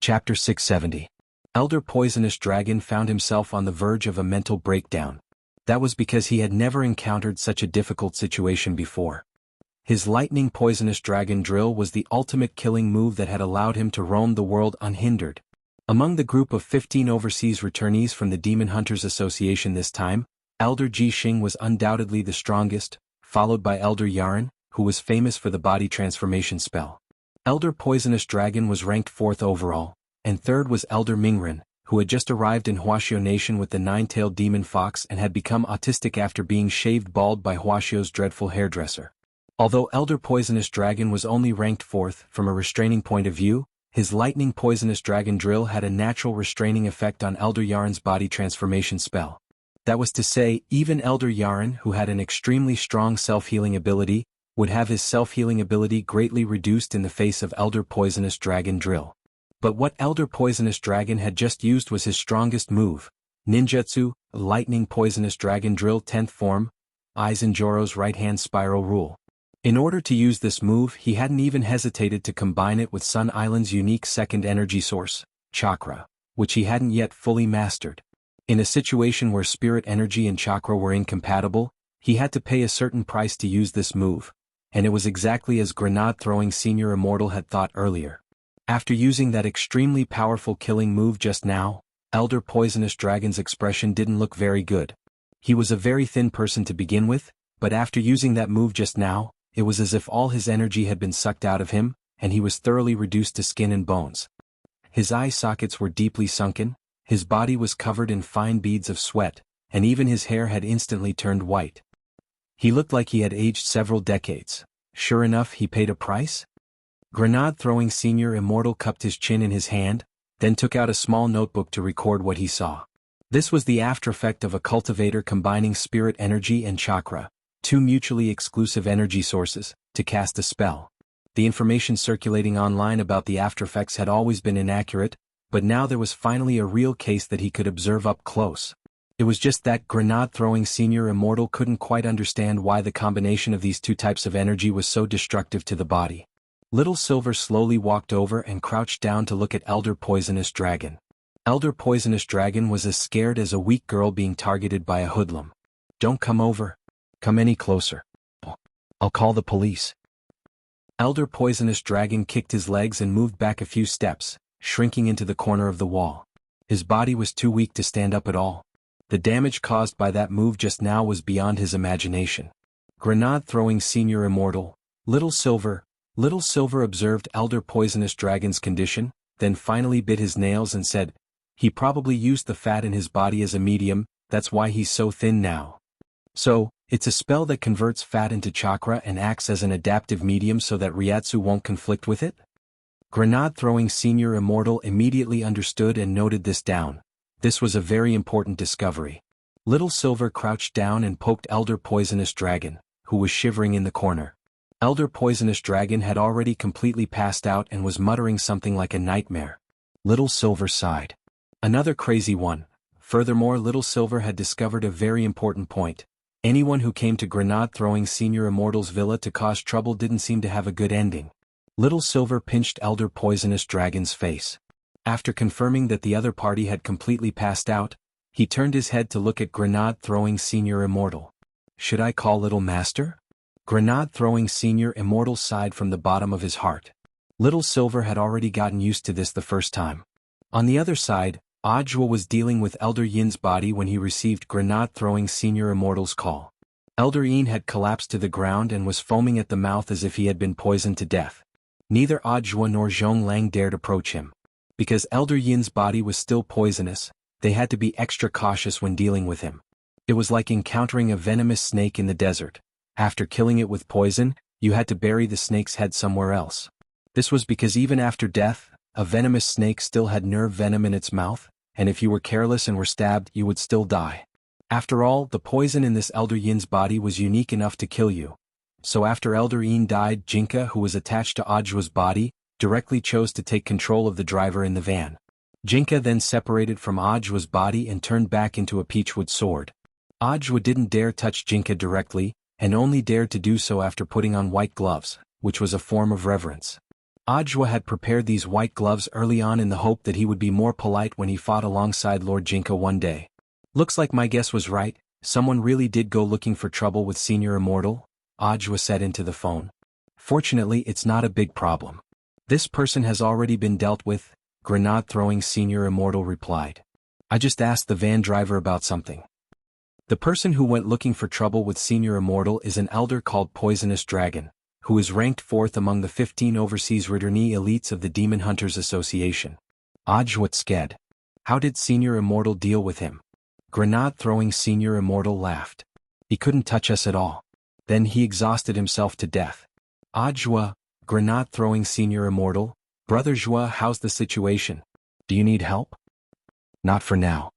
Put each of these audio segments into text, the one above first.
Chapter 670. Elder Poisonous Dragon found himself on the verge of a mental breakdown. That was because he had never encountered such a difficult situation before. His lightning poisonous dragon drill was the ultimate killing move that had allowed him to roam the world unhindered. Among the group of 15 overseas returnees from the Demon Hunters Association this time, Elder Ji Xing was undoubtedly the strongest, followed by Elder Yaren, who was famous for the body transformation spell. Elder Poisonous Dragon was ranked 4th overall, and 3rd was Elder Mingren, who had just arrived in Huaxiao Nation with the 9-tailed demon fox and had become autistic after being shaved bald by Huaxiao's dreadful hairdresser. Although Elder Poisonous Dragon was only ranked 4th from a restraining point of view, his lightning poisonous dragon drill had a natural restraining effect on Elder Yaren's body transformation spell. That was to say, even Elder Yaren, who had an extremely strong self-healing ability, would have his self-healing ability greatly reduced in the face of Elder Poisonous Dragon drill. But what Elder Poisonous Dragon had just used was his strongest move, Ninjutsu, Lightning Poisonous Dragon Drill 10th form, Aizenjoro's right-hand spiral rule. In order to use this move, he hadn't even hesitated to combine it with Sun Island's unique second energy source, chakra, which he hadn't yet fully mastered. In a situation where spirit energy and chakra were incompatible, he had to pay a certain price to use this move, and it was exactly as grenade-throwing Senior Immortal had thought earlier. After using that extremely powerful killing move just now, Elder Poisonous Dragon's expression didn't look very good. He was a very thin person to begin with, but after using that move just now, it was as if all his energy had been sucked out of him, and he was thoroughly reduced to skin and bones. His eye sockets were deeply sunken, his body was covered in fine beads of sweat, and even his hair had instantly turned white. He looked like he had aged several decades. Sure enough, he paid a price? Grenade-throwing Senior Immortal cupped his chin in his hand, then took out a small notebook to record what he saw. This was the aftereffect of a cultivator combining spirit energy and chakra, two mutually exclusive energy sources, to cast a spell. The information circulating online about the aftereffects had always been inaccurate, but now there was finally a real case that he could observe up close. It was just that grenade-throwing Senior Immortal couldn't quite understand why the combination of these two types of energy was so destructive to the body. Little Silver slowly walked over and crouched down to look at Elder Poisonous Dragon. Elder Poisonous Dragon was as scared as a weak girl being targeted by a hoodlum. "Don't come over. Come any closer. I'll call the police." Elder Poisonous Dragon kicked his legs and moved back a few steps, shrinking into the corner of the wall. His body was too weak to stand up at all. The damage caused by that move just now was beyond his imagination. Grenade-throwing Senior Immortal, Little Silver observed Elder Poisonous Dragon's condition, then finally bit his nails and said, "He probably used the fat in his body as a medium, that's why he's so thin now." "So, it's a spell that converts fat into chakra and acts as an adaptive medium so that Ryatsu won't conflict with it?" Grenade-throwing Senior Immortal immediately understood and noted this down. This was a very important discovery. Little Silver crouched down and poked Elder Poisonous Dragon, who was shivering in the corner. Elder Poisonous Dragon had already completely passed out and was muttering something like a nightmare. Little Silver sighed. Another crazy one. Furthermore, Little Silver had discovered a very important point. Anyone who came to grenade-throwing Senior Immortal's villa to cause trouble didn't seem to have a good ending. Little Silver pinched Elder Poisonous Dragon's face. After confirming that the other party had completely passed out, he turned his head to look at grenade-throwing Senior Immortal. "Should I call Little Master?" Grenade-throwing Senior Immortal sighed from the bottom of his heart. Little Silver had already gotten used to this the first time. On the other side, Ajwa was dealing with Elder Yin's body when he received grenade-throwing Senior Immortal's call. Elder Yin had collapsed to the ground and was foaming at the mouth as if he had been poisoned to death. Neither Ajwa nor Zhong Lang dared approach him. Because Elder Yin's body was still poisonous, they had to be extra cautious when dealing with him. It was like encountering a venomous snake in the desert. After killing it with poison, you had to bury the snake's head somewhere else. This was because even after death, a venomous snake still had nerve venom in its mouth, and if you were careless and were stabbed, you would still die. After all, the poison in this Elder Yin's body was unique enough to kill you. So after Elder Yin died, Jinka, who was attached to Ajwa's body, directly chose to take control of the driver in the van. Jinka then separated from Ajwa's body and turned back into a peachwood sword. Ajwa didn't dare touch Jinka directly, and only dared to do so after putting on white gloves, which was a form of reverence. Ajwa had prepared these white gloves early on in the hope that he would be more polite when he fought alongside Lord Jinka one day. Looks like my guess was right, someone really did go looking for trouble with Senior Immortal, Ajwa said into the phone. Fortunately, it's not a big problem. This person has already been dealt with, grenade-throwing Senior Immortal replied. I just asked the van driver about something. The person who went looking for trouble with Senior Immortal is an elder called Poisonous Dragon, who is ranked 4th among the 15 overseas returnee elites of the Demon Hunters Association. Ajwa sked. How did Senior Immortal deal with him? Grenade-throwing Senior Immortal laughed. He couldn't touch us at all. Then he exhausted himself to death. Ajwa, grenade-throwing Senior Immortal, Brother Jua, how's the situation? Do you need help? Not for now.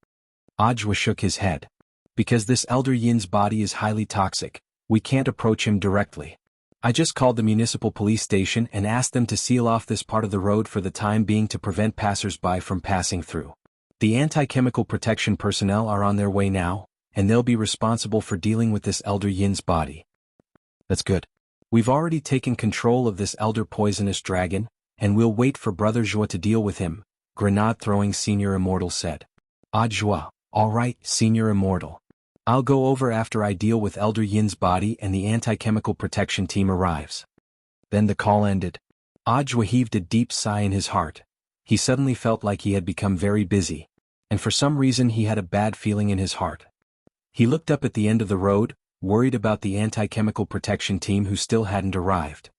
Ajwa shook his head. Because this Elder Yin's body is highly toxic, we can't approach him directly. I just called the municipal police station and asked them to seal off this part of the road for the time being to prevent passers-by from passing through. The anti-chemical protection personnel are on their way now, and they'll be responsible for dealing with this Elder Yin's body. That's good. We've already taken control of this Elder Poisonous Dragon, and we'll wait for Brother Jua to deal with him, grenade-throwing Senior Immortal said. Jua, all right, Senior Immortal. I'll go over after I deal with Elder Yin's body and the anti-chemical protection team arrives. Then the call ended. Ajwa heaved a deep sigh in his heart. He suddenly felt like he had become very busy, and for some reason he had a bad feeling in his heart. He looked up at the end of the road, worried about the anti-chemical protection team who still hadn't arrived.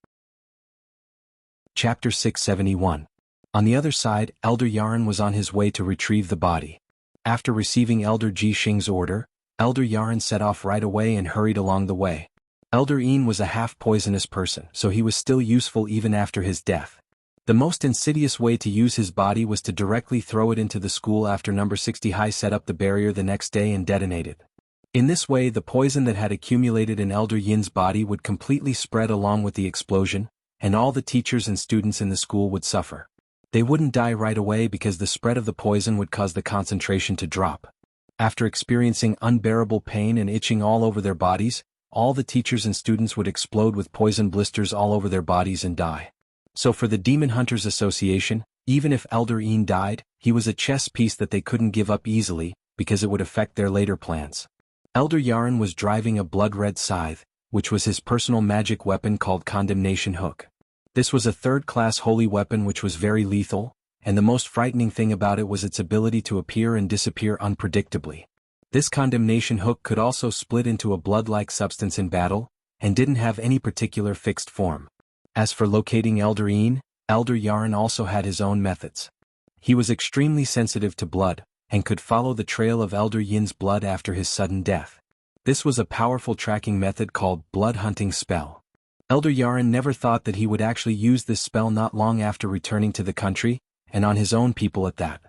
Chapter 671. On the other side, Elder Yaren was on his way to retrieve the body. After receiving Elder Ji Xing's order, Elder Yaren set off right away and hurried along the way. Elder Yin was a half-poisonous person, so he was still useful even after his death. The most insidious way to use his body was to directly throw it into the school after number 60 High set up the barrier the next day and detonated. In this way, the poison that had accumulated in Elder Yin's body would completely spread along with the explosion, and all the teachers and students in the school would suffer. They wouldn't die right away because the spread of the poison would cause the concentration to drop. After experiencing unbearable pain and itching all over their bodies, all the teachers and students would explode with poison blisters all over their bodies and die. So for the Demon Hunters Association, even if Elder Yin died, he was a chess piece that they couldn't give up easily, because it would affect their later plans. Elder Yaren was driving a blood-red scythe, which was his personal magic weapon called Condemnation Hook. This was a third-class holy weapon which was very lethal, and the most frightening thing about it was its ability to appear and disappear unpredictably. This condemnation hook could also split into a blood-like substance in battle, and didn't have any particular fixed form. As for locating Elder Yin, Elder Yaren also had his own methods. He was extremely sensitive to blood, and could follow the trail of Elder Yin's blood after his sudden death. This was a powerful tracking method called blood hunting spell. Elder Yaren never thought that he would actually use this spell not long after returning to the country, and on his own people at that.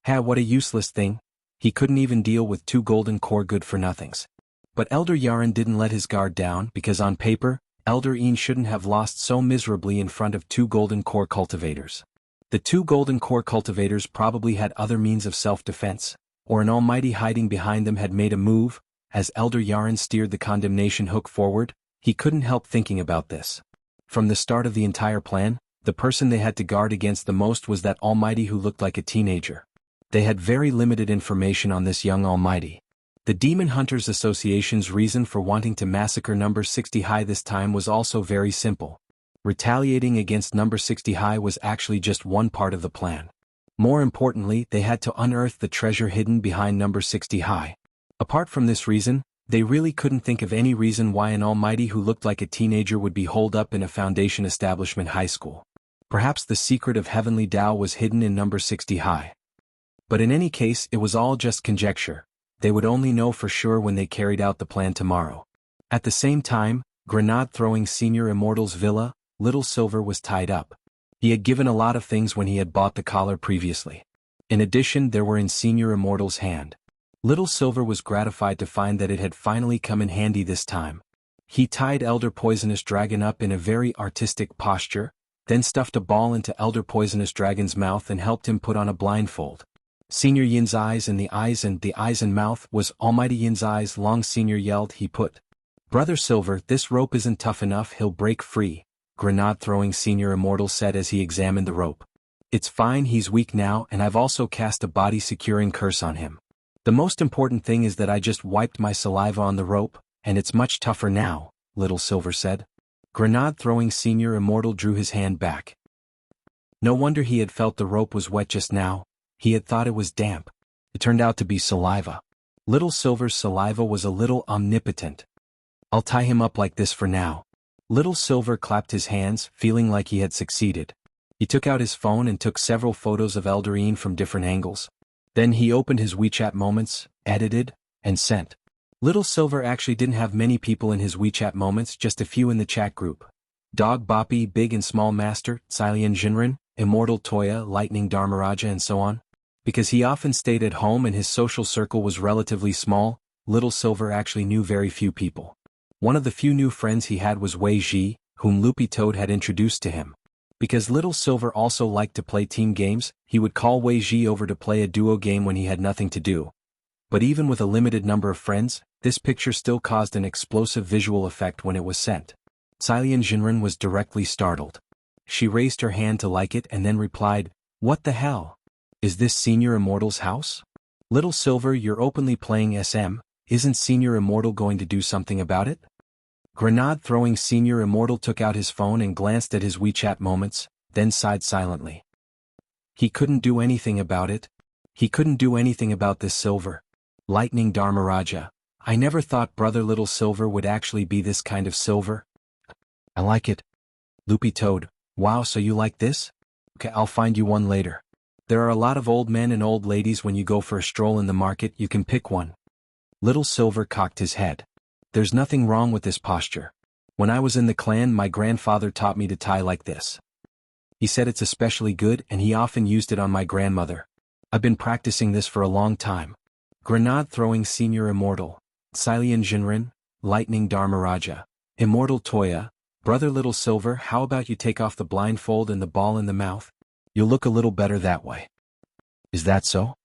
What a useless thing. He couldn't even deal with 2 golden core good-for-nothings. But Elder Yaren didn't let his guard down because on paper, Elder Yin shouldn't have lost so miserably in front of 2 golden core cultivators. The 2 golden core cultivators probably had other means of self-defense, or an almighty hiding behind them had made a move. As Elder Yaren steered the condemnation hook forward, he couldn't help thinking about this. From the start of the entire plan, the person they had to guard against the most was that Almighty who looked like a teenager. They had very limited information on this young Almighty. The Demon Hunters Association's reason for wanting to massacre number 60 High this time was also very simple. Retaliating against number 60 High was actually just one part of the plan. More importantly, they had to unearth the treasure hidden behind number 60 High. Apart from this reason, they really couldn't think of any reason why an Almighty who looked like a teenager would be holed up in a Foundation Establishment high school. Perhaps the secret of Heavenly Tao was hidden in number 60 High. But in any case, it was all just conjecture. They would only know for sure when they carried out the plan tomorrow. At the same time, grenade-throwing Senior Immortal's villa, Little Silver was tied up. He had given a lot of things when he had bought the collar previously. In addition, there were in Senior Immortal's hand. Little Silver was gratified to find that it had finally come in handy this time. He tied Elder Poisonous Dragon up in a very artistic posture, then stuffed a ball into Elder Poisonous Dragon's mouth and helped him put on a blindfold. Senior Yin's eyes and the eyes and mouth was Almighty Yin's eyes long. Senior yelled, he put. Brother Silver, this rope isn't tough enough, he'll break free. grenade-throwing senior immortal said as he examined the rope. It's fine, he's weak now, and I've also cast a body-securing curse on him. The most important thing is that I just wiped my saliva on the rope, and it's much tougher now, Little Silver said. Grenade-throwing senior immortal drew his hand back. No wonder he had felt the rope was wet just now. He had thought it was damp. It turned out to be saliva. Little Silver's saliva was a little omnipotent. I'll tie him up like this for now. Little Silver clapped his hands, feeling like he had succeeded. He took out his phone and took several photos of Elderine from different angles. Then he opened his WeChat Moments, edited, and sent. Little Silver actually didn't have many people in his WeChat Moments, just a few in the chat group. Dog Boppy, Big and Small Master, Xilian Jinren, Immortal Toya, Lightning Dharmaraja and so on. Because he often stayed at home and his social circle was relatively small, Little Silver actually knew very few people. One of the few new friends he had was Wei Ji, whom Loopy Toad had introduced to him. Because Little Silver also liked to play team games, he would call Wei Ji over to play a duo game when he had nothing to do. But even with a limited number of friends, this picture still caused an explosive visual effect when it was sent. Xilian Jinren was directly startled. She raised her hand to like it and then replied, "What the hell? Is this Senior Immortal's house? Little Silver, you're openly playing SM, isn't Senior Immortal going to do something about it?" Grenade-throwing Senior Immortal took out his phone and glanced at his WeChat Moments, then sighed silently. He couldn't do anything about it. He couldn't do anything about this Silver. Lightning Dharmaraja, I never thought Brother Little Silver would actually be this kind of silver. I like it. Loopy Toad, wow, so you like this? Okay, I'll find you one later. There are a lot of old men and old ladies when you go for a stroll in the market, you can pick one. Little Silver cocked his head. There's nothing wrong with this posture. When I was in the clan, my grandfather taught me to tie like this. He said it's especially good and he often used it on my grandmother. I've been practicing this for a long time. Grenade-throwing Senior Immortal, Xilian Jinren, Lightning Dharmaraja, Immortal Toya, Brother Little Silver, how about you take off the blindfold and the ball in the mouth? You'll look a little better that way. Is that so?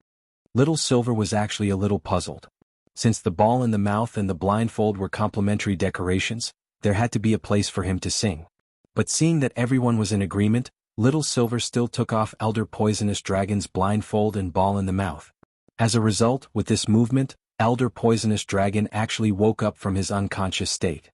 Little Silver was actually a little puzzled. Since the ball in the mouth and the blindfold were complementary decorations, there had to be a place for him to sing. But seeing that everyone was in agreement, Little Silver still took off Elder Poisonous Dragon's blindfold and ball in the mouth. As a result, with this movement, Elder Poisonous Dragon actually woke up from his unconscious state.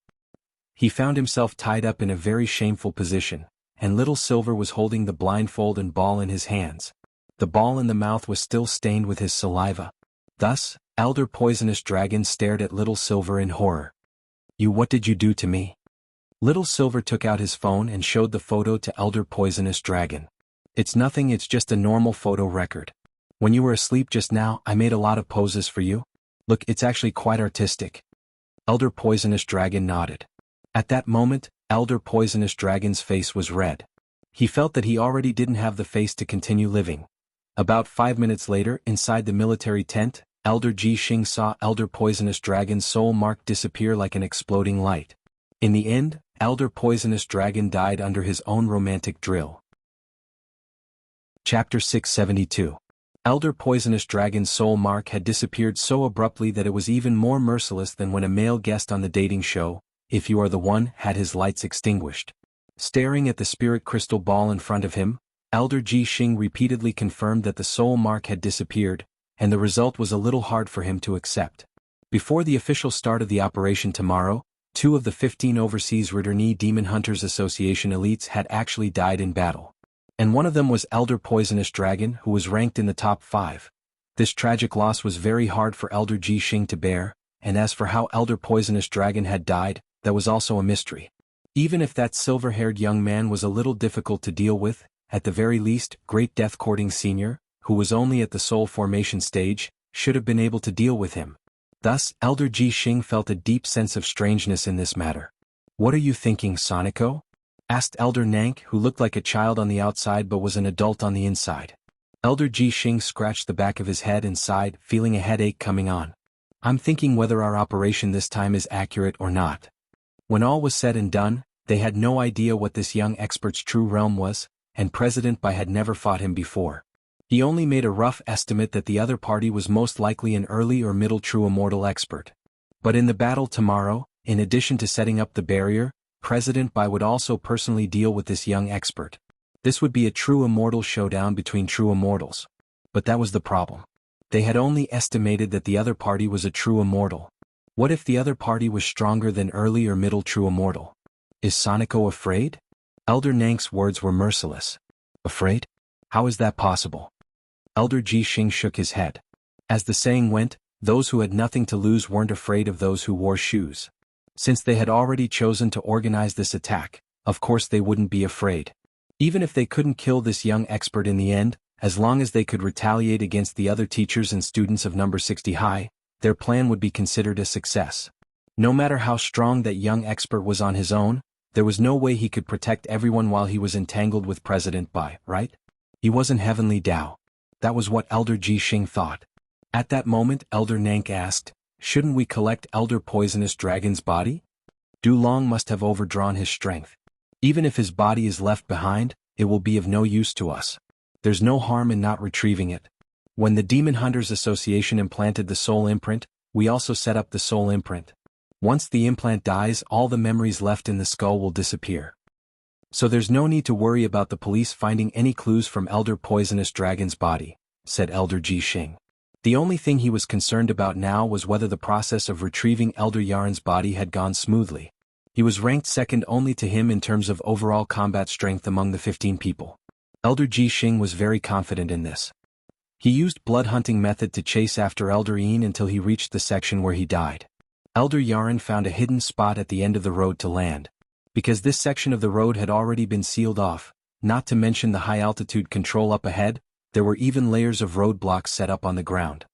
He found himself tied up in a very shameful position, and Little Silver was holding the blindfold and ball in his hands. The ball in the mouth was still stained with his saliva. Thus, Elder Poisonous Dragon stared at Little Silver in horror. What did you do to me? Little Silver took out his phone and showed the photo to Elder Poisonous Dragon. It's nothing, it's just a normal photo record. When you were asleep just now, I made a lot of poses for you. Look, it's actually quite artistic. Elder Poisonous Dragon nodded. At that moment, Elder Poisonous Dragon's face was red. He felt that he already didn't have the face to continue living. About 5 minutes later, inside the military tent, Elder Ji Xing saw Elder Poisonous Dragon's soul mark disappear like an exploding light. In the end, Elder Poisonous Dragon died under his own romantic drill. Chapter 672. Elder Poisonous Dragon's soul mark had disappeared so abruptly that it was even more merciless than when a male guest on the dating show, If You Are the One, had his lights extinguished. Staring at the spirit crystal ball in front of him, Elder Ji Xing repeatedly confirmed that the soul mark had disappeared, and the result was a little hard for him to accept. Before the official start of the operation tomorrow, 2 of the 15 Overseas Ridderni Demon Hunters Association elites had actually died in battle. And one of them was Elder Poisonous Dragon, who was ranked in the top 5. This tragic loss was very hard for Elder Ji Xing to bear, and as for how Elder Poisonous Dragon had died, that was also a mystery. Even if that silver-haired young man was a little difficult to deal with, at the very least, Great Death Courting Sr., who was only at the soul formation stage, should have been able to deal with him. Thus, Elder Ji Xing felt a deep sense of strangeness in this matter. "What are you thinking, Sonico?" asked Elder Nank, who looked like a child on the outside but was an adult on the inside. Elder Ji Xing scratched the back of his head and sighed, feeling a headache coming on. "I'm thinking whether our operation this time is accurate or not." When all was said and done, they had no idea what this young expert's true realm was, and President Bai had never fought him before. He only made a rough estimate that the other party was most likely an early or middle true immortal expert. But in the battle tomorrow, in addition to setting up the barrier, President Bai would also personally deal with this young expert. This would be a true immortal showdown between true immortals. But that was the problem. They had only estimated that the other party was a true immortal. What if the other party was stronger than early or middle true immortal? Is Soniko afraid? Elder Nank's words were merciless. Afraid? How is that possible? Elder Ji Xing shook his head. As the saying went, those who had nothing to lose weren't afraid of those who wore shoes. Since they had already chosen to organize this attack, of course they wouldn't be afraid. Even if they couldn't kill this young expert in the end, as long as they could retaliate against the other teachers and students of number 60 high, their plan would be considered a success. No matter how strong that young expert was on his own, there was no way he could protect everyone while he was entangled with President Bai, right? He wasn't Heavenly Tao. That was what Elder Ji Xing thought. At that moment, Elder Nank asked, shouldn't we collect Elder Poisonous Dragon's body? Du Long must have overdrawn his strength. Even if his body is left behind, it will be of no use to us. There's no harm in not retrieving it. When the Demon Hunters Association implanted the soul imprint, we also set up the soul imprint. Once the implant dies, all the memories left in the skull will disappear. So there's no need to worry about the police finding any clues from Elder Poisonous Dragon's body, said Elder Ji Xing. The only thing he was concerned about now was whether the process of retrieving Elder Yaren's body had gone smoothly. He was ranked second only to him in terms of overall combat strength among the 15 people. Elder Ji Xing was very confident in this. He used blood hunting method to chase after Elder Yin until he reached the section where he died. Elder Yaren found a hidden spot at the end of the road to land. Because this section of the road had already been sealed off, not to mention the high-altitude control up ahead, there were even layers of roadblocks set up on the ground.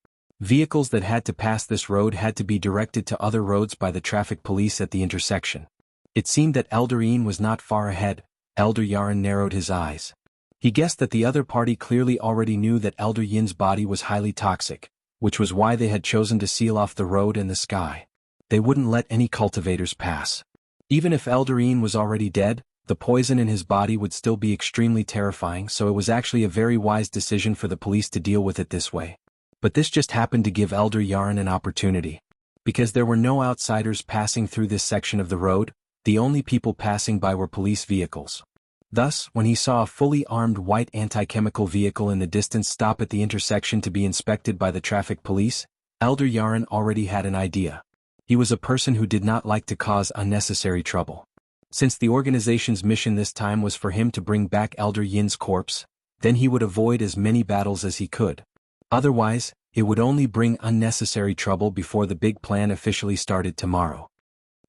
Vehicles that had to pass this road had to be directed to other roads by the traffic police at the intersection. It seemed that Elder Yin was not far ahead. Elder Yaren narrowed his eyes. He guessed that the other party clearly already knew that Elder Yin's body was highly toxic, which was why they had chosen to seal off the road and the sky. They wouldn't let any cultivators pass. Even if Elder Yin was already dead, the poison in his body would still be extremely terrifying, so it was actually a very wise decision for the police to deal with it this way. But this just happened to give Elder Yaren an opportunity. Because there were no outsiders passing through this section of the road, the only people passing by were police vehicles. Thus, when he saw a fully armed white anti-chemical vehicle in the distance stop at the intersection to be inspected by the traffic police, Elder Yaren already had an idea. He was a person who did not like to cause unnecessary trouble. Since the organization's mission this time was for him to bring back Elder Yin's corpse, then he would avoid as many battles as he could. Otherwise, it would only bring unnecessary trouble before the big plan officially started tomorrow.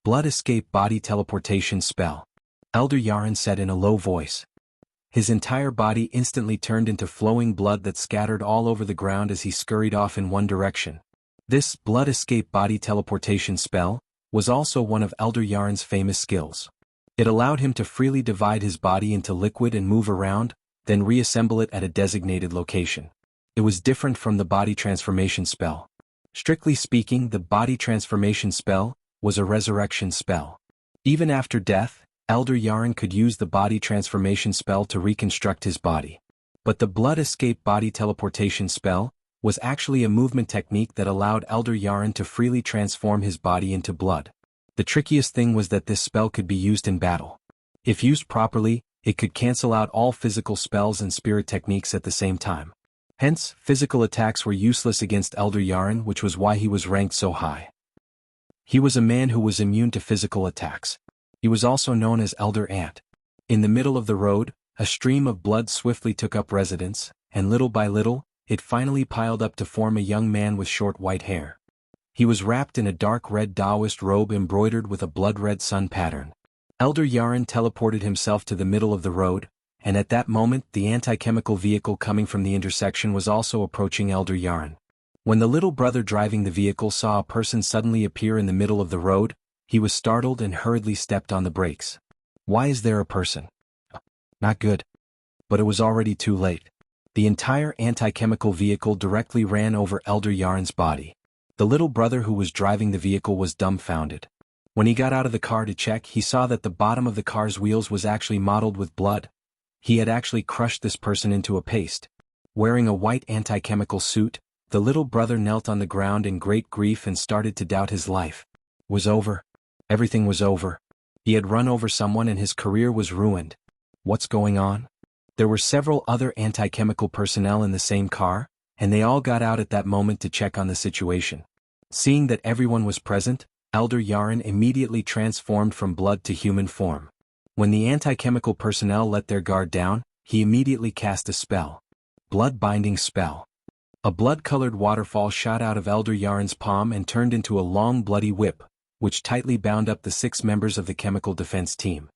Blood escape body teleportation spell. Elder Yaren said in a low voice. His entire body instantly turned into flowing blood that scattered all over the ground as he scurried off in one direction. This blood escape body teleportation spell was also one of Elder Yaren's famous skills. It allowed him to freely divide his body into liquid and move around, then reassemble it at a designated location. It was different from the body transformation spell. Strictly speaking, the body transformation spell was a resurrection spell. Even after death, Elder Yaren could use the body transformation spell to reconstruct his body. But the blood escape body teleportation spell was actually a movement technique that allowed Elder Yaren to freely transform his body into blood. The trickiest thing was that this spell could be used in battle. If used properly, it could cancel out all physical spells and spirit techniques at the same time. Hence, physical attacks were useless against Elder Yaren, which was why he was ranked so high. He was a man who was immune to physical attacks. He was also known as Elder Ant. In the middle of the road, a stream of blood swiftly took up residence, and little by little, it finally piled up to form a young man with short white hair. He was wrapped in a dark red Taoist robe embroidered with a blood-red sun pattern. Elder Yaren teleported himself to the middle of the road, and at that moment the anti-chemical vehicle coming from the intersection was also approaching Elder Yaren. When the little brother driving the vehicle saw a person suddenly appear in the middle of the road, he was startled and hurriedly stepped on the brakes. Why is there a person? Not good. But it was already too late. The entire anti-chemical vehicle directly ran over Elder Yaren's body. The little brother who was driving the vehicle was dumbfounded. When he got out of the car to check, he saw that the bottom of the car's wheels was actually mottled with blood. He had actually crushed this person into a paste. Wearing a white anti-chemical suit, the little brother knelt on the ground in great grief and started to doubt his life. Was over. Everything was over. He had run over someone and his career was ruined. What's going on? There were several other anti-chemical personnel in the same car, and they all got out at that moment to check on the situation. Seeing that everyone was present, Elder Yaren immediately transformed from blood to human form. When the anti-chemical personnel let their guard down, he immediately cast a spell. Blood-binding spell. A blood-colored waterfall shot out of Elder Yaren's palm and turned into a long bloody whip, which tightly bound up the 6 members of the chemical defense team.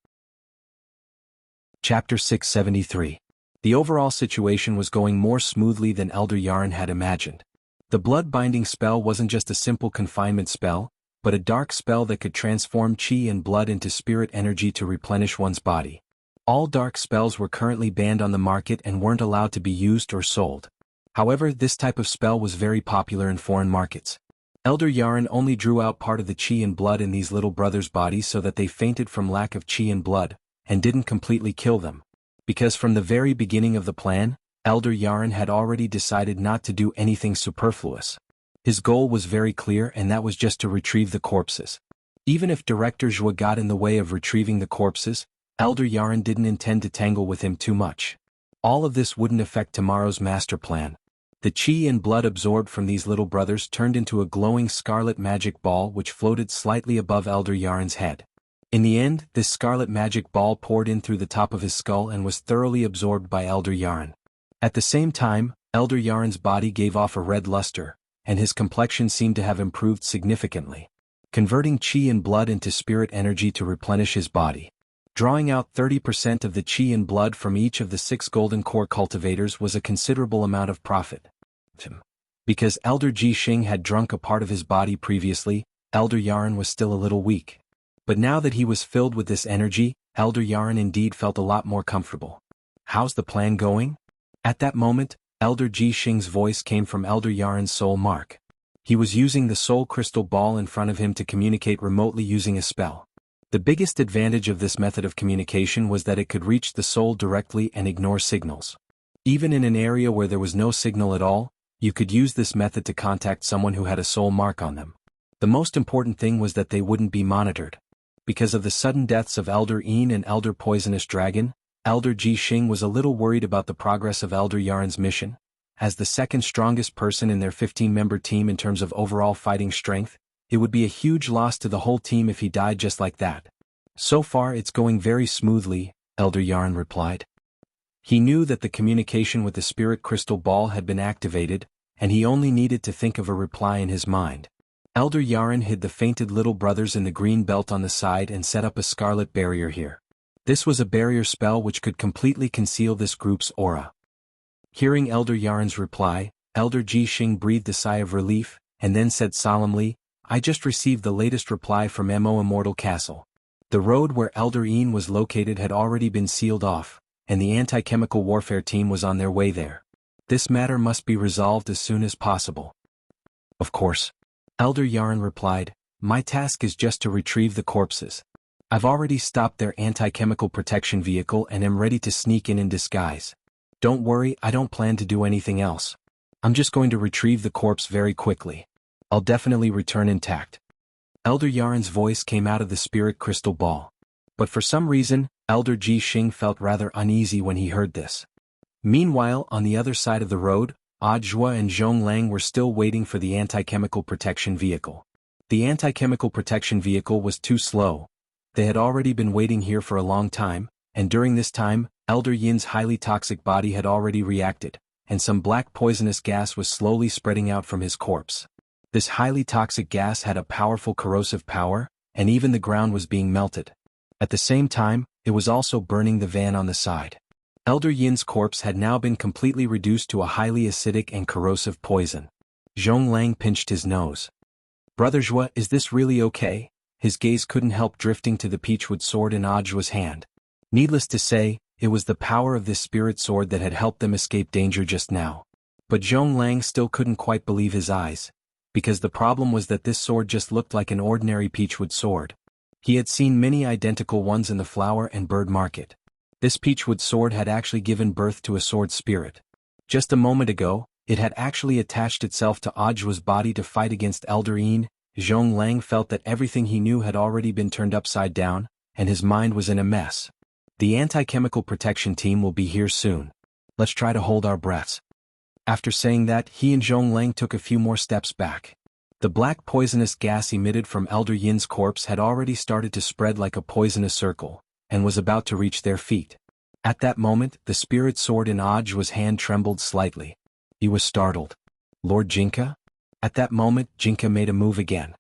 Chapter 673. The overall situation was going more smoothly than Elder Yaren had imagined. The blood-binding spell wasn't just a simple confinement spell, but a dark spell that could transform chi and blood into spirit energy to replenish one's body. All dark spells were currently banned on the market and weren't allowed to be used or sold. However, this type of spell was very popular in foreign markets. Elder Yaren only drew out part of the chi and blood in these little brothers' bodies so that they fainted from lack of chi and blood, and didn't completely kill them. Because from the very beginning of the plan, Elder Yaren had already decided not to do anything superfluous. His goal was very clear, and that was just to retrieve the corpses. Even if Director Zhua got in the way of retrieving the corpses, Elder Yaren didn't intend to tangle with him too much. All of this wouldn't affect tomorrow's master plan. The chi and blood absorbed from these little brothers turned into a glowing scarlet magic ball which floated slightly above Elder Yaren's head. In the end, this scarlet magic ball poured in through the top of his skull and was thoroughly absorbed by Elder Yaren. At the same time, Elder Yaren's body gave off a red luster, and his complexion seemed to have improved significantly, converting chi and blood into spirit energy to replenish his body. Drawing out 30% of the chi and blood from each of the 6 golden core cultivators was a considerable amount of profit. Because Elder Ji Xing had drunk a part of his body previously, Elder Yaren was still a little weak. But now that he was filled with this energy, Elder Yaren indeed felt a lot more comfortable. How's the plan going? At that moment, Elder Ji Xing's voice came from Elder Yaren's soul mark. He was using the soul crystal ball in front of him to communicate remotely using a spell. The biggest advantage of this method of communication was that it could reach the soul directly and ignore signals. Even in an area where there was no signal at all, you could use this method to contact someone who had a soul mark on them. The most important thing was that they wouldn't be monitored. Because of the sudden deaths of Elder Yin and Elder Poisonous Dragon, Elder Ji Xing was a little worried about the progress of Elder Yaren's mission. As the second strongest person in their 15-member team in terms of overall fighting strength, it would be a huge loss to the whole team if he died just like that. So far it's going very smoothly, Elder Yaren replied. He knew that the communication with the spirit crystal ball had been activated, and he only needed to think of a reply in his mind. Elder Yaren hid the fainted little brothers in the green belt on the side and set up a scarlet barrier here. This was a barrier spell which could completely conceal this group's aura. Hearing Elder Yaren's reply, Elder Ji Xing breathed a sigh of relief, and then said solemnly, I just received the latest reply from Mo Immortal Castle. The road where Elder Yin was located had already been sealed off, and the anti-chemical warfare team was on their way there. This matter must be resolved as soon as possible. Of course. Elder Yaren replied, my task is just to retrieve the corpses. I've already stopped their anti-chemical protection vehicle and am ready to sneak in disguise. Don't worry, I don't plan to do anything else. I'm just going to retrieve the corpse very quickly. I'll definitely return intact. Elder Yaren's voice came out of the spirit crystal ball. But for some reason, Elder Ji Xing felt rather uneasy when he heard this. Meanwhile, on the other side of the road, Zhua and Zhong Lang were still waiting for the anti-chemical protection vehicle. The anti-chemical protection vehicle was too slow. They had already been waiting here for a long time, and during this time, Elder Yin's highly toxic body had already reacted, and some black poisonous gas was slowly spreading out from his corpse. This highly toxic gas had a powerful corrosive power, and even the ground was being melted. At the same time, it was also burning the van on the side. Elder Yin's corpse had now been completely reduced to a highly acidic and corrosive poison. Zhong Lang pinched his nose. Brother Zhua, is this really okay? His gaze couldn't help drifting to the peachwood sword in Zhua's hand. Needless to say, it was the power of this spirit sword that had helped them escape danger just now. But Zhong Lang still couldn't quite believe his eyes. Because the problem was that this sword just looked like an ordinary peachwood sword. He had seen many identical ones in the flower and bird market. This peachwood sword had actually given birth to a sword spirit. Just a moment ago, it had actually attached itself to Zhua's body to fight against Elder Yin. Zhong Lang felt that everything he knew had already been turned upside down, and his mind was in a mess. The anti-chemical protection team will be here soon. Let's try to hold our breaths. After saying that, he and Zhongleng took a few more steps back. The black poisonous gas emitted from Elder Yin's corpse had already started to spread like a poisonous circle, and was about to reach their feet. At that moment, the spirit sword in Ajua's hand trembled slightly. He was startled. Lord Jinka? At that moment, Jinka made a move again.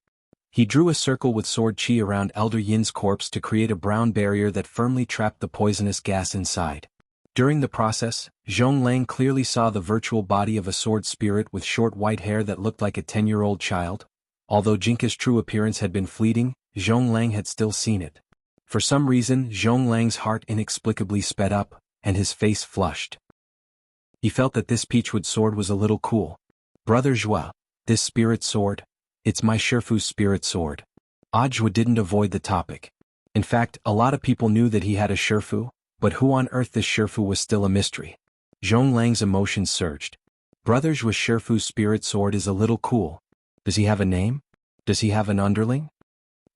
He drew a circle with sword chi around Elder Yin's corpse to create a brown barrier that firmly trapped the poisonous gas inside. During the process, Zhongleng clearly saw the virtual body of a sword spirit with short white hair that looked like a 10-year-old child. Although Jinka's true appearance had been fleeting, Zhongleng had still seen it. For some reason, Zhongleng's heart inexplicably sped up, and his face flushed. He felt that this peachwood sword was a little cool. Brother Zhua, this spirit sword? It's my Shifu's spirit sword. Ajua didn't avoid the topic. In fact, a lot of people knew that he had a Shifu, but who on earth this Shifu was still a mystery. Zhongleng's emotions surged. Brother Zhua's Shifu's spirit sword is a little cool. Does he have a name? Does he have an underling?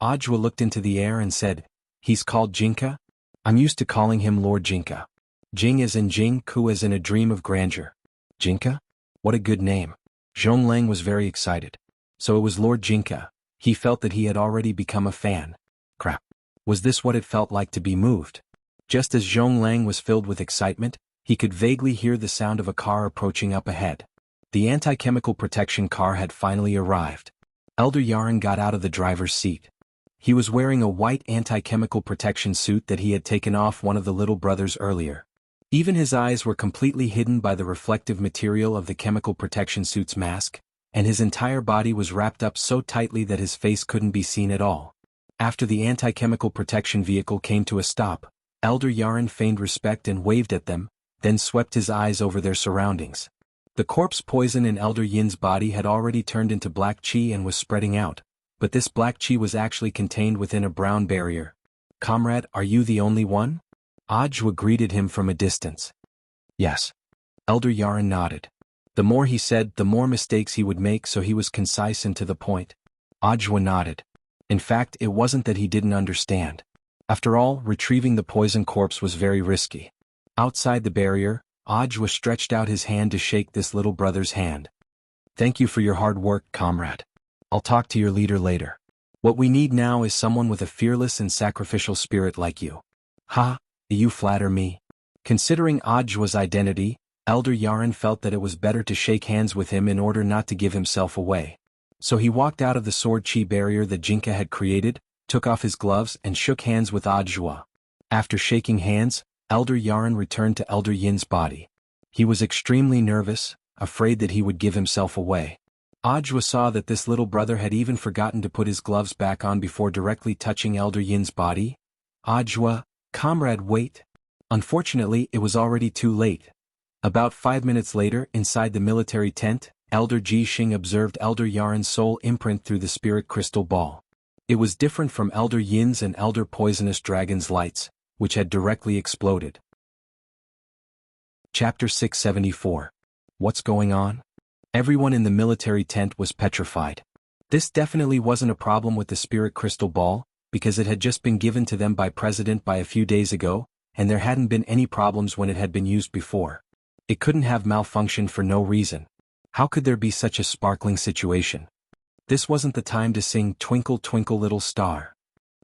Ajua looked into the air and said, He's called Jinka? I'm used to calling him Lord Jinka. Jing as in Jing, Ku as in a dream of grandeur. Jinka? What a good name. Zhongleng was very excited. So it was Lord Jinka. He felt that he had already become a fan. Crap. Was this what it felt like to be moved? Just as Zhongleng was filled with excitement, he could vaguely hear the sound of a car approaching up ahead. The anti-chemical protection car had finally arrived. Elder Yaren got out of the driver's seat. He was wearing a white anti-chemical protection suit that he had taken off one of the little brothers earlier. Even his eyes were completely hidden by the reflective material of the chemical protection suit's mask, and his entire body was wrapped up so tightly that his face couldn't be seen at all. After the anti-chemical protection vehicle came to a stop, Elder Yaren feigned respect and waved at them, then swept his eyes over their surroundings. The corpse poison in Elder Yin's body had already turned into black qi and was spreading out, but this black qi was actually contained within a brown barrier. Comrade, are you the only one? Ajua greeted him from a distance. Yes. Elder Yaren nodded. The more he said, the more mistakes he would make, so he was concise and to the point. Ajua nodded. In fact, it wasn't that he didn't understand. After all, retrieving the poison corpse was very risky. Outside the barrier, Ajwa stretched out his hand to shake this little brother's hand. Thank you for your hard work, comrade. I'll talk to your leader later. What we need now is someone with a fearless and sacrificial spirit like you. Ha, you flatter me. Considering Ajwa's identity, Elder Yaren felt that it was better to shake hands with him in order not to give himself away. So he walked out of the sword chi barrier that Jinka had created, took off his gloves and shook hands with Ajwa. After shaking hands, Elder Yaren returned to Elder Yin's body. He was extremely nervous, afraid that he would give himself away. Ajwa saw that this little brother had even forgotten to put his gloves back on before directly touching Elder Yin's body. Ajwa, comrade, wait. Unfortunately, it was already too late. About 5 minutes later, inside the military tent, Elder Ji Xing observed Elder Yaren's soul imprint through the spirit crystal ball. It was different from Elder Yin's and Elder Poisonous Dragon's lights, which had directly exploded. Chapter 674. What's going on? Everyone in the military tent was petrified. This definitely wasn't a problem with the spirit crystal ball, because it had just been given to them by President a few days ago, and there hadn't been any problems when it had been used before. It couldn't have malfunctioned for no reason. How could there be such a sparkling situation? This wasn't the time to sing Twinkle Twinkle Little Star.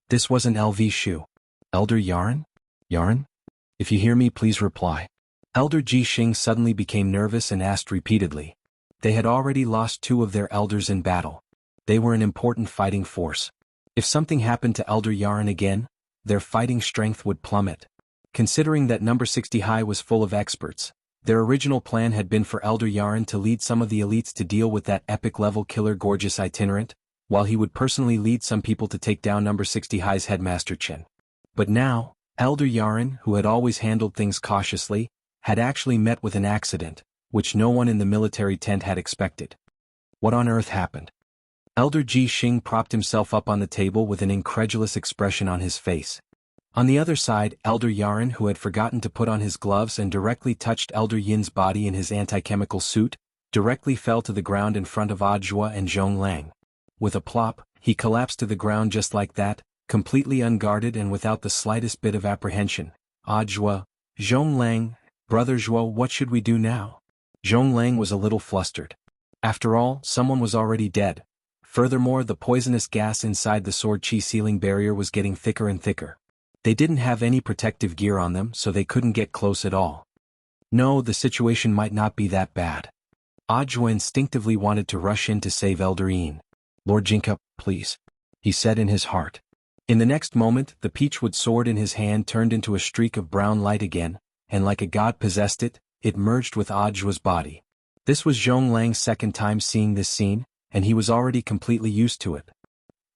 This wasn't LV Shu. Elder Yaren? Yaren? If you hear me, please reply. Elder Ji Xing suddenly became nervous and asked repeatedly. They had already lost 2 of their elders in battle. They were an important fighting force. If something happened to Elder Yaren again, their fighting strength would plummet. Considering that number 60 high was full of experts, their original plan had been for Elder Yaren to lead some of the elites to deal with that epic-level killer gorgeous itinerant, while he would personally lead some people to take down number 60 high's headmaster Chen. But now, Elder Yaren, who had always handled things cautiously, had actually met with an accident, which no one in the military tent had expected. What on earth happened? Elder Ji Xing propped himself up on the table with an incredulous expression on his face. On the other side, Elder Yaren, who had forgotten to put on his gloves and directly touched Elder Yin's body in his anti-chemical suit, directly fell to the ground in front of Ajwa and Zhongleng. With a plop, he collapsed to the ground just like that, completely unguarded and without the slightest bit of apprehension. Zhuo, Zhonglang, brother Zhuo, what should we do now? Zhonglang was a little flustered. After all, someone was already dead. Furthermore, the poisonous gas inside the sword chi sealing barrier was getting thicker and thicker. They didn't have any protective gear on them, so they couldn't get close at all. No, the situation might not be that bad. Zhuo instinctively wanted to rush in to save Elder Yin. Lord Jinka, please, he said in his heart. In the next moment, the peachwood sword in his hand turned into a streak of brown light again, and like a god possessed it, it merged with Zhuo's body. This was Zhonglang's second time seeing this scene, and he was already completely used to it.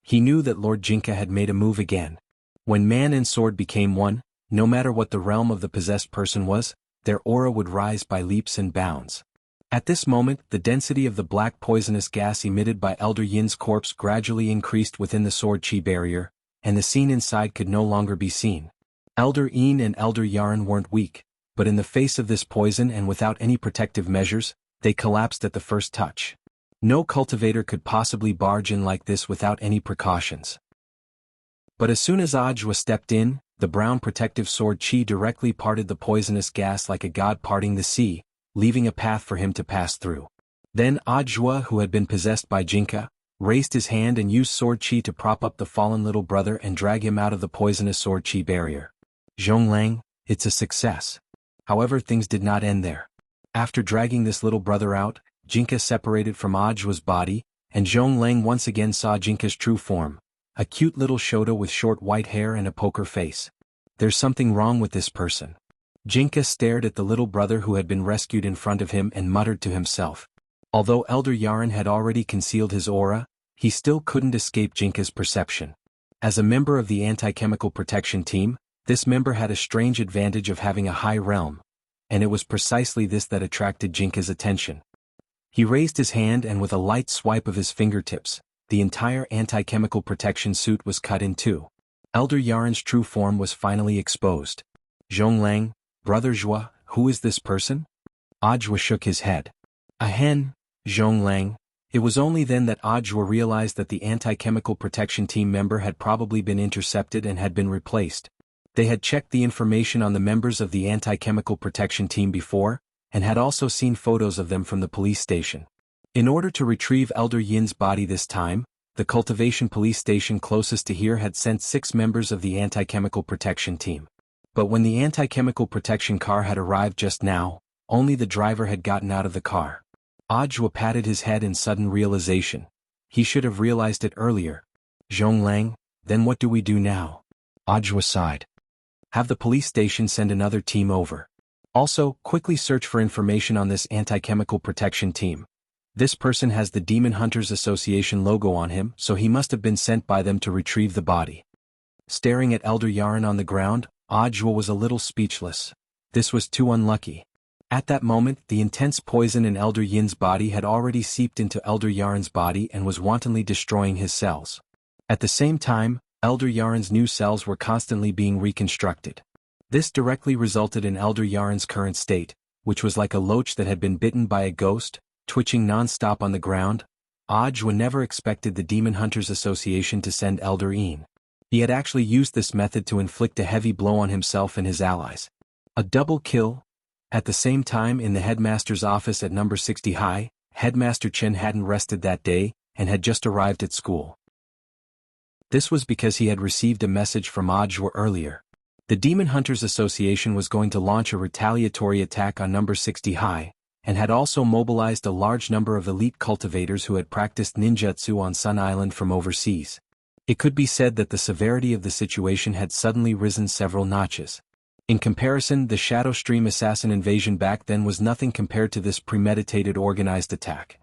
He knew that Lord Jinka had made a move again. When man and sword became one, no matter what the realm of the possessed person was, their aura would rise by leaps and bounds. At this moment, the density of the black poisonous gas emitted by Elder Yin's corpse gradually increased within the sword chi barrier, and the scene inside could no longer be seen. Elder Yin and Elder Yaren weren't weak, but in the face of this poison and without any protective measures, they collapsed at the first touch. No cultivator could possibly barge in like this without any precautions. But as soon as Zhuo stepped in, the brown protective sword chi directly parted the poisonous gas like a god parting the sea, leaving a path for him to pass through. Then Zhuo, who had been possessed by Jinka, raised his hand and used sword chi to prop up the fallen little brother and drag him out of the poisonous sword chi barrier. Zhonglang, it's a success. However, things did not end there. After dragging this little brother out, Jinka separated from Zhuo's body, and Zhonglang once again saw Jinka's true form, a cute little Shoto with short white hair and a poker face. There's something wrong with this person. Jinka stared at the little brother who had been rescued in front of him and muttered to himself. Although Elder Yaren had already concealed his aura, he still couldn't escape Jinka's perception. As a member of the anti-chemical protection team, this member had a strange advantage of having a high realm, and it was precisely this that attracted Jinka's attention. He raised his hand and with a light swipe of his fingertips, the entire anti-chemical protection suit was cut in two. Elder Yaren's true form was finally exposed. Zhonglang, brother Zhuo, who is this person? Zhuo shook his head. A hen, Zhonglang. It was only then that Zhuo realized that the anti-chemical protection team member had probably been intercepted and had been replaced. They had checked the information on the members of the anti-chemical protection team before, and had also seen photos of them from the police station. In order to retrieve Elder Yin's body this time, the cultivation police station closest to here had sent 6 members of the anti-chemical protection team. But when the anti-chemical protection car had arrived just now, only the driver had gotten out of the car. Zhuo patted his head in sudden realization. He should have realized it earlier. Zhonglang, then what do we do now? Zhuo sighed. Have the police station send another team over. Also, quickly search for information on this anti-chemical protection team. This person has the Demon Hunters Association logo on him, so he must have been sent by them to retrieve the body. Staring at Elder Yaren on the ground, Zhuo was a little speechless. This was too unlucky. At that moment, the intense poison in Elder Yin's body had already seeped into Elder Yaren's body and was wantonly destroying his cells. At the same time, Elder Yaren's new cells were constantly being reconstructed. This directly resulted in Elder Yaren's current state, which was like a loach that had been bitten by a ghost, twitching non-stop on the ground. Zhuo never expected the Demon Hunters Association to send Elder Yin. He had actually used this method to inflict a heavy blow on himself and his allies. A double kill. At the same time, in the headmaster's office at number 60 High, Headmaster Chen hadn't rested that day, and had just arrived at school. This was because he had received a message from Zhuo earlier. The Demon Hunters Association was going to launch a retaliatory attack on number 60 High, and had also mobilized a large number of elite cultivators who had practiced ninjutsu on Sun Island from overseas. It could be said that the severity of the situation had suddenly risen several notches. In comparison, the Shadow Stream assassin invasion back then was nothing compared to this premeditated organized attack.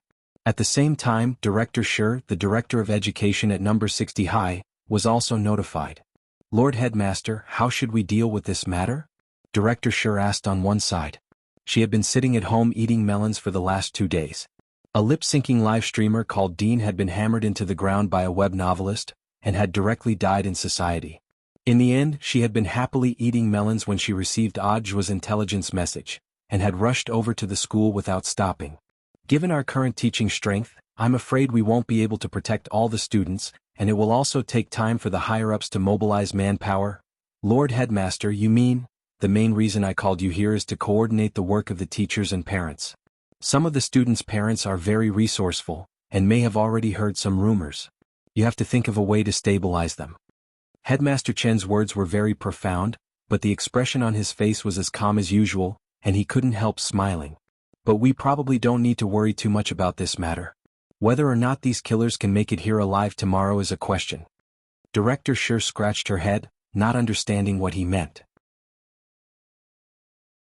At the same time, Director Shi, the Director of Education at number 60 High, was also notified. Lord Headmaster, how should we deal with this matter? Director Shi asked on one side. She had been sitting at home eating melons for the last 2 days. A lip-syncing live streamer called Dean had been hammered into the ground by a web novelist, and had directly died in society. In the end, she had been happily eating melons when she received Zhuo's intelligence message, and had rushed over to the school without stopping. Given our current teaching strength, I'm afraid we won't be able to protect all the students, and it will also take time for the higher-ups to mobilize manpower. Lord Headmaster, you mean? The main reason I called you here is to coordinate the work of the teachers and parents. Some of the students' parents are very resourceful, and may have already heard some rumors. You have to think of a way to stabilize them. Headmaster Chen's words were very profound, but the expression on his face was as calm as usual, and he couldn't help smiling. But we probably don't need to worry too much about this matter. Whether or not these killers can make it here alive tomorrow is a question. Director Shi scratched her head, not understanding what he meant.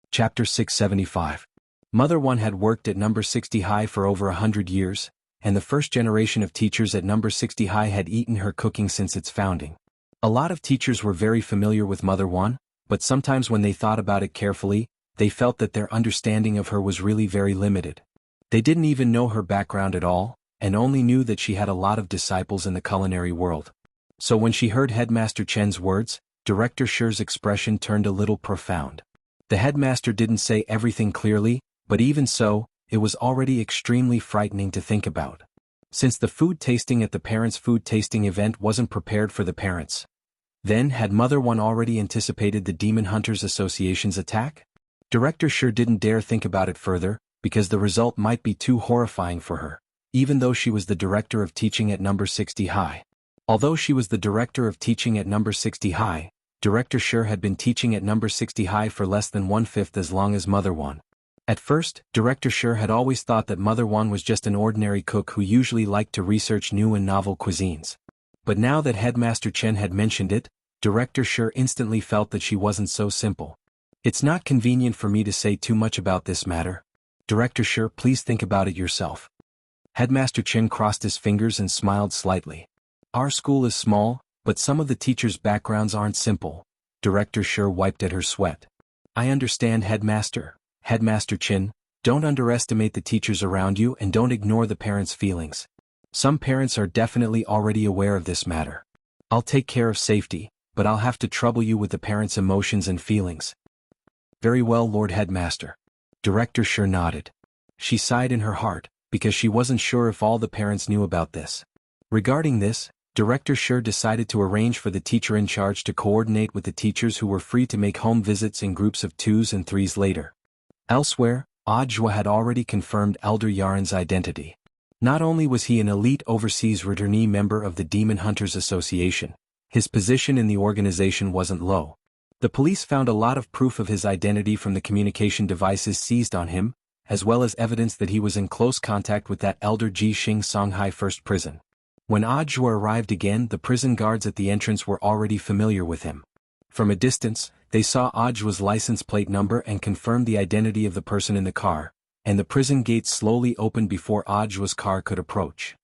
Chapter 675. Mother 1 had worked at number 60 High for over 100 years, and the first generation of teachers at number 60 High had eaten her cooking since its founding. A lot of teachers were very familiar with Mother 1, but sometimes when they thought about it carefully, they felt that their understanding of her was really very limited. They didn't even know her background at all, and only knew that she had a lot of disciples in the culinary world. So when she heard Headmaster Chen's words, Director Shi's expression turned a little profound. The headmaster didn't say everything clearly, but even so, it was already extremely frightening to think about. Since the food tasting at the parents' food tasting event wasn't prepared for the parents, then had Mother 1 already anticipated the Demon Hunters Association's attack? Director Shi didn't dare think about it further, because the result might be too horrifying for her, even though she was the director of teaching at number 60 High. Although she was the director of teaching at number 60 High, Director Shi had been teaching at number 60 High for less than 1/5 as long as Mother 1. At first, Director Shi had always thought that Mother 1 was just an ordinary cook who usually liked to research new and novel cuisines. But now that Headmaster Chen had mentioned it, Director Shi instantly felt that she wasn't so simple. It's not convenient for me to say too much about this matter. Director Shi, please think about it yourself. Headmaster Chen crossed his fingers and smiled slightly. Our school is small, but some of the teachers' backgrounds aren't simple. Director Shi wiped at her sweat. I understand, Headmaster. Headmaster Chen, don't underestimate the teachers around you and don't ignore the parents' feelings. Some parents are definitely already aware of this matter. I'll take care of safety, but I'll have to trouble you with the parents' emotions and feelings. Very well, Lord Headmaster. Director Shi nodded. She sighed in her heart, because she wasn't sure if all the parents knew about this. Regarding this, Director Shi decided to arrange for the teacher in charge to coordinate with the teachers who were free to make home visits in groups of 2s and 3s later. Elsewhere, Audiobook had already confirmed Elder Yaren's identity. Not only was he an elite overseas returnee member of the Demon Hunters Association, his position in the organization wasn't low. The police found a lot of proof of his identity from the communication devices seized on him, as well as evidence that he was in close contact with that Elder Ji Xing Songhai First Prison. When Audiobook arrived again, the prison guards at the entrance were already familiar with him. From a distance, they saw Audiobook's license plate number and confirmed the identity of the person in the car, and the prison gates slowly opened before Audiobook's car could approach.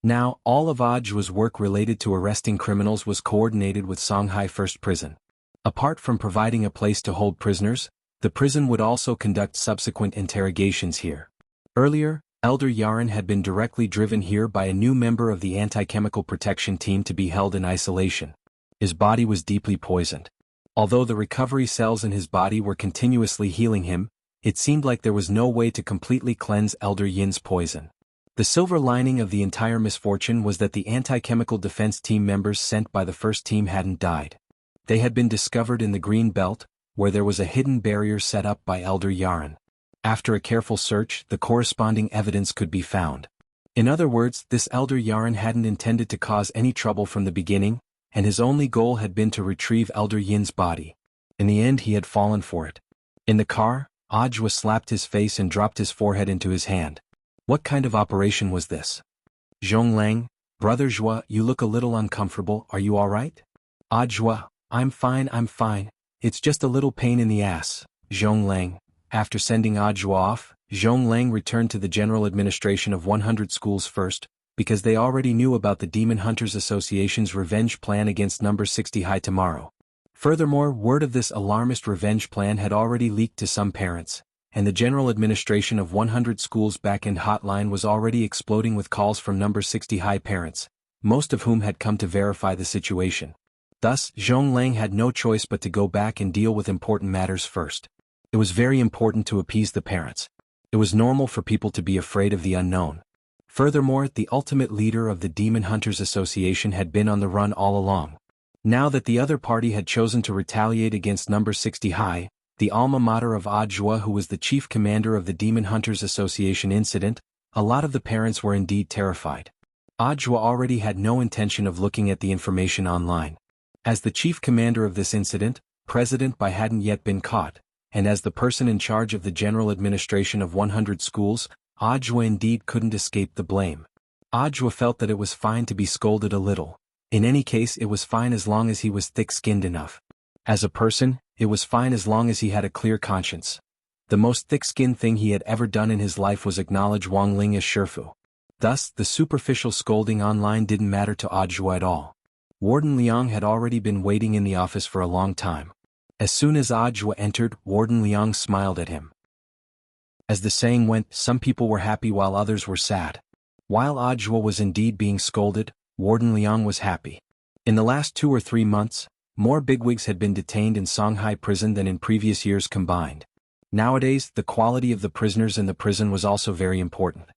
Now, all of Audiobook's work related to arresting criminals was coordinated with Songhai First Prison. Apart from providing a place to hold prisoners, the prison would also conduct subsequent interrogations here. Earlier, Elder Yaren had been directly driven here by a new member of the anti-chemical protection team to be held in isolation. His body was deeply poisoned. Although the recovery cells in his body were continuously healing him, it seemed like there was no way to completely cleanse Elder Yin's poison. The silver lining of the entire misfortune was that the anti-chemical defense team members sent by the first team hadn't died. They had been discovered in the Green Belt, where there was a hidden barrier set up by Elder Yaren. After a careful search, the corresponding evidence could be found. In other words, this Elder Yaren hadn't intended to cause any trouble from the beginning, and his only goal had been to retrieve Elder Yin's body. In the end, he had fallen for it. In the car, Audiobook slapped his face and dropped his forehead into his hand. What kind of operation was this? Zhonglang, Brother Zhua, you look a little uncomfortable, are you alright? Audiobook, I'm fine. It's just a little pain in the ass. Zhonglang. After sending Audiobook off, Zhonglang returned to the general administration of 100 schools first, because they already knew about the Demon Hunters Association's revenge plan against number 60 High tomorrow. Furthermore, word of this alarmist revenge plan had already leaked to some parents, and the general administration of 100 schools back-end hotline was already exploding with calls from number 60 High parents, most of whom had come to verify the situation. Thus, Zhonglang had no choice but to go back and deal with important matters first. It was very important to appease the parents. It was normal for people to be afraid of the unknown. Furthermore, the ultimate leader of the Demon Hunters Association had been on the run all along. Now that the other party had chosen to retaliate against number 60 High, the alma mater of Audiobook, who was the chief commander of the Demon Hunters Association incident, a lot of the parents were indeed terrified. Audiobook already had no intention of looking at the information online. As the chief commander of this incident, President Bai hadn't yet been caught, and as the person in charge of the general administration of 100 schools, Audiobook indeed couldn't escape the blame. Audiobook felt that it was fine to be scolded a little. In any case, it was fine as long as he was thick-skinned enough. As a person, it was fine as long as he had a clear conscience. The most thick-skinned thing he had ever done in his life was acknowledge Wang Ling as Shifu. Thus, the superficial scolding online didn't matter to Audiobook at all. Warden Liang had already been waiting in the office for a long time. As soon as Audiobook entered, Warden Liang smiled at him. As the saying went, some people were happy while others were sad. While Audiobook was indeed being scolded, Warden Liang was happy. In the last 2 or 3 months, more bigwigs had been detained in Songhai prison than in previous years combined. Nowadays, the quality of the prisoners in the prison was also very important.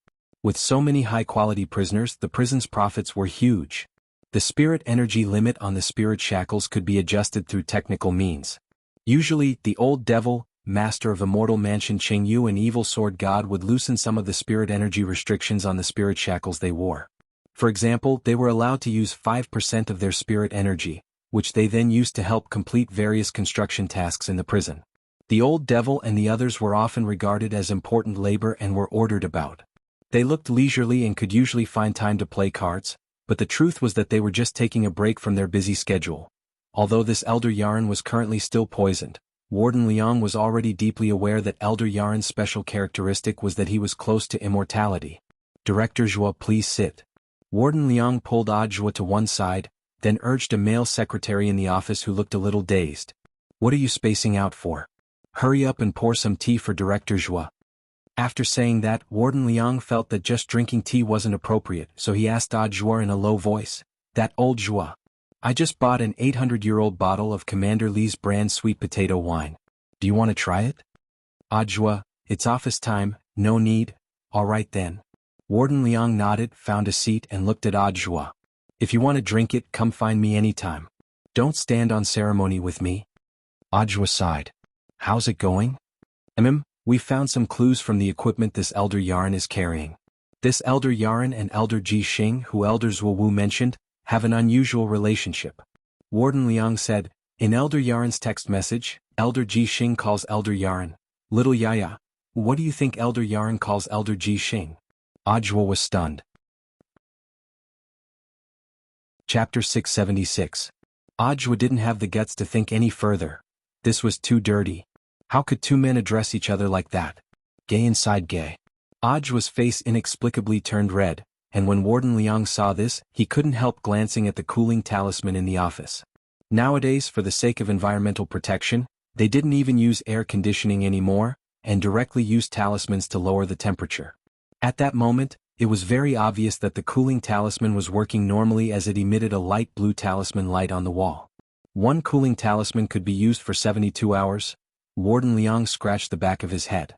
With so many high-quality prisoners, the prison's profits were huge. The spirit energy limit on the spirit shackles could be adjusted through technical means. Usually, the old devil, master of immortal mansion Qingyu and evil sword god would loosen some of the spirit energy restrictions on the spirit shackles they wore. For example, they were allowed to use 5% of their spirit energy, which they then used to help complete various construction tasks in the prison. The old devil and the others were often regarded as important labor and were ordered about. They looked leisurely and could usually find time to play cards, but the truth was that they were just taking a break from their busy schedule. Although this Elder Yaren was currently still poisoned, Warden Liang was already deeply aware that Elder Yaren's special characteristic was that he was close to immortality. Director Zhuo, please sit. Warden Liang pulled Audiobook to one side, then urged a male secretary in the office who looked a little dazed. What are you spacing out for? Hurry up and pour some tea for Director Zhuo. After saying that, Warden Liang felt that just drinking tea wasn't appropriate, so he asked Audiobook in a low voice, "That old Zhuo. I just bought an 800-year-old bottle of Commander Lee's brand sweet potato wine. Do you want to try it?" Audiobook, it's office time, no need. All right then. Warden Liang nodded, found a seat and looked at Audiobook. If you want to drink it, come find me anytime. Don't stand on ceremony with me. Audiobook sighed. How's it going? We found some clues from the equipment this Elder Yaren is carrying. This Elder Yaren and Elder Ji Xing, who Elder Zhuo Wu mentioned, have an unusual relationship. Warden Liang said, in Elder Yaren's text message, Elder Ji Xing calls Elder Yaren, Little Yaya. What do you think Elder Yaren calls Elder Ji Xing? Audiobook was stunned. Chapter 676. Audiobook didn't have the guts to think any further. This was too dirty. How could 2 men address each other like that? Gay inside gay. Audiobook's face inexplicably turned red, and when Warden Liang saw this, he couldn't help glancing at the cooling talisman in the office. Nowadays, for the sake of environmental protection, they didn't even use air conditioning anymore, and directly used talismans to lower the temperature. At that moment, it was very obvious that the cooling talisman was working normally as it emitted a light blue talisman light on the wall. One cooling talisman could be used for 72 hours. Warden Liang scratched the back of his head.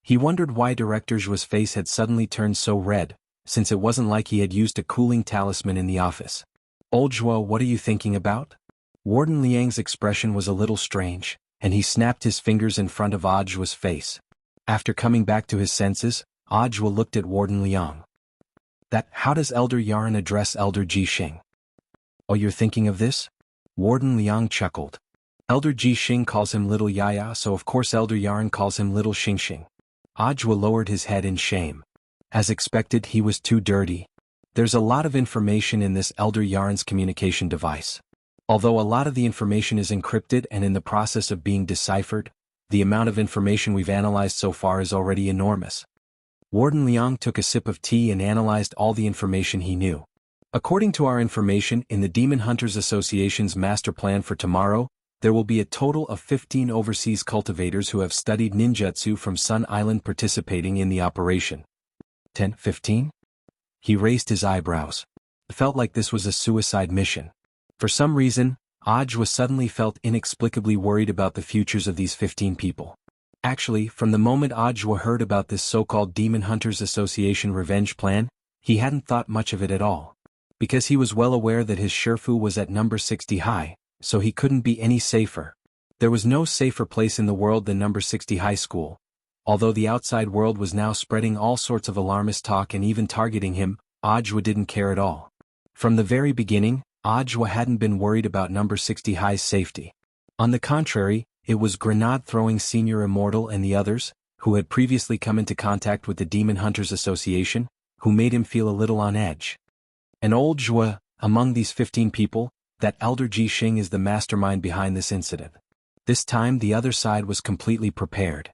He wondered why Director Zhuo's face had suddenly turned so red, since it wasn't like he had used a cooling talisman in the office. Old Zhuo, what are you thinking about? Warden Liang's expression was a little strange, and he snapped his fingers in front of Audiobook's face. After coming back to his senses, Audiobook looked at Warden Liang. How does Elder Yaren address Elder Ji Xing? Oh, you're thinking of this? Warden Liang chuckled. Elder Ji Xing calls him Little Yaya, so of course Elder Yaren calls him Little Xing. Audiobook lowered his head in shame. As expected, he was too dirty. There's a lot of information in this Elder Yaren's communication device. Although a lot of the information is encrypted and in the process of being deciphered, the amount of information we've analyzed so far is already enormous. Warden Liang took a sip of tea and analyzed all the information he knew. According to our information in the Demon Hunters Association's master plan for tomorrow, there will be a total of 15 overseas cultivators who have studied ninjutsu from Sun Island participating in the operation. 15? He raised his eyebrows. It felt like this was a suicide mission. For some reason, Audiobook suddenly felt inexplicably worried about the futures of these 15 people. Actually, from the moment Audiobook heard about this so-called Demon Hunters Association revenge plan, He hadn't thought much of it at all. Because he was well aware that his Shifu was at number 60 high, so he couldn't be any safer. There was no safer place in the world than number 60 high school. Although the outside world was now spreading all sorts of alarmist talk and even targeting him, Ajwa didn't care at all. From the very beginning, Ajwa hadn't been worried about number 60 high's safety. On the contrary, it was grenade-throwing Senior Immortal and the others, who had previously come into contact with the Demon Hunters Association, who made him feel a little on edge. And old Zhua, among these 15 people, that elder Ji Xing is the mastermind behind this incident. This time the other side was completely prepared.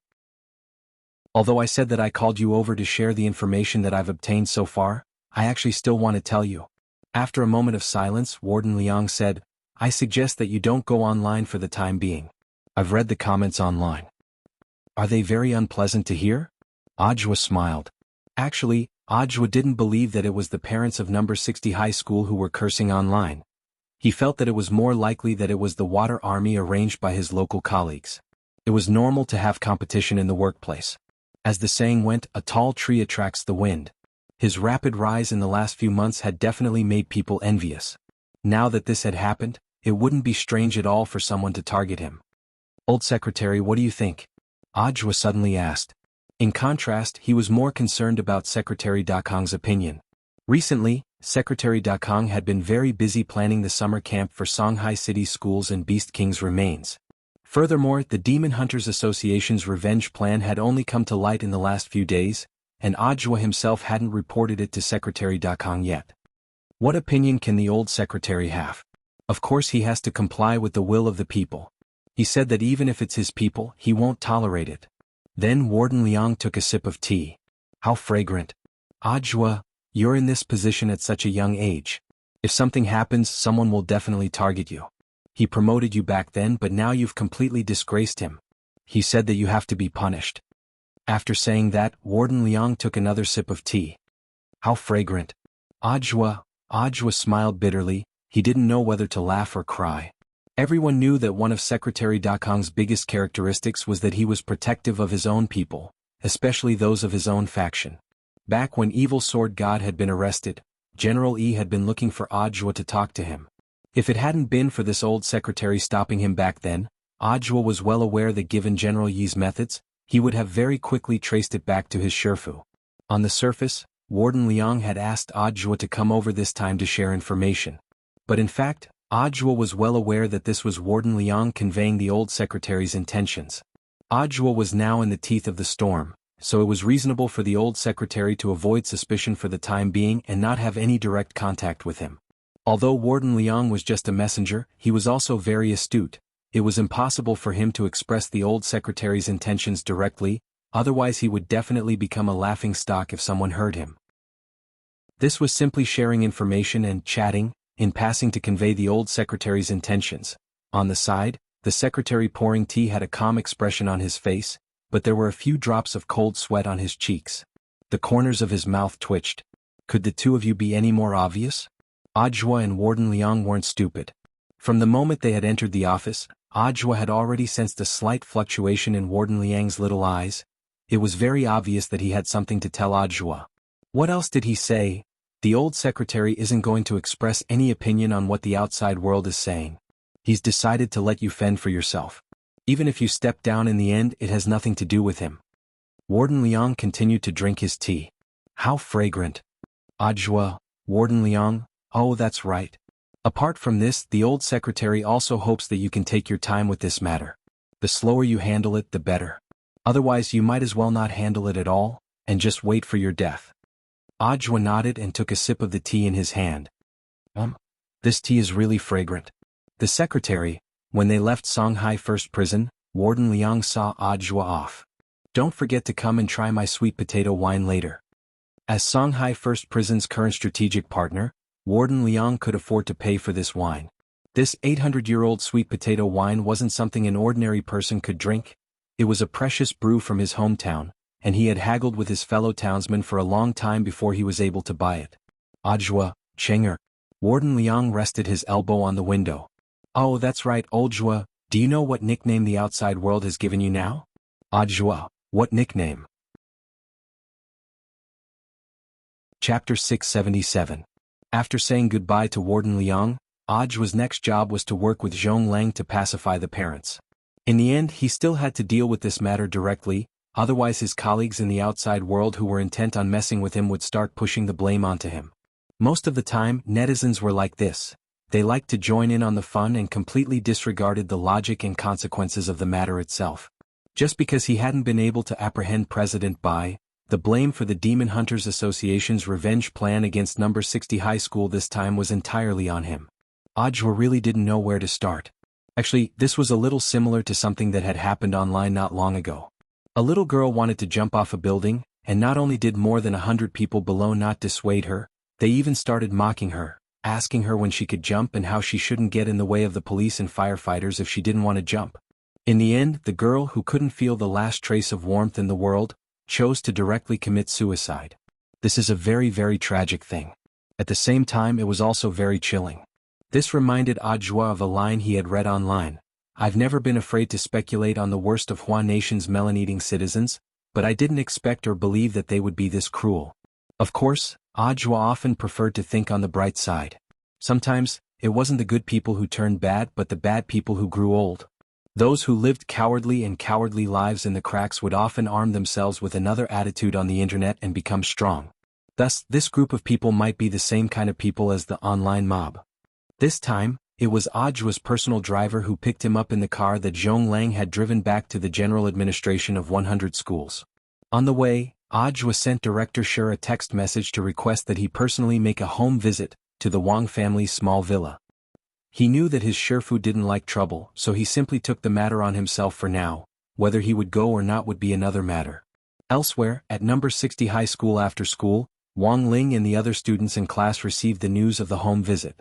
Although I said that I called you over to share the information that I've obtained so far, I actually still want to tell you. After a moment of silence, Warden Liang said, I suggest that you don't go online for the time being. I've read the comments online. Are they very unpleasant to hear? Ajwa smiled. Actually, Ajwa didn't believe that it was the parents of number 60 high school who were cursing online. He felt that it was more likely that it was the water army arranged by his local colleagues. It was normal to have competition in the workplace. As the saying went, a tall tree attracts the wind. His rapid rise in the last few months had definitely made people envious. Now that this had happened, it wouldn't be strange at all for someone to target him. Old Secretary, what do you think? Ajwa suddenly asked. In contrast, he was more concerned about Secretary Dakong's opinion. Recently, Secretary Dakong had been very busy planning the summer camp for Songhai City schools and Beast King's remains. Furthermore, the Demon Hunters Association's revenge plan had only come to light in the last few days, and Ajwa himself hadn't reported it to Secretary Dakong yet. What opinion can the old secretary have? Of course he has to comply with the will of the people. He said that even if it's his people, he won't tolerate it. Then Warden Liang took a sip of tea. How fragrant. Ajwa, you're in this position at such a young age. If something happens, someone will definitely target you. He promoted you back then, but now you've completely disgraced him. He said that you have to be punished. After saying that, Warden Liang took another sip of tea. How fragrant. Ajwa smiled bitterly. He didn't know whether to laugh or cry. Everyone knew that one of Secretary Dakong's biggest characteristics was that he was protective of his own people, especially those of his own faction. Back when Evil Sword God had been arrested, General Yi had been looking for Ajwa to talk to him. If it hadn't been for this old secretary stopping him back then, Ajwa was well aware that given General Yi's methods, he would have very quickly traced it back to his Shifu. On the surface, Warden Liang had asked Ajwa to come over this time to share information. But in fact, Ajwa was well aware that this was Warden Liang conveying the old secretary's intentions. Ajwa was now in the teeth of the storm, so it was reasonable for the old secretary to avoid suspicion for the time being and not have any direct contact with him. Although Warden Liang was just a messenger, he was also very astute. It was impossible for him to express the old secretary's intentions directly, otherwise he would definitely become a laughingstock if someone heard him. This was simply sharing information and chatting, in passing to convey the old secretary's intentions. On the side, the secretary pouring tea had a calm expression on his face, but there were a few drops of cold sweat on his cheeks. The corners of his mouth twitched. Could the two of you be any more obvious? Ajwa and Warden Liang weren't stupid. From the moment they had entered the office, Ajwa had already sensed a slight fluctuation in Warden Liang's little eyes. It was very obvious that he had something to tell Ajwa. What else did he say? The old secretary isn't going to express any opinion on what the outside world is saying. He's decided to let you fend for yourself. Even if you step down in the end, it has nothing to do with him. Warden Liang continued to drink his tea. How fragrant. Ajwa, Warden Liang, oh that's right. Apart from this, the old secretary also hopes that you can take your time with this matter. The slower you handle it, the better. Otherwise you might as well not handle it at all, and just wait for your death. Ajwa nodded and took a sip of the tea in his hand. This tea is really fragrant. The secretary, when they left Songhai First Prison, Warden Liang saw Ajwa off. Don't forget to come and try my sweet potato wine later. As Songhai First Prison's current strategic partner, Warden Liang could afford to pay for this wine. This 800-year-old sweet potato wine wasn't something an ordinary person could drink. It was a precious brew from his hometown, and he had haggled with his fellow townsmen for a long time before he was able to buy it. Ajwa, Chenger. Warden Liang rested his elbow on the window. Oh, that's right, Oljua, do you know what nickname the outside world has given you now? Ajwa, what nickname? Chapter 677. After saying goodbye to Warden Liang, Audio's next job was to work with Zhong Lang to pacify the parents. In the end, he still had to deal with this matter directly, otherwise his colleagues in the outside world who were intent on messing with him would start pushing the blame onto him. Most of the time, netizens were like this. They liked to join in on the fun and completely disregarded the logic and consequences of the matter itself. Just because he hadn't been able to apprehend President Bai, the blame for the Demon Hunters Association's revenge plan against number 60 high school this time was entirely on him. Audio really didn't know where to start. Actually, this was a little similar to something that had happened online not long ago. A little girl wanted to jump off a building, and not only did more than 100 people below not dissuade her, they even started mocking her, asking her when she could jump and how she shouldn't get in the way of the police and firefighters if she didn't want to jump. In the end, the girl, who couldn't feel the last trace of warmth in the world, chose to directly commit suicide. This is a very, very tragic thing. At the same time, it was also very chilling. This reminded Audio of a line he had read online. I've never been afraid to speculate on the worst of Hua Nation's melon-eating citizens, but I didn't expect or believe that they would be this cruel. Of course, Audio often preferred to think on the bright side. Sometimes, it wasn't the good people who turned bad but the bad people who grew old. Those who lived cowardly lives in the cracks would often arm themselves with another attitude on the internet and become strong. Thus, this group of people might be the same kind of people as the online mob. This time, it was Audio's personal driver who picked him up in the car that Zhong Lang had driven back to the general administration of 100 schools. On the way, Audio sent Director Shi a text message to request that he personally make a home visit to the Wang family's small villa. He knew that his Shifu didn't like trouble, so he simply took the matter on himself for now. Whether he would go or not would be another matter. Elsewhere, at number 60 high school after school, Wang Ling and the other students in class received the news of the home visit.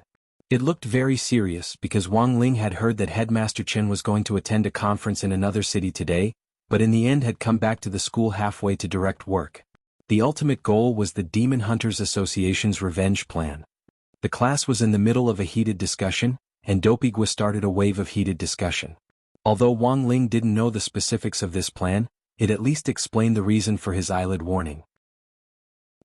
It looked very serious because Wang Ling had heard that Headmaster Chen was going to attend a conference in another city today, but in the end had come back to the school halfway to direct work. The ultimate goal was the Demon Hunters Association's revenge plan. The class was in the middle of a heated discussion, and Dopigwa started a wave of heated discussion. Although Wang Ling didn't know the specifics of this plan, it at least explained the reason for his eyelid warning.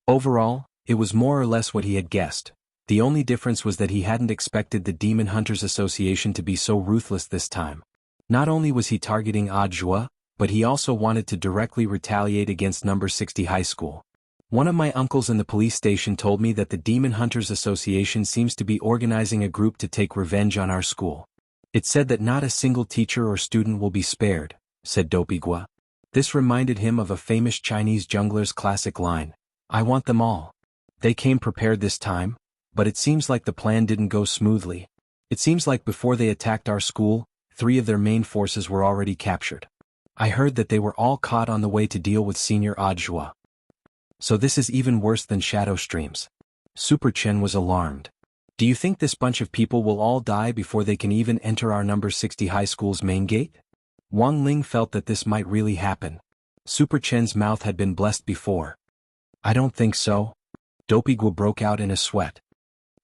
Overall, it was more or less what he had guessed. The only difference was that he hadn't expected the Demon Hunters Association to be so ruthless this time. Not only was he targeting Audio, but he also wanted to directly retaliate against number 60 high school. One of my uncles in the police station told me that the Demon Hunters Association seems to be organizing a group to take revenge on our school. It said that not a single teacher or student will be spared, said Dopigwa. This reminded him of a famous Chinese jungler's classic line, I want them all. They came prepared this time, but it seems like the plan didn't go smoothly. It seems like before they attacked our school, 3 of their main forces were already captured. I heard that they were all caught on the way to deal with Senior Audio. So this is even worse than shadow streams. Super Chen was alarmed. Do you think this bunch of people will all die before they can even enter our number 60 high school's main gate? Wang Ling felt that this might really happen. Super Chen's mouth had been blessed before. I don't think so. Dopigwa broke out in a sweat.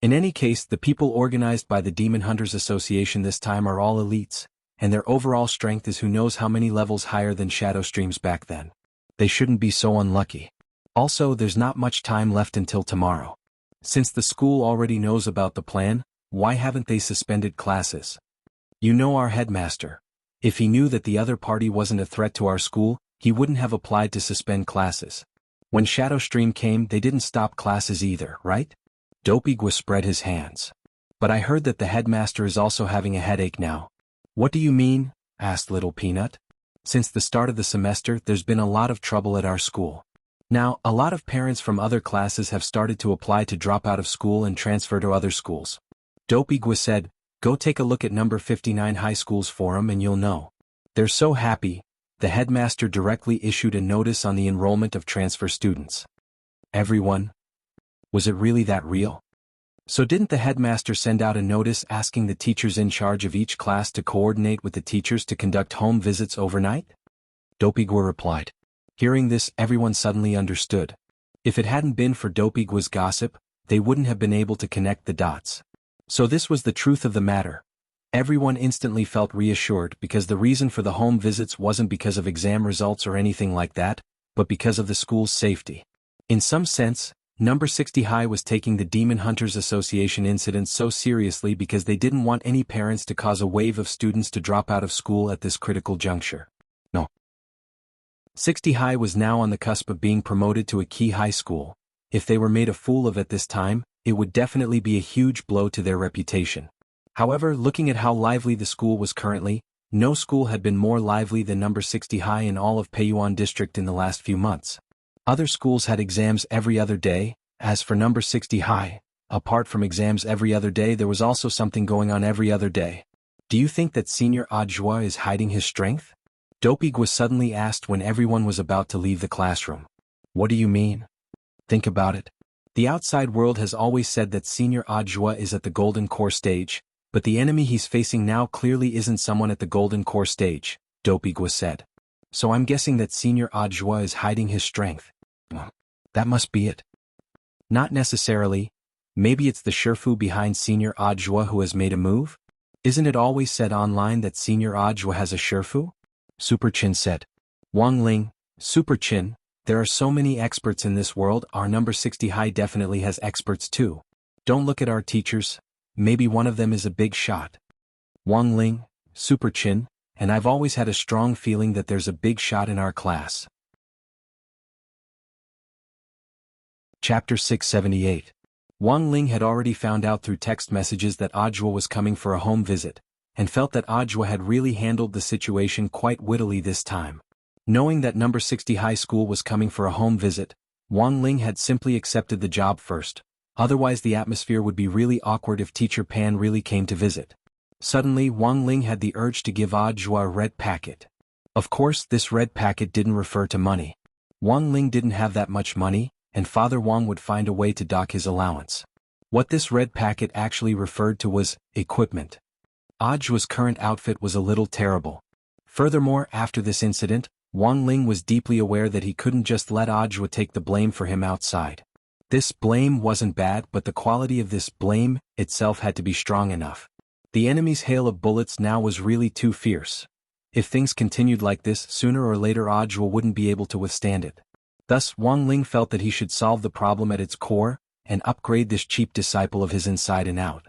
In any case, the people organized by the Demon Hunters Association this time are all elites, and their overall strength is who knows how many levels higher than shadow streams back then. They shouldn't be so unlucky. Also, there's not much time left until tomorrow. Since the school already knows about the plan, why haven't they suspended classes? You know our headmaster. If he knew that the other party wasn't a threat to our school, he wouldn't have applied to suspend classes. When Shadow Stream came, they didn't stop classes either, right? Dopigwa spread his hands. But I heard that the headmaster is also having a headache now. What do you mean? Asked Little Peanut. Since the start of the semester, there's been a lot of trouble at our school. Now, a lot of parents from other classes have started to apply to drop out of school and transfer to other schools. Dopigwa said, go take a look at number 59 high school's forum and you'll know. They're so happy. The headmaster directly issued a notice on the enrollment of transfer students. Everyone? Was it really that real? So didn't the headmaster send out a notice asking the teachers in charge of each class to coordinate with the teachers to conduct home visits overnight? Dopigwa replied. Hearing this, everyone suddenly understood. If it hadn't been for Dopigwa's gossip, they wouldn't have been able to connect the dots. So this was the truth of the matter. Everyone instantly felt reassured because the reason for the home visits wasn't because of exam results or anything like that, but because of the school's safety. In some sense, Number 60 High was taking the Demon Hunters Association incident so seriously because they didn't want any parents to cause a wave of students to drop out of school at this critical juncture. No. 60 High was now on the cusp of being promoted to a key high school. If they were made a fool of at this time, it would definitely be a huge blow to their reputation. However, looking at how lively the school was currently, no school had been more lively than Number 60 High in all of Peiyuan District in the last few months. Other schools had exams every other day. As for Number 60 High, apart from exams every other day, there was also something going on every other day. Do you think that Senior Ajua is hiding his strength? Dopig was suddenly asked when everyone was about to leave the classroom. What do you mean? Think about it. The outside world has always said that Senior Ajua is at the Golden Core stage, but the enemy he's facing now clearly isn't someone at the Golden Core stage, Dopig was said. So I'm guessing that Senior Ajua is hiding his strength. That must be it. Not necessarily. Maybe it's the Shifu behind Senior Ajua who has made a move? Isn't it always said online that Senior Ajua has a Shifu? Super Chin said. Wang Ling, Super Chin, there are so many experts in this world, our Number 60 High definitely has experts too. Don't look at our teachers, maybe one of them is a big shot. Wang Ling, Super Chin, and I've always had a strong feeling that there's a big shot in our class. Chapter 678. Wang Ling had already found out through text messages that Ajua was coming for a home visit, and felt that Ajua had really handled the situation quite wittily this time. Knowing that Number 60 High School was coming for a home visit, Wang Ling had simply accepted the job first, otherwise the atmosphere would be really awkward if Teacher Pan really came to visit. Suddenly Wang Ling had the urge to give Ajua a red packet. Of course, this red packet didn't refer to money. Wang Ling didn't have that much money, and Father Wang would find a way to dock his allowance. What this red packet actually referred to was equipment. Ajua's current outfit was a little terrible. Furthermore, after this incident, Wang Ling was deeply aware that he couldn't just let Ajua take the blame for him outside. This blame wasn't bad, but the quality of this blame itself had to be strong enough. The enemy's hail of bullets now was really too fierce. If things continued like this, sooner or later Ajua wouldn't be able to withstand it. Thus, Wang Ling felt that he should solve the problem at its core, and upgrade this cheap disciple of his inside and out.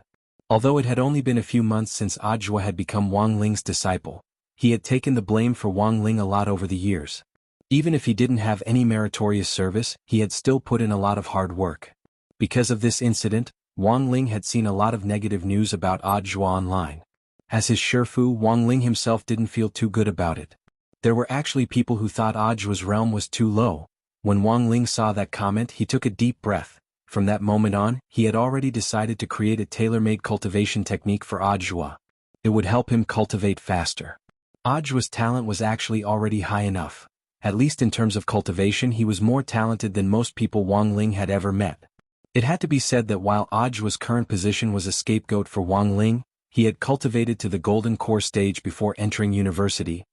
Although it had only been a few months since Ajua had become Wang Ling's disciple, he had taken the blame for Wang Ling a lot over the years. Even if he didn't have any meritorious service, he had still put in a lot of hard work. Because of this incident, Wang Ling had seen a lot of negative news about Ajua online. As his Shifu, Wang Ling himself didn't feel too good about it. There were actually people who thought Ajua's realm was too low. When Wang Ling saw that comment, he took a deep breath. From that moment on, he had already decided to create a tailor-made cultivation technique for Ajua. It would help him cultivate faster. Ajua's talent was actually already high enough. At least in terms of cultivation, he was more talented than most people Wang Ling had ever met. It had to be said that while Ajua's current position was a scapegoat for Wang Ling, he had cultivated to the Golden Core stage before entering university.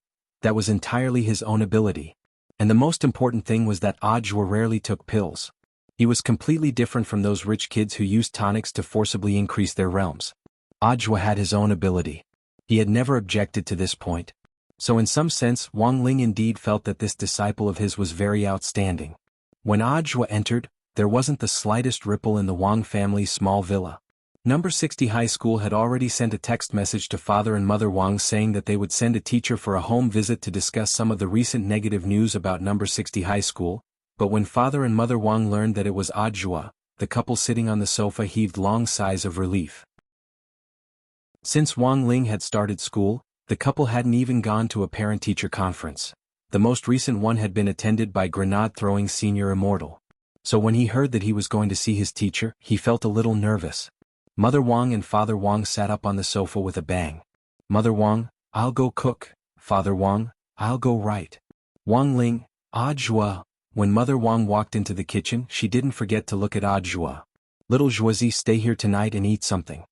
That was entirely his own ability. And the most important thing was that Ajua rarely took pills. He was completely different from those rich kids who used tonics to forcibly increase their realms. Ajua had his own ability. He had never objected to this point. So in some sense, Wang Ling indeed felt that this disciple of his was very outstanding. When Ajua entered, there wasn't the slightest ripple in the Wang family's small villa. Number 60 High School had already sent a text message to Father and Mother Wang saying that they would send a teacher for a home visit to discuss some of the recent negative news about Number 60 High School, but when Father and Mother Wang learned that it was Ajua, the couple sitting on the sofa heaved long sighs of relief. Since Wang Ling had started school, the couple hadn't even gone to a parent-teacher conference. The most recent one had been attended by grenade-throwing Senior Immortal. So when he heard that he was going to see his teacher, he felt a little nervous. Mother Wang and Father Wang sat up on the sofa with a bang. Mother Wang, I'll go cook. Father Wang, I'll go write. Wang Ling, Ajua. When Mother Wang walked into the kitchen, she didn't forget to look at Ajua. Little Zhuozi, stay here tonight and eat something.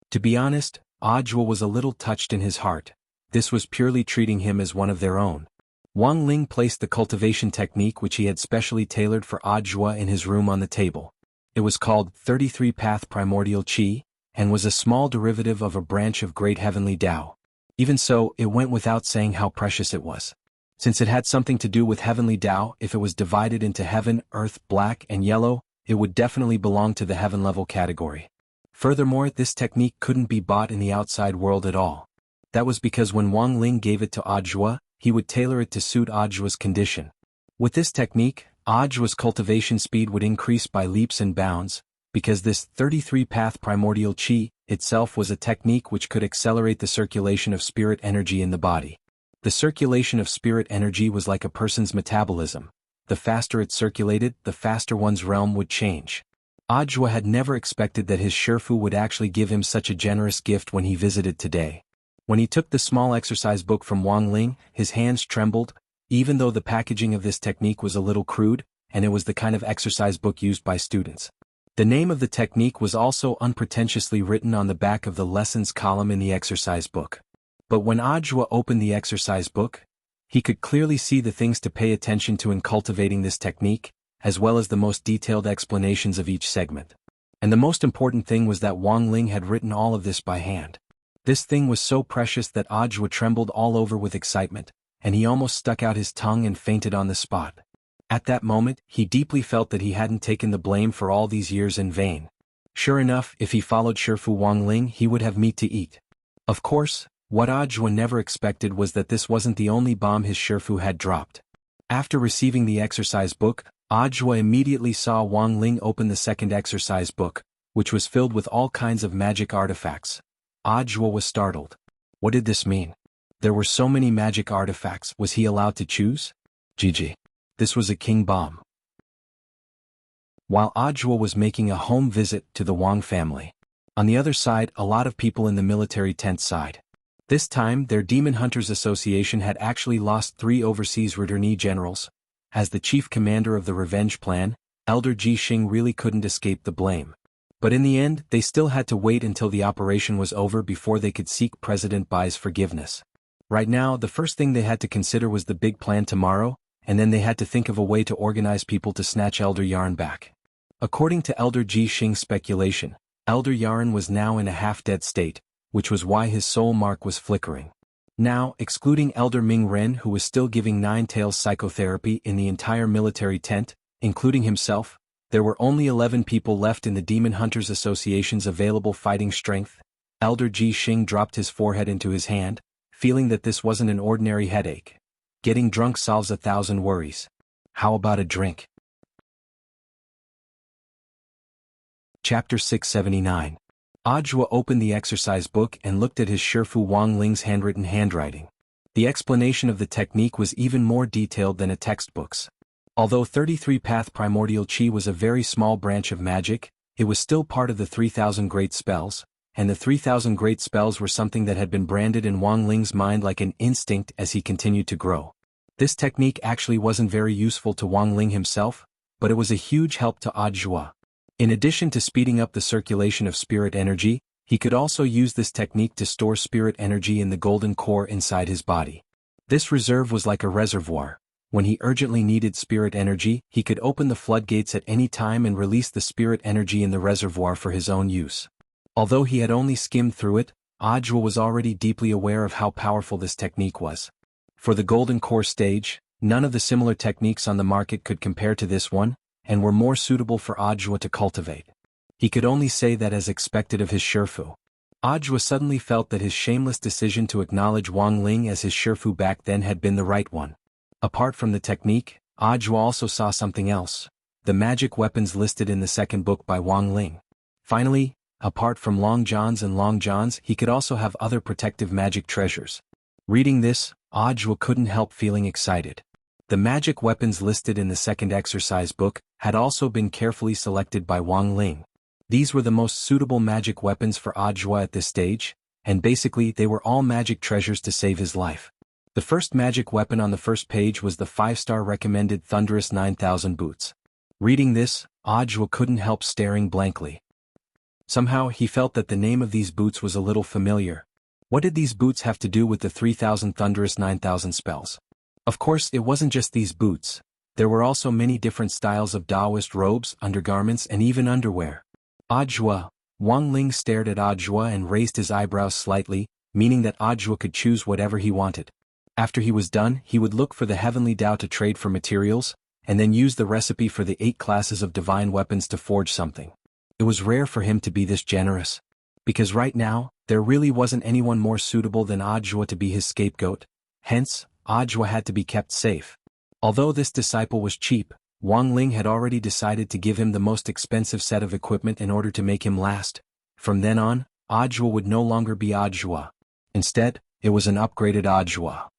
To be honest, Ajua was a little touched in his heart. This was purely treating him as one of their own. Wang Ling placed the cultivation technique which he had specially tailored for Ajua in his room on the table. It was called 33-Path Primordial Qi, and was a small derivative of a branch of Great Heavenly Tao. Even so, it went without saying how precious it was. Since it had something to do with Heavenly Tao, if it was divided into heaven, earth, black, and yellow, it would definitely belong to the heaven-level category. Furthermore, this technique couldn't be bought in the outside world at all. That was because when Wang Ling gave it to Audiobook, he would tailor it to suit Audiobook's condition. With this technique, Audiobook's cultivation speed would increase by leaps and bounds, because this 33-path primordial qi itself was a technique which could accelerate the circulation of spirit energy in the body. The circulation of spirit energy was like a person's metabolism. The faster it circulated, the faster one's realm would change. Audiobook had never expected that his Shifu would actually give him such a generous gift when he visited today. When he took the small exercise book from Wang Ling, his hands trembled, even though the packaging of this technique was a little crude, and it was the kind of exercise book used by students. The name of the technique was also unpretentiously written on the back of the lessons column in the exercise book. But when Audiobook opened the exercise book, he could clearly see the things to pay attention to in cultivating this technique, as well as the most detailed explanations of each segment. And the most important thing was that Wang Ling had written all of this by hand. This thing was so precious that Audiobook trembled all over with excitement, and he almost stuck out his tongue and fainted on the spot. At that moment, he deeply felt that he hadn't taken the blame for all these years in vain. Sure enough, if he followed Shifu Wang Ling, he would have meat to eat. Of course, what Audiobook never expected was that this wasn't the only bomb his Shifu had dropped. After receiving the exercise book, Audiobook immediately saw Wang Ling open the second exercise book, which was filled with all kinds of magic artifacts. Audiobook was startled. What did this mean? There were so many magic artifacts, was he allowed to choose? GG. This was a king bomb. While Audiobook was making a home visit to the Wang family, on the other side, a lot of people in the military tent sighed. This time, their Demon Hunters Association had actually lost 3 overseas returnee generals. As the chief commander of the revenge plan, Elder Ji Xing really couldn't escape the blame. But in the end, they still had to wait until the operation was over before they could seek President Bai's forgiveness. Right now, the first thing they had to consider was the big plan tomorrow, and then they had to think of a way to organize people to snatch Elder Yarn back. According to Elder Ji Xing's speculation, Elder Yarn was now in a half-dead state, which was why his soul mark was flickering. Now, excluding Elder Ming Ren, who was still giving Nine Tails psychotherapy in the entire military tent, including himself, there were only 11 people left in the Demon Hunters Association's available fighting strength. Elder Ji Xing dropped his forehead into his hand, feeling that this wasn't an ordinary headache. Getting drunk solves 1,000 worries. How about a drink? Chapter 679. Audiobook opened the exercise book and looked at his Shifu Wang Ling's handwritten handwriting. The explanation of the technique was even more detailed than a textbook's. Although 33-path primordial qi was a very small branch of magic, it was still part of the 3,000 great spells, and the 3,000 great spells were something that had been branded in Wang Ling's mind like an instinct as he continued to grow. This technique actually wasn't very useful to Wang Ling himself, but it was a huge help to Audiobook. In addition to speeding up the circulation of spirit energy, he could also use this technique to store spirit energy in the golden core inside his body. This reserve was like a reservoir. When he urgently needed spirit energy, he could open the floodgates at any time and release the spirit energy in the reservoir for his own use. Although he had only skimmed through it, Audiobook was already deeply aware of how powerful this technique was. For the golden core stage, none of the similar techniques on the market could compare to this one, and were more suitable for Audiobook to cultivate. He could only say that as expected of his Shifu. Audiobook suddenly felt that his shameless decision to acknowledge Wang Ling as his Shifu back then had been the right one. Apart from the technique, Audiobook also saw something else: the magic weapons listed in the second book by Wang Ling. Finally, apart from Long Johns and Long Johns, he could also have other protective magic treasures. Reading this, Audiobook couldn't help feeling excited. The magic weapons listed in the second exercise book had also been carefully selected by Wang Ling. These were the most suitable magic weapons for Audiobook at this stage, and basically they were all magic treasures to save his life. The first magic weapon on the first page was the 5-star recommended Thunderous 9000 boots. Reading this, Audiobook couldn't help staring blankly. Somehow he felt that the name of these boots was a little familiar. What did these boots have to do with the 3000 Thunderous 9000 spells? Of course, it wasn't just these boots. There were also many different styles of Taoist robes, undergarments, and even underwear. Audiobook. Wang Ling stared at Audiobook and raised his eyebrows slightly, meaning that Audiobook could choose whatever he wanted. After he was done, he would look for the heavenly Tao to trade for materials, and then used the recipe for the 8 classes of divine weapons to forge something. It was rare for him to be this generous. Because right now, there really wasn't anyone more suitable than Audiobook to be his scapegoat, hence, Audiobook had to be kept safe. Although this disciple was cheap, Wang Ling had already decided to give him the most expensive set of equipment in order to make him last. From then on, Audiobook would no longer be Audiobook. Instead, it was an upgraded Audiobook.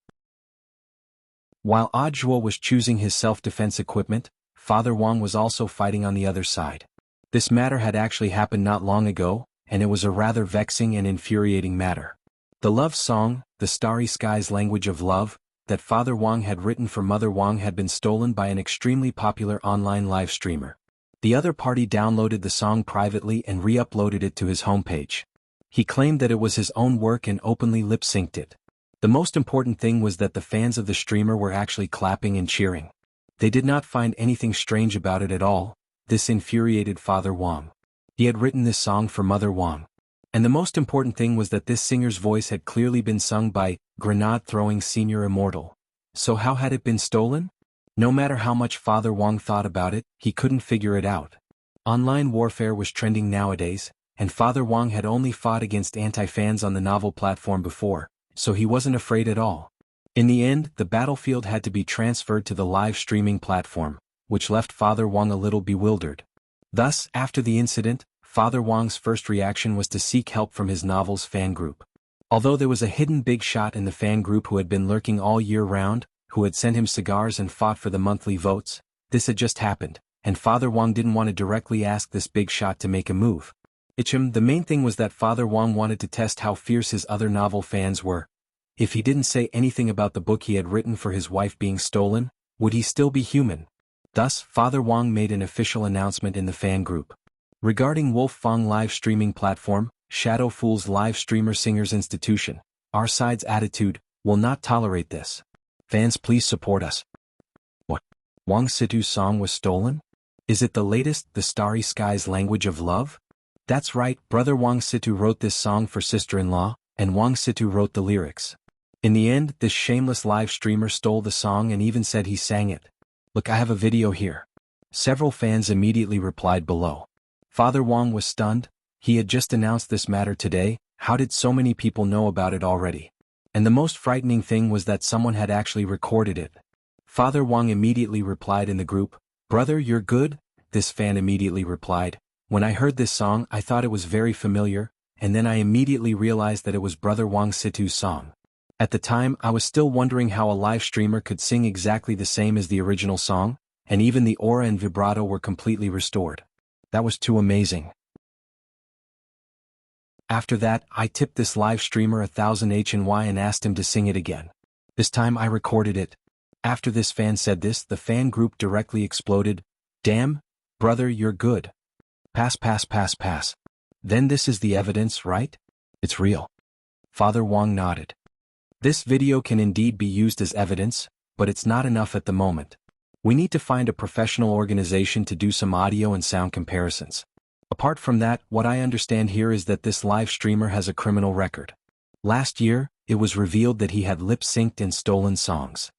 While Audiobook was choosing his self-defense equipment, Father Wang was also fighting on the other side. This matter had actually happened not long ago, and it was a rather vexing and infuriating matter. The love song, the Starry Skies Language of Love, that Father Wang had written for Mother Wang had been stolen by an extremely popular online live streamer. The other party downloaded the song privately and re-uploaded it to his homepage. He claimed that it was his own work and openly lip-synced it. The most important thing was that the fans of the streamer were actually clapping and cheering. They did not find anything strange about it at all. This infuriated Father Wang. He had written this song for Mother Wang. And the most important thing was that this singer's voice had clearly been sung by grenade-throwing senior immortal. So how had it been stolen? No matter how much Father Wang thought about it, he couldn't figure it out. Online warfare was trending nowadays, and Father Wang had only fought against anti-fans on the novel platform before, so he wasn't afraid at all. In the end, the battlefield had to be transferred to the live streaming platform, which left Father Wang a little bewildered. Thus, after the incident, Father Wang's first reaction was to seek help from his novel's fan group. Although there was a hidden big shot in the fan group who had been lurking all year round, who had sent him cigars and fought for the monthly votes, this had just happened, and Father Wang didn't want to directly ask this big shot to make a move. The main thing was that Father Wang wanted to test how fierce his other novel fans were. If he didn't say anything about the book he had written for his wife being stolen, would he still be human? Thus, Father Wang made an official announcement in the fan group. Regarding Wolf Fang live streaming platform, Shadow Fool's live streamer singers institution, our side's attitude will not tolerate this. Fans, please support us. What? Wang Situ's song was stolen? Is it the latest, the Starry Skies Language of Love? That's right, brother Wang Situ wrote this song for sister-in-law, and Wang Situ wrote the lyrics. In the end, this shameless live streamer stole the song and even said he sang it. Look, I have a video here. Several fans immediately replied below. Father Wang was stunned. He had just announced this matter today. How did so many people know about it already? And the most frightening thing was that someone had actually recorded it. Father Wang immediately replied in the group, "Brother, you're good?" This fan immediately replied, "When I heard this song, I thought it was very familiar, and then I immediately realized that it was brother Wang Situ's song. At the time, I was still wondering how a live streamer could sing exactly the same as the original song, and even the aura and vibrato were completely restored. That was too amazing. After that, I tipped this live streamer 1000 HNY and asked him to sing it again. This time I recorded it." After this fan said this, the fan group directly exploded. "Damn, brother, you're good. Pass, pass, pass, pass. Then this is the evidence, right? It's real." Father Wang nodded. "This video can indeed be used as evidence, but it's not enough at the moment. We need to find a professional organization to do some audio and sound comparisons. Apart from that, what I understand here is that this live streamer has a criminal record. Last year, it was revealed that he had lip-synced and stolen songs.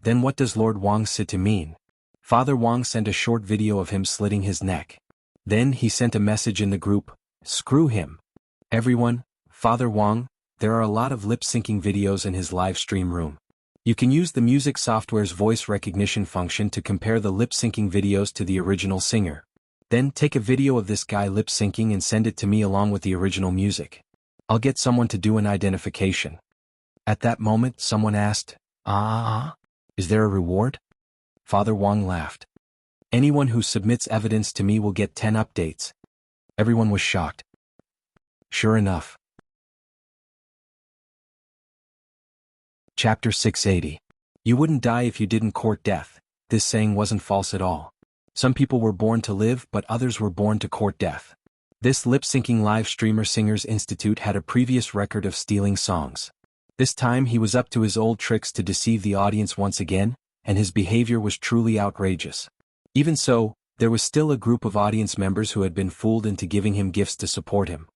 Then what does Lord Wang Situ mean?" Father Wang sent a short video of him slitting his neck. Then he sent a message in the group, "Screw him. Everyone, Father Wang, there are a lot of lip-syncing videos in his live stream room. You can use the music software's voice recognition function to compare the lip-syncing videos to the original singer. Then take a video of this guy lip-syncing and send it to me along with the original music. I'll get someone to do an identification." At that moment, someone asked, "Is there a reward?" Father Wang laughed. "Anyone who submits evidence to me will get 10 updates." Everyone was shocked. Sure enough. Chapter 680. You wouldn't die if you didn't court death. This saying wasn't false at all. Some people were born to live, but others were born to court death. This lip-syncing live streamer Singers Institute had a previous record of stealing songs. This time he was up to his old tricks to deceive the audience once again, and his behavior was truly outrageous. Even so, there was still a group of audience members who had been fooled into giving him gifts to support him.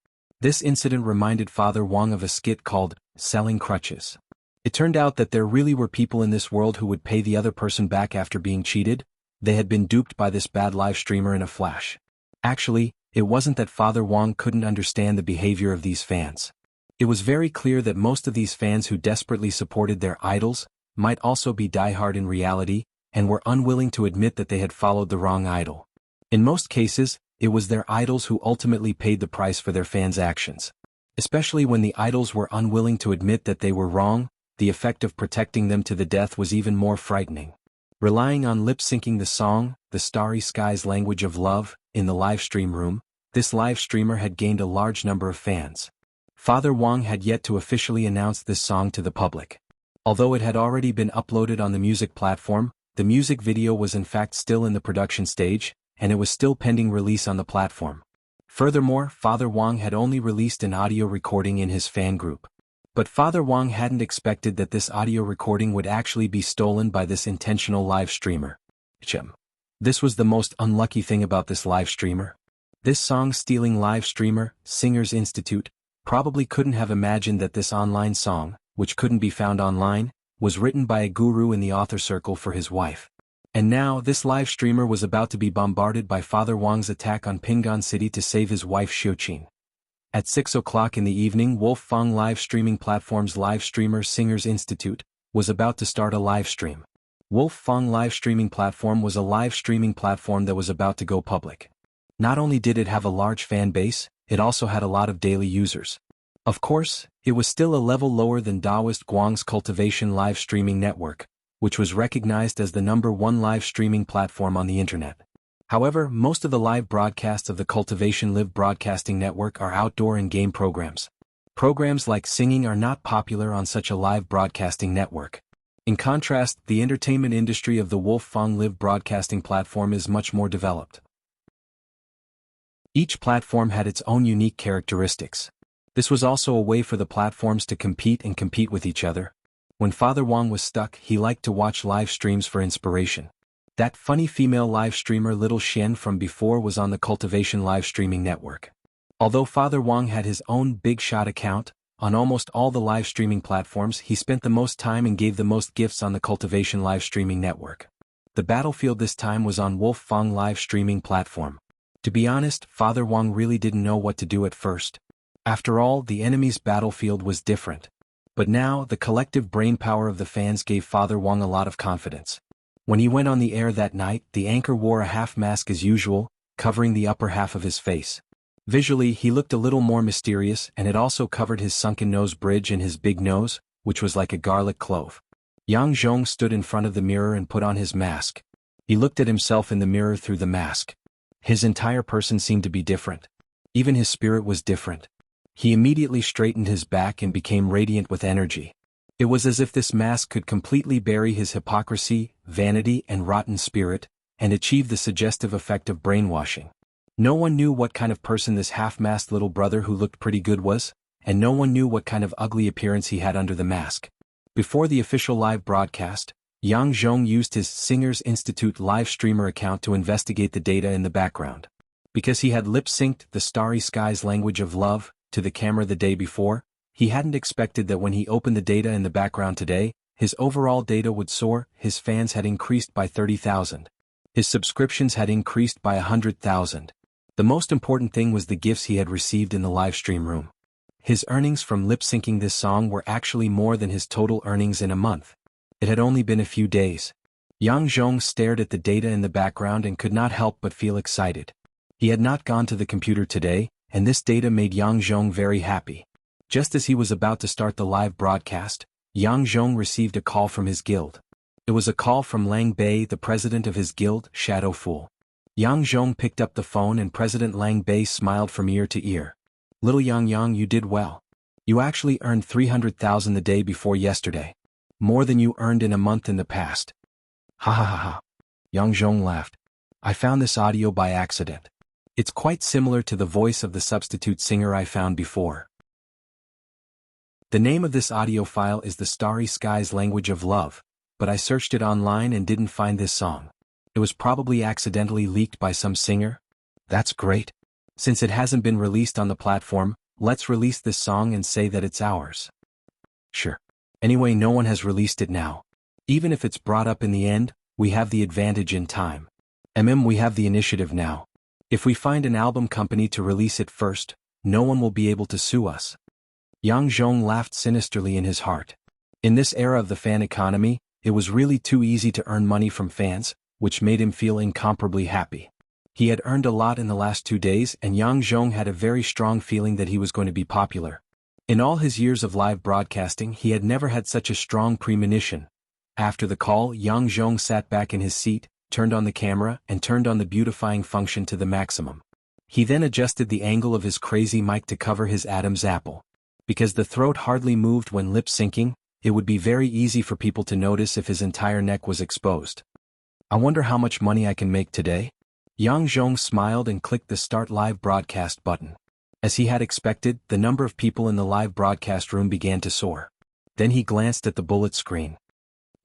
This incident reminded Father Wang of a skit called Selling Crutches. It turned out that there really were people in this world who would pay the other person back after being cheated. They had been duped by this bad live streamer in a flash. Actually, it wasn't that Father Wong couldn't understand the behavior of these fans. It was very clear that most of these fans who desperately supported their idols might also be diehard in reality, and were unwilling to admit that they had followed the wrong idol. In most cases, it was their idols who ultimately paid the price for their fans' actions. Especially when the idols were unwilling to admit that they were wrong, the effect of protecting them to the death was even more frightening. Relying on lip-syncing the song, The Starry Sky's Language of Love, in the live stream room, this live streamer had gained a large number of fans. Father Wong had yet to officially announce this song to the public. Although it had already been uploaded on the music platform, the music video was in fact still in the production stage, and it was still pending release on the platform. Furthermore, Father Wong had only released an audio recording in his fan group. But Father Wong hadn't expected that this audio recording would actually be stolen by this intentional live streamer. This was the most unlucky thing about this live streamer. This song-stealing live streamer, Singers Institute, probably couldn't have imagined that this online song, which couldn't be found online, was written by a guru in the author circle for his wife. And now, this live streamer was about to be bombarded by Father Wong's attack on Pingan City to save his wife Xiuqin. At 6 o'clock in the evening, Wolf Fong live streaming platform's live streamer Singers Institute was about to start a live stream. Wolf Fong live streaming platform was a live streaming platform that was about to go public. Not only did it have a large fan base, it also had a lot of daily users. Of course, it was still a level lower than Daoist Guang's Cultivation live streaming network, which was recognized as the #1 live streaming platform on the internet. However, most of the live broadcasts of the Cultivation Live Broadcasting Network are outdoor and game programs. Programs like singing are not popular on such a live broadcasting network. In contrast, the entertainment industry of the Wolf Fong Live Broadcasting platform is much more developed. Each platform had its own unique characteristics. This was also a way for the platforms to compete with each other. When Father Wong was stuck, he liked to watch live streams for inspiration. That funny female live streamer Little Shen from before was on the Cultivation live streaming network. Although Father Wong had his own Big Shot account, on almost all the live streaming platforms he spent the most time and gave the most gifts on the Cultivation live streaming network. The battlefield this time was on Wolf Fong live streaming platform. To be honest, Father Wong really didn't know what to do at first. After all, the enemy's battlefield was different. But now, the collective brainpower of the fans gave Father Wong a lot of confidence. When he went on the air that night, the anchor wore a half mask as usual, covering the upper half of his face. Visually, he looked a little more mysterious, and it also covered his sunken nose bridge and his big nose, which was like a garlic clove. Yang Zhong stood in front of the mirror and put on his mask. He looked at himself in the mirror through the mask. His entire person seemed to be different. Even his spirit was different. He immediately straightened his back and became radiant with energy. It was as if this mask could completely bury his hypocrisy, vanity, and rotten spirit, and achieve the suggestive effect of brainwashing. No one knew what kind of person this half-masked little brother who looked pretty good was, and no one knew what kind of ugly appearance he had under the mask. Before the official live broadcast, Yang Zhong used his Singers Institute live streamer account to investigate the data in the background. Because he had lip-synced The Starry Sky's Language of Love to the camera the day before, he hadn't expected that when he opened the data in the background today, his overall data would soar. His fans had increased by 30,000. His subscriptions had increased by 100,000. The most important thing was the gifts he had received in the live stream room. His earnings from lip-syncing this song were actually more than his total earnings in a month. It had only been a few days. Yang Zhong stared at the data in the background and could not help but feel excited. He had not gone to the computer today, and this data made Yang Zhong very happy. Just as he was about to start the live broadcast, Yang Zhong received a call from his guild. It was a call from Lang Bei, the president of his guild, Shadow Fool. Yang Zhong picked up the phone and President Lang Bei smiled from ear to ear. "Little Yang, you did well. You actually earned 300,000 the day before yesterday. More than you earned in a month in the past." "Ha ha ha ha." Yang Zhong laughed. "I found this audio by accident. It's quite similar to the voice of the substitute singer I found before. The name of this audio file is The Starry Sky's Language of Love, but I searched it online and didn't find this song. It was probably accidentally leaked by some singer." "That's great. Since it hasn't been released on the platform, let's release this song and say that it's ours." "Sure. Anyway, no one has released it now. Even if it's brought up in the end, we have the advantage in time. We have the initiative now. If we find an album company to release it first, no one will be able to sue us. Yang Zhong laughed sinisterly in his heart. In this era of the fan economy, it was really too easy to earn money from fans, which made him feel incomparably happy. He had earned a lot in the last 2 days, and Yang Zhong had a very strong feeling that he was going to be popular. In all his years of live broadcasting, he had never had such a strong premonition. After the call, Yang Zhong sat back in his seat, turned on the camera, and turned on the beautifying function to the maximum. He then adjusted the angle of his crazy mic to cover his Adam's apple. Because the throat hardly moved when lip-syncing, it would be very easy for people to notice if his entire neck was exposed. I wonder how much money I can make today? Yang Zhong smiled and clicked the Start Live Broadcast button. As he had expected, the number of people in the live broadcast room began to soar. Then he glanced at the bullet screen.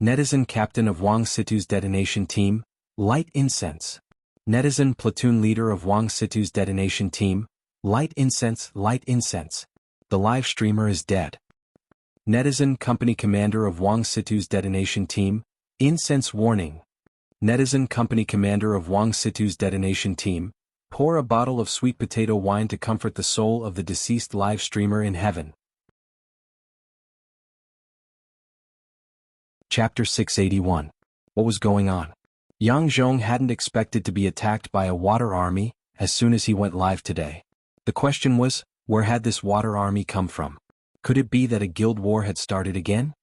Netizen captain of Wang Situ's detonation team, light incense. Netizen platoon leader of Wang Situ's detonation team, light incense, light incense. The live streamer is dead. Netizen company commander of Wang Situ's detonation team, incense warning. Netizen company commander of Wang Situ's detonation team, pour a bottle of sweet potato wine to comfort the soul of the deceased live streamer in heaven. Chapter 681. What was going on? Yang Zhong hadn't expected to be attacked by a water army as soon as he went live today. The question was, where had this water army come from? Could it be that a guild war had started again?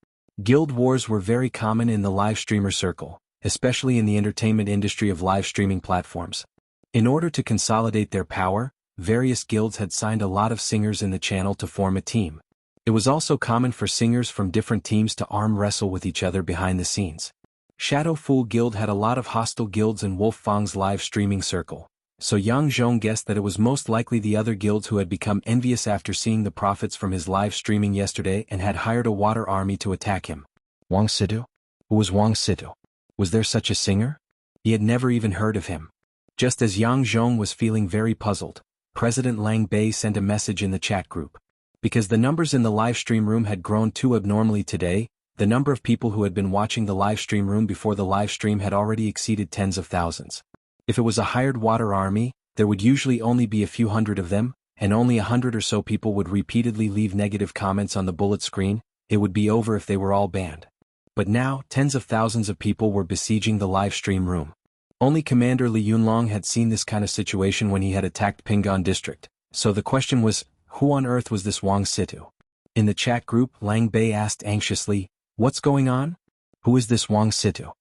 Guild wars were very common in the live streamer circle, especially in the entertainment industry of live streaming platforms. In order to consolidate their power, various guilds had signed a lot of singers in the channel to form a team. It was also common for singers from different teams to arm wrestle with each other behind the scenes. Shadow Fool Guild had a lot of hostile guilds in Wolf Fang's live streaming circle, so Yang Zhong guessed that it was most likely the other guilds who had become envious after seeing the profits from his live streaming yesterday and had hired a water army to attack him. Wang Situ? Who was Wang Situ? Was there such a singer? He had never even heard of him. Just as Yang Zhong was feeling very puzzled, President Lang Bei sent a message in the chat group. Because the numbers in the live stream room had grown too abnormally today, the number of people who had been watching the live stream room before the live stream had already exceeded tens of thousands. If it was a hired water army, there would usually only be a few hundred of them, and only 100 or so people would repeatedly leave negative comments on the bullet screen. It would be over if they were all banned. But now, tens of thousands of people were besieging the live stream room. Only Commander Li Yunlong had seen this kind of situation when he had attacked Pinggan District, so the question was, who on earth was this Wang Situ? In the chat group, Lang Bei asked anxiously, "What's going on? Who is this Wang Situ?"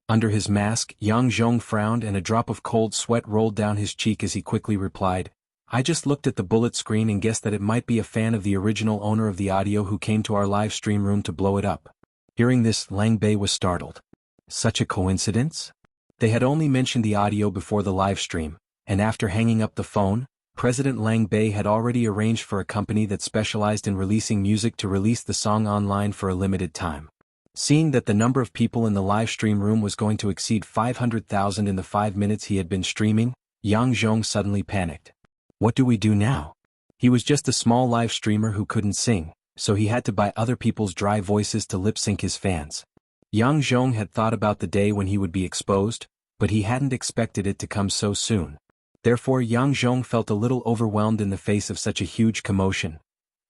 Under his mask, Yang Zhong frowned and a drop of cold sweat rolled down his cheek as he quickly replied, "I just looked at the bullet screen and guessed that it might be a fan of the original owner of the audio who came to our live stream room to blow it up." Hearing this, Lang Bei was startled. Such a coincidence? They had only mentioned the audio before the live stream, and after hanging up the phone, President Lang Bei had already arranged for a company that specialized in releasing music to release the song online for a limited time. Seeing that the number of people in the live stream room was going to exceed 500,000 in the 5 minutes he had been streaming, Yang Zhong suddenly panicked. What do we do now? He was just a small live streamer who couldn't sing, so he had to buy other people's dry voices to lip-sync his fans. Yang Zhong had thought about the day when he would be exposed, but he hadn't expected it to come so soon. Therefore Yang Zhong felt a little overwhelmed in the face of such a huge commotion.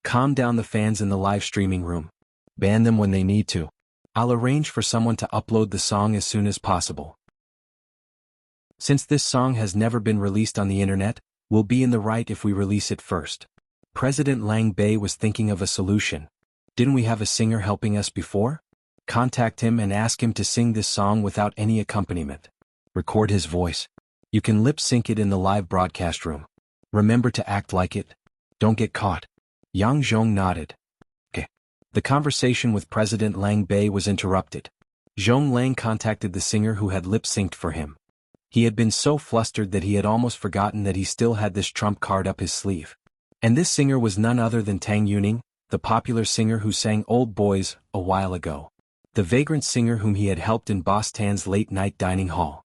Calm down the fans in the live streaming room. Ban them when they need to. I'll arrange for someone to upload the song as soon as possible. Since this song has never been released on the internet, we'll be in the right if we release it first. President Lang Bei was thinking of a solution. Didn't we have a singer helping us before? Contact him and ask him to sing this song without any accompaniment. Record his voice. You can lip-sync it in the live broadcast room. Remember to act like it. Don't get caught. Yang Zhong nodded. Okay. The conversation with President Lang Bei was interrupted. Zhong Lang contacted the singer who had lip-synced for him. He had been so flustered that he had almost forgotten that he still had this trump card up his sleeve. And this singer was none other than Tang Yuning, the popular singer who sang Old Boys a while ago. The vagrant singer whom he had helped in Boss Tan's late-night dining hall.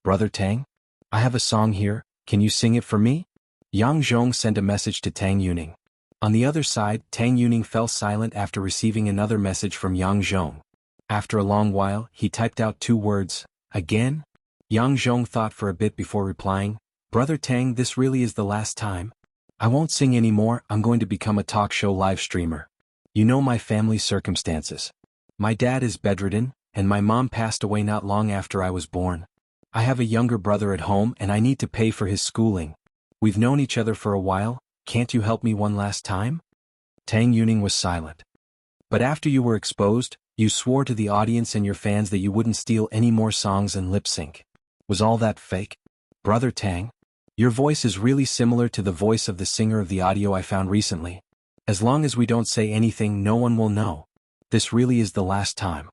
Brother Tang? I have a song here, can you sing it for me? Yang Zhong sent a message to Tang Yuning. On the other side, Tang Yuning fell silent after receiving another message from Yang Zhong. After a long while, he typed out 2 words, Again? Yang Zhong thought for a bit before replying, Brother Tang, this really is the last time. I won't sing anymore, I'm going to become a talk show live streamer. You know my family's circumstances. My dad is bedridden, and my mom passed away not long after I was born. I have a younger brother at home and I need to pay for his schooling. We've known each other for a while, can't you help me one last time? Tang Yuning was silent. But after you were exposed, you swore to the audience and your fans that you wouldn't steal any more songs and lip sync. Was all that fake? Brother Tang? Your voice is really similar to the voice of the singer of the audio I found recently. As long as we don't say anything, no one will know. This really is the last time.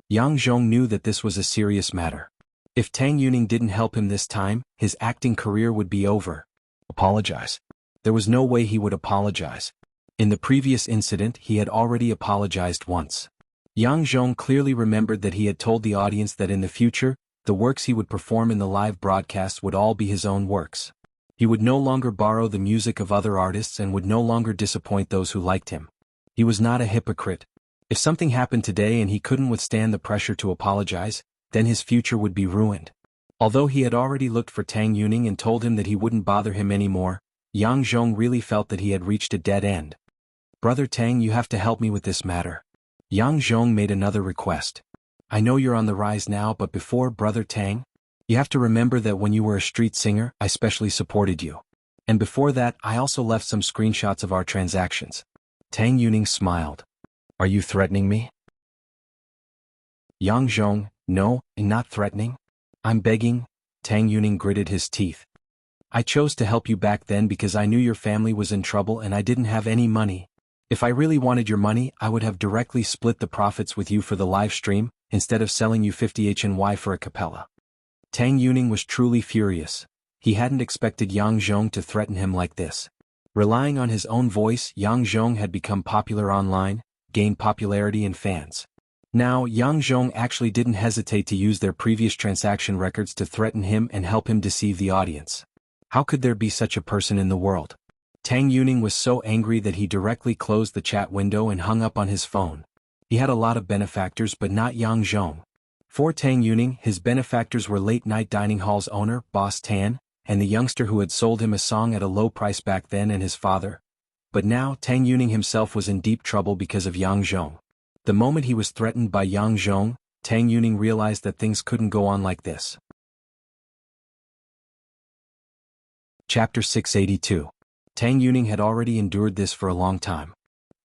Yang Zhong knew that this was a serious matter. If Tang Yuning didn't help him this time, his acting career would be over. Apologize. There was no way he would apologize. In the previous incident, he had already apologized once. Yang Zhong clearly remembered that he had told the audience that in the future, the works he would perform in the live broadcast would all be his own works. He would no longer borrow the music of other artists and would no longer disappoint those who liked him. He was not a hypocrite. If something happened today and he couldn't withstand the pressure to apologize, then his future would be ruined. Although he had already looked for Tang Yuning and told him that he wouldn't bother him anymore, Yang Zhong really felt that he had reached a dead end. Brother Tang, you have to help me with this matter. Yang Zhong made another request. I know you're on the rise now, but before, Brother Tang, you have to remember that when you were a street singer, I specially supported you. And before that, I also left some screenshots of our transactions. Tang Yuning smiled. Are you threatening me? Yang Zhong, no, not threatening. I'm begging. Tang Yuning gritted his teeth. I chose to help you back then because I knew your family was in trouble and I didn't have any money. If I really wanted your money, I would have directly split the profits with you for the live stream, instead of selling you 50 HNY for a capella. Tang Yuning was truly furious. He hadn't expected Yang Zhong to threaten him like this. Relying on his own voice, Yang Zhong had become popular online, gained popularity and fans. Now, Yang Zhong actually didn't hesitate to use their previous transaction records to threaten him and help him deceive the audience. How could there be such a person in the world? Tang Yuning was so angry that he directly closed the chat window and hung up on his phone. He had a lot of benefactors but not Yang Zhong. For Tang Yuning, his benefactors were late-night dining hall's owner, Boss Tan, and the youngster who had sold him a song at a low price back then, and his father. But now, Tang Yuning himself was in deep trouble because of Yang Zhong. The moment he was threatened by Yang Zhong, Tang Yuning realized that things couldn't go on like this. Chapter 682. Tang Yuning had already endured this for a long time.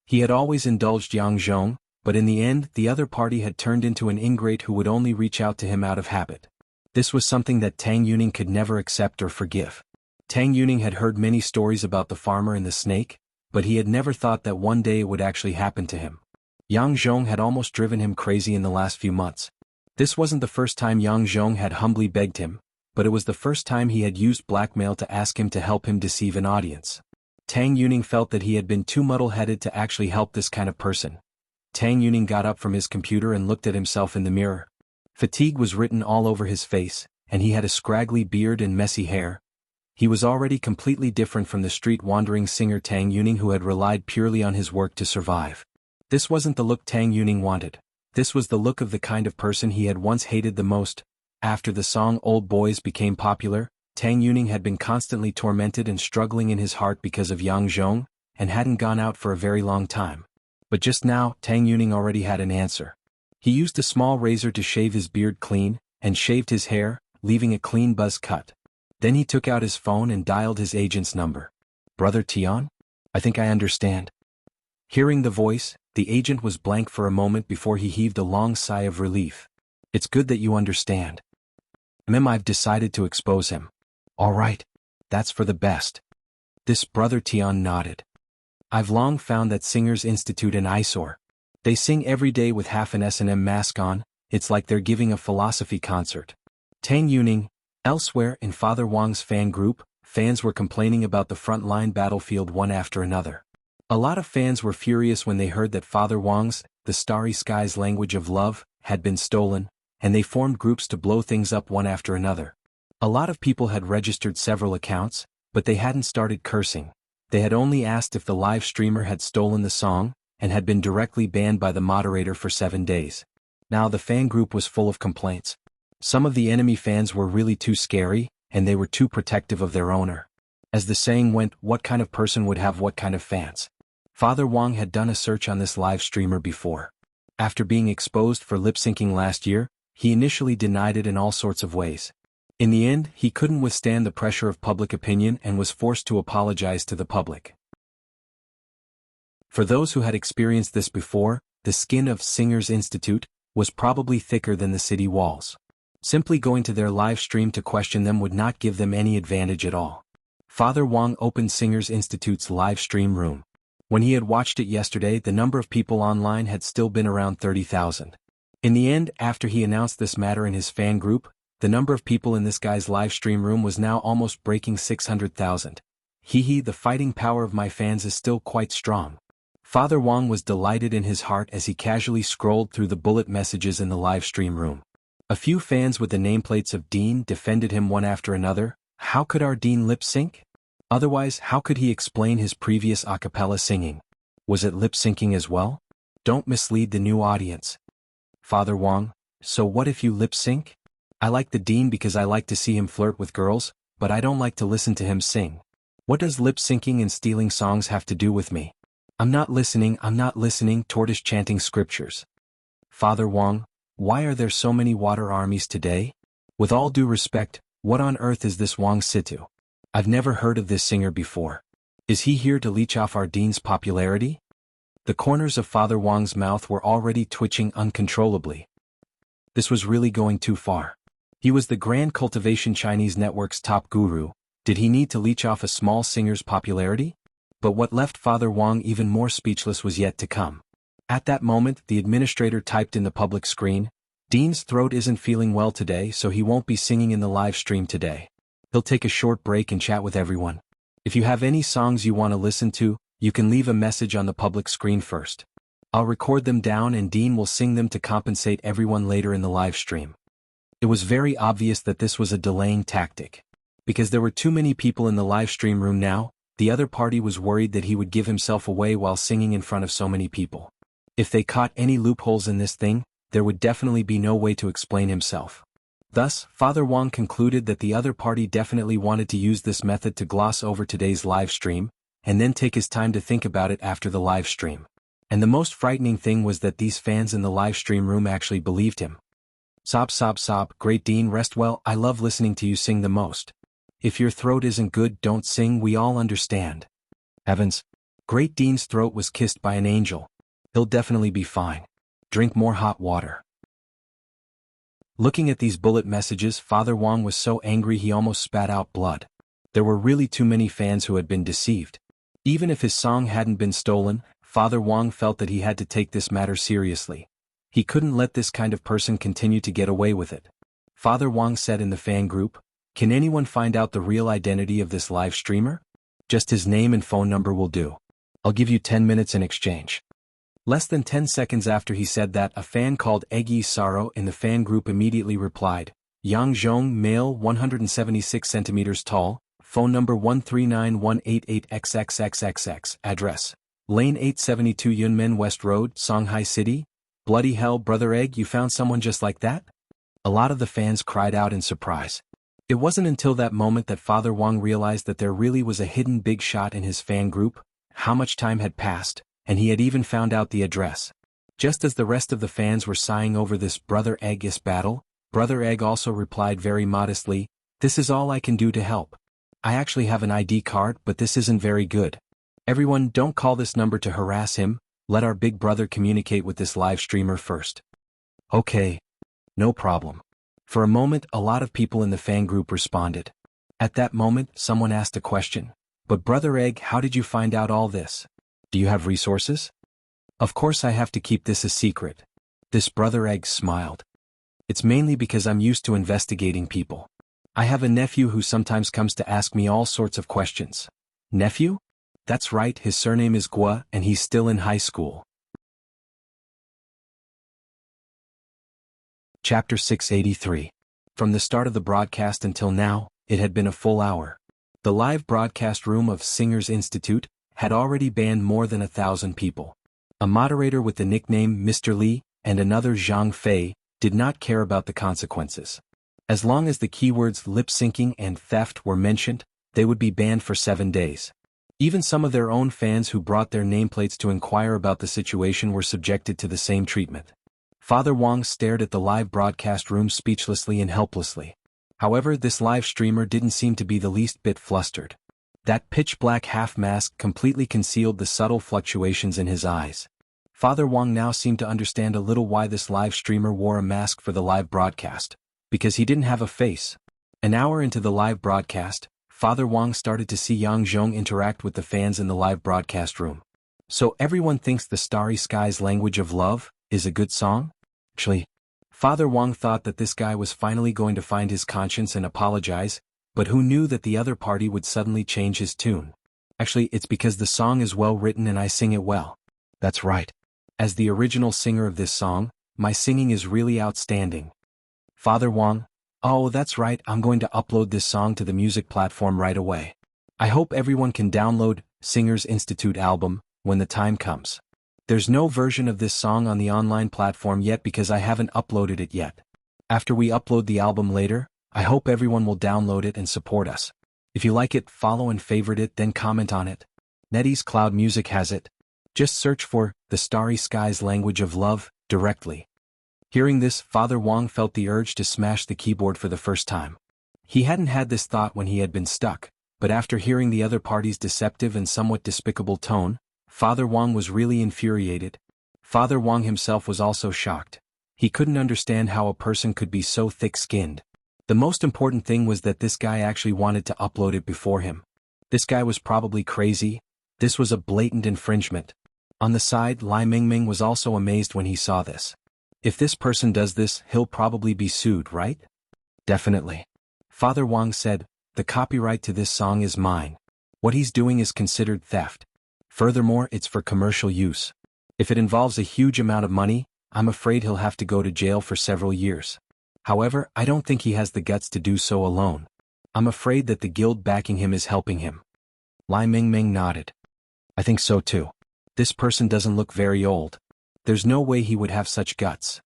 He had always indulged Yang Zhong, but in the end, the other party had turned into an ingrate who would only reach out to him out of habit. This was something that Tang Yuning could never accept or forgive. Tang Yuning had heard many stories about the farmer and the snake, but he had never thought that one day it would actually happen to him. Yang Zhong had almost driven him crazy in the last few months. This wasn't the first time Yang Zhong had humbly begged him, but it was the first time he had used blackmail to ask him to help him deceive an audience. Tang Yuning felt that he had been too muddle-headed to actually help this kind of person. Tang Yuning got up from his computer and looked at himself in the mirror. Fatigue was written all over his face, and he had a scraggly beard and messy hair. He was already completely different from the street-wandering singer Tang Yuning who had relied purely on his work to survive. This wasn't the look Tang Yuning wanted. This was the look of the kind of person he had once hated the most. After the song Old Boys became popular, Tang Yuning had been constantly tormented and struggling in his heart because of Yang Zhong, and hadn't gone out for a very long time. But just now, Tang Yuning already had an answer. He used a small razor to shave his beard clean, and shaved his hair, leaving a clean buzz cut. Then he took out his phone and dialed his agent's number. Brother Tian? I think I understand. Hearing the voice, the agent was blank for a moment before he heaved a long sigh of relief. It's good that you understand. I've decided to expose him. All right. That's for the best. This Brother Tian nodded. I've long found that singers institute an eyesore. They sing every day with half an S&M mask on, it's like they're giving a philosophy concert. Tang Yuning. Elsewhere in Father Wang's fan group, fans were complaining about the front-line battlefield one after another. A lot of fans were furious when they heard that Father Wang's, the Starry Skies language of love, had been stolen, and they formed groups to blow things up one after another. A lot of people had registered several accounts, but they hadn't started cursing. They had only asked if the live streamer had stolen the song, and had been directly banned by the moderator for 7 days. Now the fan group was full of complaints. Some of the enemy fans were really too scary, and they were too protective of their owner. As the saying went, what kind of person would have what kind of fans? Father Wong had done a search on this live streamer before. After being exposed for lip-syncing last year, he initially denied it in all sorts of ways. In the end, he couldn't withstand the pressure of public opinion and was forced to apologize to the public. For those who had experienced this before, the skin of Singers Institute was probably thicker than the city walls. Simply going to their live stream to question them would not give them any advantage at all. Father Wong opened Singers Institute's live stream room. When he had watched it yesterday, the number of people online had still been around 30,000. In the end, after he announced this matter in his fan group, the number of people in this guy's live stream room was now almost breaking 600,000. The fighting power of my fans is still quite strong. Father Wong was delighted in his heart as he casually scrolled through the bullet messages in the live stream room. A few fans with the nameplates of Dean defended him one after another. How could our Dean lip sync? Otherwise, how could he explain his previous a cappella singing? Was it lip syncing as well? Don't mislead the new audience. Father Wong, so what if you lip sync? I like the Dean because I like to see him flirt with girls, but I don't like to listen to him sing. What does lip syncing and stealing songs have to do with me? I'm not listening, tortoise chanting scriptures. Father Wong, why are there so many water armies today? With all due respect, what on earth is this Wong Situ? I've never heard of this singer before. Is he here to leech off our Dean's popularity? The corners of Father Wong's mouth were already twitching uncontrollably. This was really going too far. He was the Grand Cultivation Chinese Network's top guru. Did he need to leech off a small singer's popularity? But what left Father Wong even more speechless was yet to come. At that moment, the administrator typed in the public screen, Dean's throat isn't feeling well today, so he won't be singing in the live stream today. He'll take a short break and chat with everyone. If you have any songs you want to listen to, you can leave a message on the public screen first. I'll record them down and Dean will sing them to compensate everyone later in the live stream. It was very obvious that this was a delaying tactic. Because there were too many people in the live stream room now, the other party was worried that he would give himself away while singing in front of so many people. If they caught any loopholes in this thing, there would definitely be no way to explain himself. Thus, Father Wong concluded that the other party definitely wanted to use this method to gloss over today's live stream, and then take his time to think about it after the live stream. And the most frightening thing was that these fans in the live stream room actually believed him. Sob, great Dean, rest well, I love listening to you sing the most. If your throat isn't good, don't sing, we all understand. Heavens. Great Dean's throat was kissed by an angel. He'll definitely be fine. Drink more hot water. Looking at these bullet messages, Father Wong was so angry he almost spat out blood. There were really too many fans who had been deceived. Even if his song hadn't been stolen, Father Wong felt that he had to take this matter seriously. He couldn't let this kind of person continue to get away with it. Father Wong said in the fan group, "Can anyone find out the real identity of this live streamer? Just his name and phone number will do. I'll give you 10 minutes in exchange." Less than 10 seconds after he said that, a fan called Eggy Saro in the fan group immediately replied, Yang Zhong, male, 176 centimeters tall, phone number 1391888XXXXX, address, Lane 872 Yunmen West Road, Songhai City. Bloody hell, Brother Egg, you found someone just like that? A lot of the fans cried out in surprise. It wasn't until that moment that Father Wong realized that there really was a hidden big shot in his fan group. How much time had passed, and he had even found out the address. Just as the rest of the fans were sighing over this Brother Egg-is battle, Brother Egg also replied very modestly, "This is all I can do to help. I actually have an ID card, but this isn't very good. Everyone, don't call this number to harass him. Let our big brother communicate with this live streamer first." Okay. No problem. For a moment, a lot of people in the fan group responded. At that moment, someone asked a question. "But Brother Egg, how did you find out all this? Do you have resources?" "Of course I have to keep this a secret." This Brother Egg smiled. "It's mainly because I'm used to investigating people. I have a nephew who sometimes comes to ask me all sorts of questions." "Nephew?" "That's right, his surname is Gua and he's still in high school." Chapter 683. From the start of the broadcast until now, it had been a full hour. The live broadcast room of Singers Institute had already banned more than 1,000 people. A moderator with the nickname Mr. Lee, and another Zhang Fei, did not care about the consequences. As long as the keywords lip-syncing and theft were mentioned, they would be banned for 7 days. Even some of their own fans who brought their nameplates to inquire about the situation were subjected to the same treatment. Father Wong stared at the live broadcast room speechlessly and helplessly. However, this live streamer didn't seem to be the least bit flustered. That pitch-black half-mask completely concealed the subtle fluctuations in his eyes. Father Wong now seemed to understand a little why this live streamer wore a mask for the live broadcast. Because he didn't have a face. An hour into the live broadcast, Father Wong started to see Yang Zhong interact with the fans in the live broadcast room. So everyone thinks the Starry Sky's Language of Love is a good song? Actually, Father Wong thought that this guy was finally going to find his conscience and apologize, but who knew that the other party would suddenly change his tune? Actually, it's because the song is well written and I sing it well. That's right. As the original singer of this song, my singing is really outstanding. Father Wong, oh that's right, I'm going to upload this song to the music platform right away. I hope everyone can download Singers Institute album when the time comes. There's no version of this song on the online platform yet because I haven't uploaded it yet. After we upload the album later, I hope everyone will download it and support us. If you like it, follow and favorite it, then comment on it. NetEase Cloud Music has it. Just search for The Starry Sky's Language of Love directly. Hearing this, Father Wong felt the urge to smash the keyboard for the first time. He hadn't had this thought when he had been stuck, but after hearing the other party's deceptive and somewhat despicable tone, Father Wong was really infuriated. Father Wong himself was also shocked. He couldn't understand how a person could be so thick-skinned. The most important thing was that this guy actually wanted to upload it before him. This guy was probably crazy. This was a blatant infringement. On the side, Lai Mingming was also amazed when he saw this. If this person does this, he'll probably be sued, right? Definitely. Father Wong said, the copyright to this song is mine. What he's doing is considered theft. Furthermore, it's for commercial use. If it involves a huge amount of money, I'm afraid he'll have to go to jail for several years. However, I don't think he has the guts to do so alone. I'm afraid that the guild backing him is helping him. Lai Mingming nodded. I think so too. This person doesn't look very old. There's no way he would have such guts.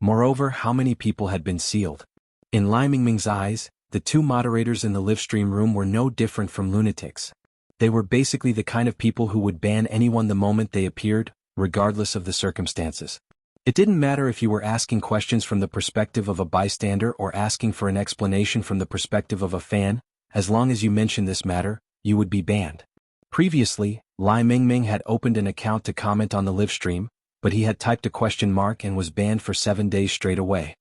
Moreover, how many people had been sealed? In Lai Mingming's eyes, the two moderators in the livestream room were no different from lunatics. They were basically the kind of people who would ban anyone the moment they appeared, regardless of the circumstances. It didn't matter if you were asking questions from the perspective of a bystander or asking for an explanation from the perspective of a fan, as long as you mentioned this matter, you would be banned. Previously, Lai Mingming had opened an account to comment on the livestream, but he had typed a question mark and was banned for 7 days straight away.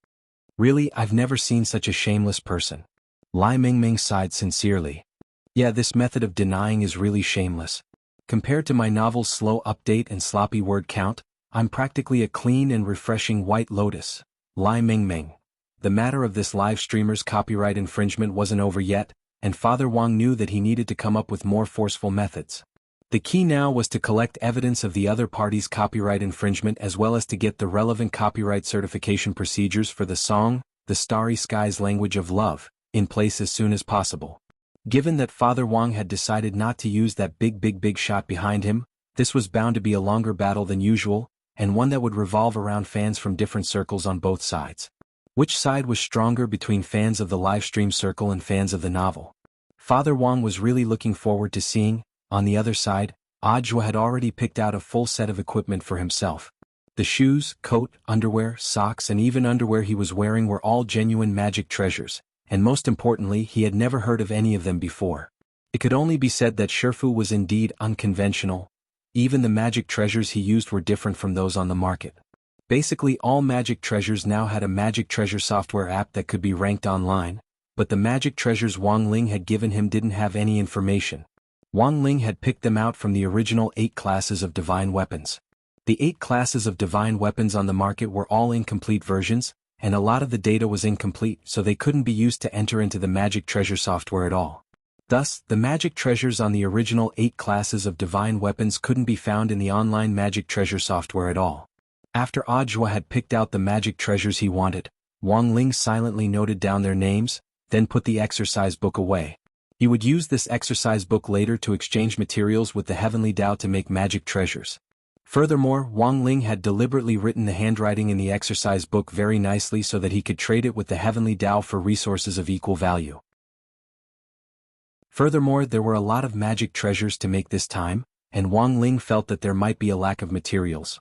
Really, I've never seen such a shameless person. Lai Mingming sighed sincerely. Yeah, this method of denying is really shameless. Compared to my novel's slow update and sloppy word count, I'm practically a clean and refreshing white lotus. Lai Mingming. The matter of this live streamer's copyright infringement wasn't over yet, and Father Wong knew that he needed to come up with more forceful methods. The key now was to collect evidence of the other party's copyright infringement as well as to get the relevant copyright certification procedures for the song, The Starry Sky's Language of Love, in place as soon as possible. Given that Father Wong had decided not to use that big shot behind him, this was bound to be a longer battle than usual, and one that would revolve around fans from different circles on both sides. Which side was stronger between fans of the livestream circle and fans of the novel? Father Wong was really looking forward to seeing. On the other side, Audiobook had already picked out a full set of equipment for himself. The shoes, coat, underwear, socks and even underwear he was wearing were all genuine magic treasures, and most importantly he had never heard of any of them before. It could only be said that Shifu was indeed unconventional. Even the magic treasures he used were different from those on the market. Basically all magic treasures now had a magic treasure software app that could be ranked online, but the magic treasures Wang Ling had given him didn't have any information. Wang Ling had picked them out from the original 8 classes of divine weapons. The 8 classes of divine weapons on the market were all incomplete versions, and a lot of the data was incomplete so they couldn't be used to enter into the magic treasure software at all. Thus, the magic treasures on the original 8 classes of divine weapons couldn't be found in the online magic treasure software at all. After Audiobook had picked out the magic treasures he wanted, Wang Ling silently noted down their names, then put the exercise book away. He would use this exercise book later to exchange materials with the Heavenly Tao to make magic treasures. Furthermore, Wang Ling had deliberately written the handwriting in the exercise book very nicely so that he could trade it with the heavenly Tao for resources of equal value. Furthermore, there were a lot of magic treasures to make this time, and Wang Ling felt that there might be a lack of materials.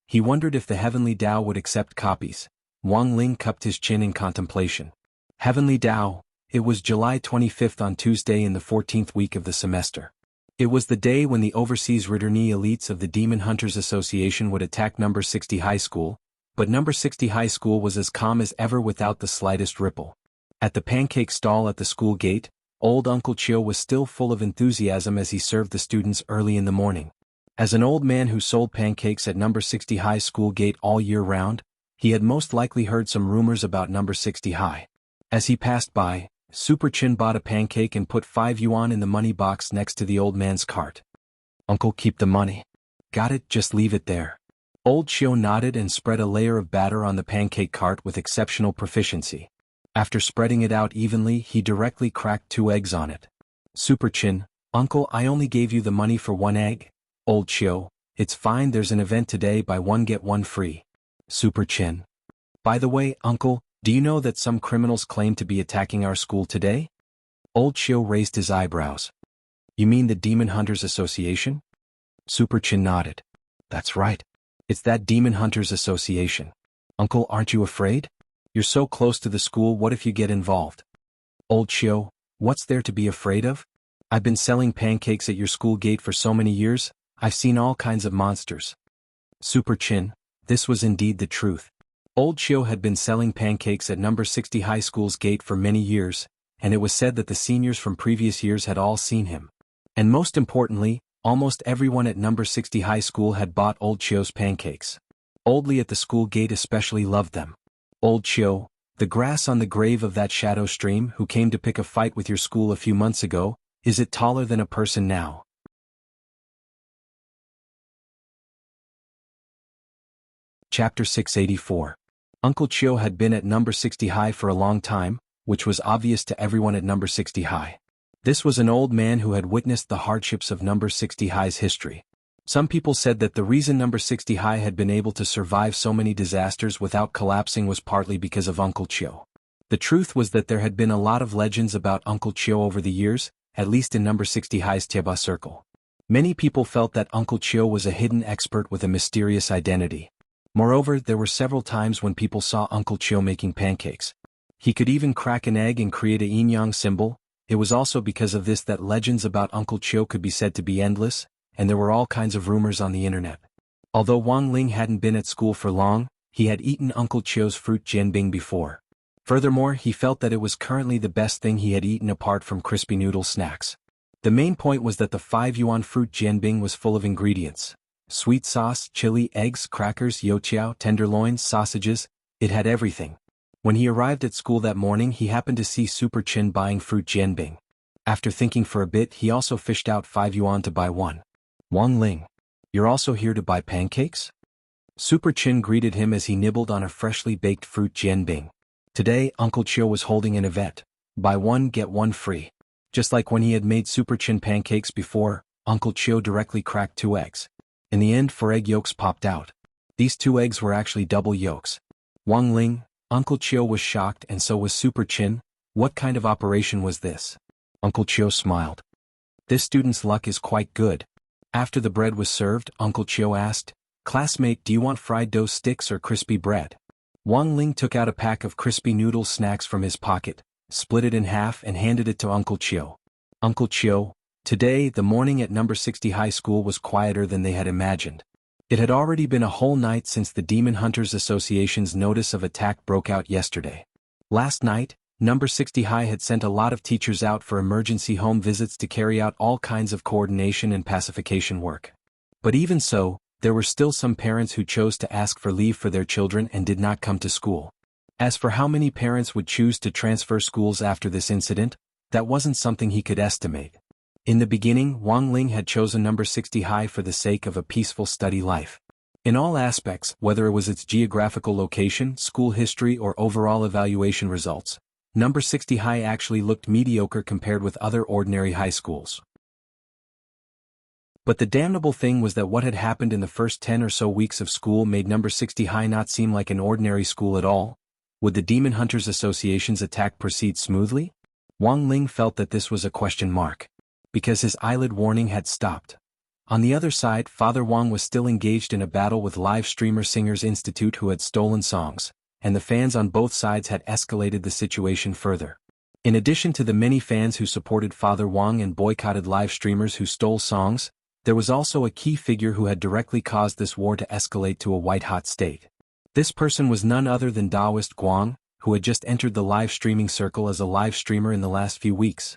He wondered if the heavenly Tao would accept copies. Wang Ling cupped his chin in contemplation. Heavenly Tao. It was July 25th on Tuesday in the 14th week of the semester. It was the day when the overseas returnee elites of the Demon Hunters Association would attack number 60 High School, but number 60 High School was as calm as ever without the slightest ripple. At the pancake stall at the school gate, old Uncle Chio was still full of enthusiasm as he served the students early in the morning. As an old man who sold pancakes at number 60 High School gate all year round, he had most likely heard some rumors about number 60 High. As he passed by, Super Chin bought a pancake and put 5 yuan in the money box next to the old man's cart. "Uncle, keep the money." "Got it, just leave it there." Old Chio nodded and spread a layer of batter on the pancake cart with exceptional proficiency. After spreading it out evenly, he directly cracked 2 eggs on it. Super Chin, "Uncle, I only gave you the money for 1 egg." Old Chio, "It's fine, there's an event today, buy 1 get 1 free. Super Chin, "By the way, Uncle, do you know that some criminals claim to be attacking our school today?" Old Chio raised his eyebrows. "You mean the Demon Hunters Association?" Super Chin nodded. "That's right. It's that Demon Hunters Association. Uncle, aren't you afraid? You're so close to the school, what if you get involved?" Old Chio, "What's there to be afraid of? I've been selling pancakes at your school gate for so many years, I've seen all kinds of monsters." Super Chin, this was indeed the truth. Old Chio had been selling pancakes at number 60 High School's gate for many years, and it was said that the seniors from previous years had all seen him. And most importantly, almost everyone at number 60 High School had bought Old Chio's pancakes. Old Lee at the school gate especially loved them. "Old Chio, the grass on the grave of that shadow stream who came to pick a fight with your school a few months ago, is it taller than a person now?" Chapter 684. Uncle Chio had been at number 60 High for a long time, which was obvious to everyone at number 60 High. This was an old man who had witnessed the hardships of number 60 High's history. Some people said that the reason number 60 High had been able to survive so many disasters without collapsing was partly because of Uncle Chio. The truth was that there had been a lot of legends about Uncle Chio over the years, at least in number 60 High's Tieba circle. Many people felt that Uncle Chio was a hidden expert with a mysterious identity. Moreover, there were several times when people saw Uncle Chio making pancakes. He could even crack an egg and create a yin-yang symbol. It was also because of this that legends about Uncle Chio could be said to be endless, and there were all kinds of rumors on the internet. Although Wang Ling hadn't been at school for long, he had eaten Uncle Chio's fruit jianbing before. Furthermore, he felt that it was currently the best thing he had eaten apart from crispy noodle snacks. The main point was that the 5 yuan fruit jianbing was full of ingredients. Sweet sauce, chili, eggs, crackers, youtiao, tenderloins, sausages, it had everything. When he arrived at school that morning, he happened to see Super Chin buying fruit jianbing. After thinking for a bit, he also fished out 5 yuan to buy one. "Wang Ling, you're also here to buy pancakes?" Super Chin greeted him as he nibbled on a freshly baked fruit jianbing. Today, Uncle Chio was holding an event. Buy 1 get 1 free. Just like when he had made Super Chin pancakes before, Uncle Chio directly cracked 2 eggs. In the end, 4 egg yolks popped out. These 2 eggs were actually double yolks. "Wang Ling," Uncle Chio was shocked, and so was Super Chin. "What kind of operation was this?" Uncle Chio smiled. "This student's luck is quite good." After the bread was served, Uncle Chio asked, "Classmate, do you want fried dough sticks or crispy bread?" Wang Ling took out a pack of crispy noodle snacks from his pocket, split it in half and handed it to Uncle Chio. "Uncle Chio, today the morning at number 60 High School was quieter than they had imagined. It had already been a whole night since the Demon Hunters Association's notice of attack broke out yesterday. Last night, number 60 High had sent a lot of teachers out for emergency home visits to carry out all kinds of coordination and pacification work. But even so, there were still some parents who chose to ask for leave for their children and did not come to school. As for how many parents would choose to transfer schools after this incident, that wasn't something he could estimate. In the beginning, Wang Ling had chosen number 60 High for the sake of a peaceful study life. In all aspects, whether it was its geographical location, school history, or overall evaluation results, number 60 High actually looked mediocre compared with other ordinary high schools. But the damnable thing was that what had happened in the first 10 or so weeks of school made number 60 High not seem like an ordinary school at all. Would the Demon Hunters Association's attack proceed smoothly? Wang Ling felt that this was a question mark. Because his eyelid warning had stopped. On the other side, Father Wang was still engaged in a battle with Live Streamer Singers Institute who had stolen songs, and the fans on both sides had escalated the situation further. In addition to the many fans who supported Father Wang and boycotted live streamers who stole songs, there was also a key figure who had directly caused this war to escalate to a white-hot state. This person was none other than Taoist Guang, who had just entered the live streaming circle as a live streamer in the last few weeks.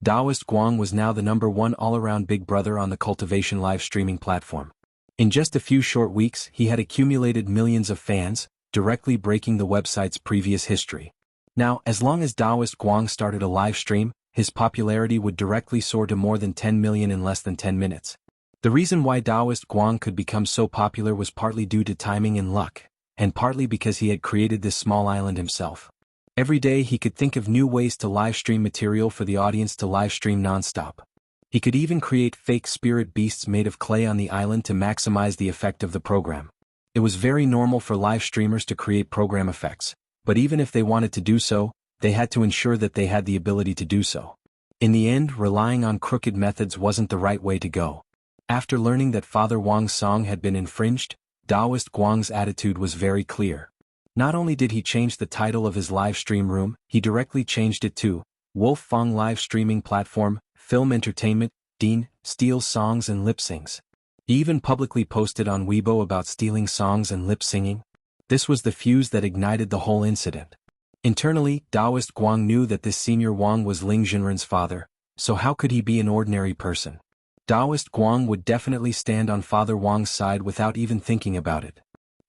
Taoist Guang was now the #1 all-around big brother on the Cultivation live streaming platform. In just a few short weeks, he had accumulated millions of fans, directly breaking the website's previous history. Now, as long as Taoist Guang started a live stream, his popularity would directly soar to more than 10 million in less than 10 minutes. The reason why Taoist Guang could become so popular was partly due to timing and luck, and partly because he had created this small island himself. Every day he could think of new ways to live stream material for the audience to live stream non-stop. He could even create fake spirit beasts made of clay on the island to maximize the effect of the program. It was very normal for live streamers to create program effects, but even if they wanted to do so, they had to ensure that they had the ability to do so. In the end, relying on crooked methods wasn't the right way to go. After learning that Father Wang's song had been infringed, Taoist Guang's attitude was very clear. Not only did he change the title of his live stream room, he directly changed it to Wolf Fong Live Streaming Platform, Film Entertainment, Dean, Steals Songs and Lip Sings. He even publicly posted on Weibo about stealing songs and lip singing. This was the fuse that ignited the whole incident. Internally, Taoist Guang knew that this senior Wang was Ling Jinren's father, so how could he be an ordinary person? Taoist Guang would definitely stand on Father Wang's side without even thinking about it.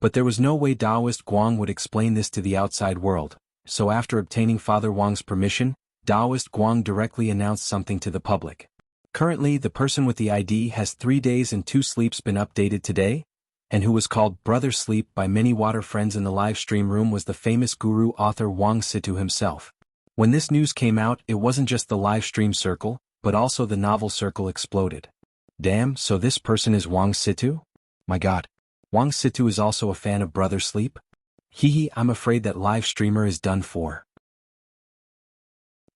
But there was no way Taoist Guang would explain this to the outside world, so after obtaining Father Wang's permission, Taoist Guang directly announced something to the public. Currently, the person with the ID has 3 days and 2 sleeps been updated today, and who was called Brother Sleep by many water friends in the live stream room was the famous guru author Wang Situ himself. When this news came out, it wasn't just the live stream circle, but also the novel circle exploded. Damn, so this person is Wang Situ? My god. Wang Situ is also a fan of Brother Sleep? Hehe, I'm afraid that live streamer is done for.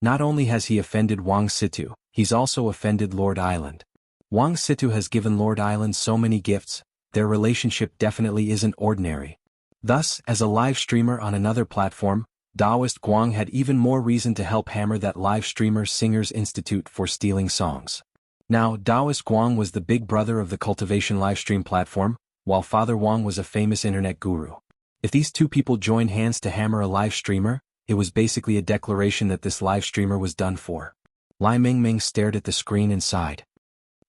Not only has he offended Wang Situ, he's also offended Lord Island. Wang Situ has given Lord Island so many gifts, their relationship definitely isn't ordinary. Thus, as a live streamer on another platform, Taoist Guang had even more reason to help hammer that live streamer Singers Institute for stealing songs. Now, Taoist Guang was the big brother of the Cultivation livestream platform, while Father Wang was a famous internet guru. If these two people joined hands to hammer a live streamer, it was basically a declaration that this live streamer was done for. Lai Mingming stared at the screen and sighed.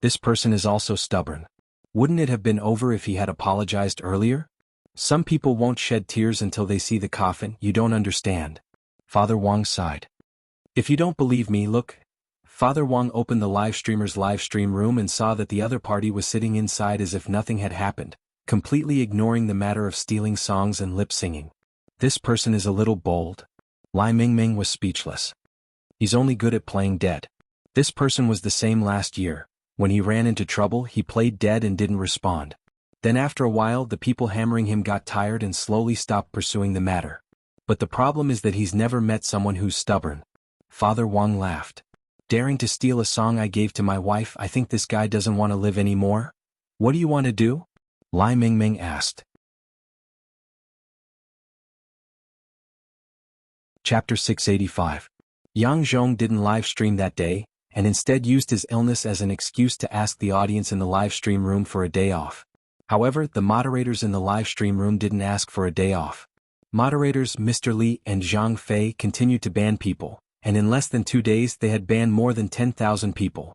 This person is also stubborn. Wouldn't it have been over if he had apologized earlier? Some people won't shed tears until they see the coffin, you don't understand. Father Wang sighed. If you don't believe me, look. Father Wang opened the live streamer's live stream room and saw that the other party was sitting inside as if nothing had happened, completely ignoring the matter of stealing songs and lip singing. This person is a little bold. Lai Mingming was speechless. He's only good at playing dead. This person was the same last year. When he ran into trouble, he played dead and didn't respond. Then after a while, the people hammering him got tired and slowly stopped pursuing the matter. But the problem is that he's never met someone who's stubborn. Father Wang laughed. Daring to steal a song I gave to my wife, I think this guy doesn't want to live anymore? What do you want to do? Lai Mingming asked. Chapter 685. Yang Zhong didn't live stream that day, and instead used his illness as an excuse to ask the audience in the live stream room for a day off. However, the moderators in the live stream room didn't ask for a day off. Moderators Mr. Li and Zhang Fei continued to ban people, and in less than 2 days they had banned more than 10,000 people.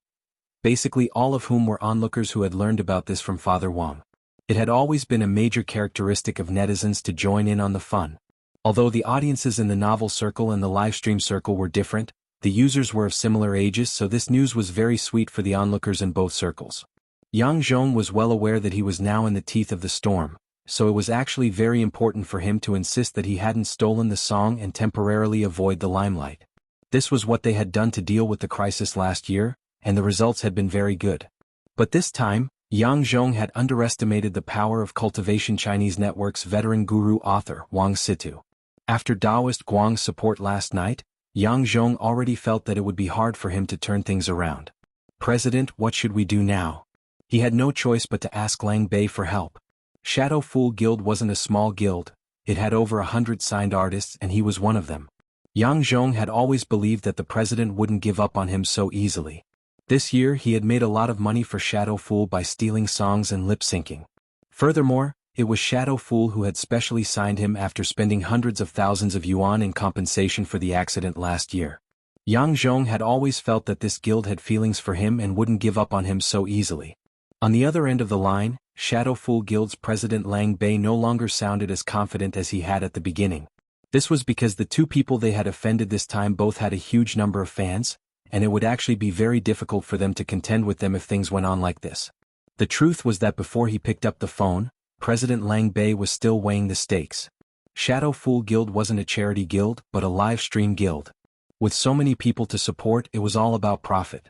Basically all of whom were onlookers who had learned about this from Father Wang. It had always been a major characteristic of netizens to join in on the fun. Although the audiences in the novel circle and the livestream circle were different, the users were of similar ages, so this news was very sweet for the onlookers in both circles. Yang Zhong was well aware that he was now in the teeth of the storm, so it was actually very important for him to insist that he hadn't stolen the song and temporarily avoid the limelight. This was what they had done to deal with the crisis last year, and the results had been very good. But this time, Yang Zhong had underestimated the power of Cultivation Chinese Network's veteran guru author Wang Situ. After Taoist Guang's support last night, Yang Zhong already felt that it would be hard for him to turn things around. "President, what should we do now?" He had no choice but to ask Lang Bei for help. Shadow Fool Guild wasn't a small guild, it had over 100 signed artists and he was one of them. Yang Zhong had always believed that the president wouldn't give up on him so easily. This year he had made a lot of money for Shadow Fool by stealing songs and lip-syncing. Furthermore, it was Shadow Fool who had specially signed him after spending hundreds of thousands of yuan in compensation for the accident last year. Yang Zhong had always felt that this guild had feelings for him and wouldn't give up on him so easily. On the other end of the line, Shadow Fool Guild's president Lang Bei no longer sounded as confident as he had at the beginning. This was because the two people they had offended this time both had a huge number of fans, and it would actually be very difficult for them to contend with them if things went on like this. The truth was that before he picked up the phone, President Lang Bei was still weighing the stakes. Shadow Fool Guild wasn't a charity guild but a live stream guild. With so many people to support, it was all about profit.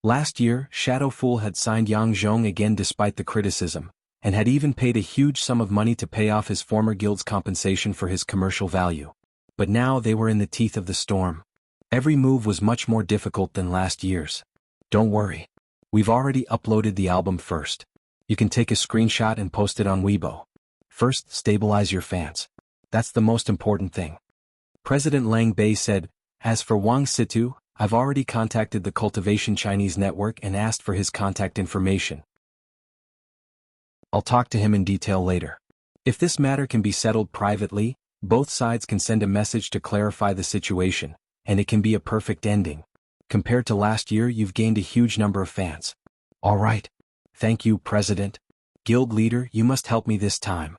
Last year, Shadow Fool had signed Yang Zhong again despite the criticism, and had even paid a huge sum of money to pay off his former guild's compensation for his commercial value. But now they were in the teeth of the storm. Every move was much more difficult than last year's. "Don't worry. We've already uploaded the album first. You can take a screenshot and post it on Weibo. First, stabilize your fans. That's the most important thing." President Lang Bei said. "As for Wang Situ, I've already contacted the Cultivation Chinese Network and asked for his contact information. I'll talk to him in detail later. If this matter can be settled privately, both sides can send a message to clarify the situation, and it can be a perfect ending. Compared to last year, you've gained a huge number of fans." "All right. Thank you, President. Guild leader, you must help me this time."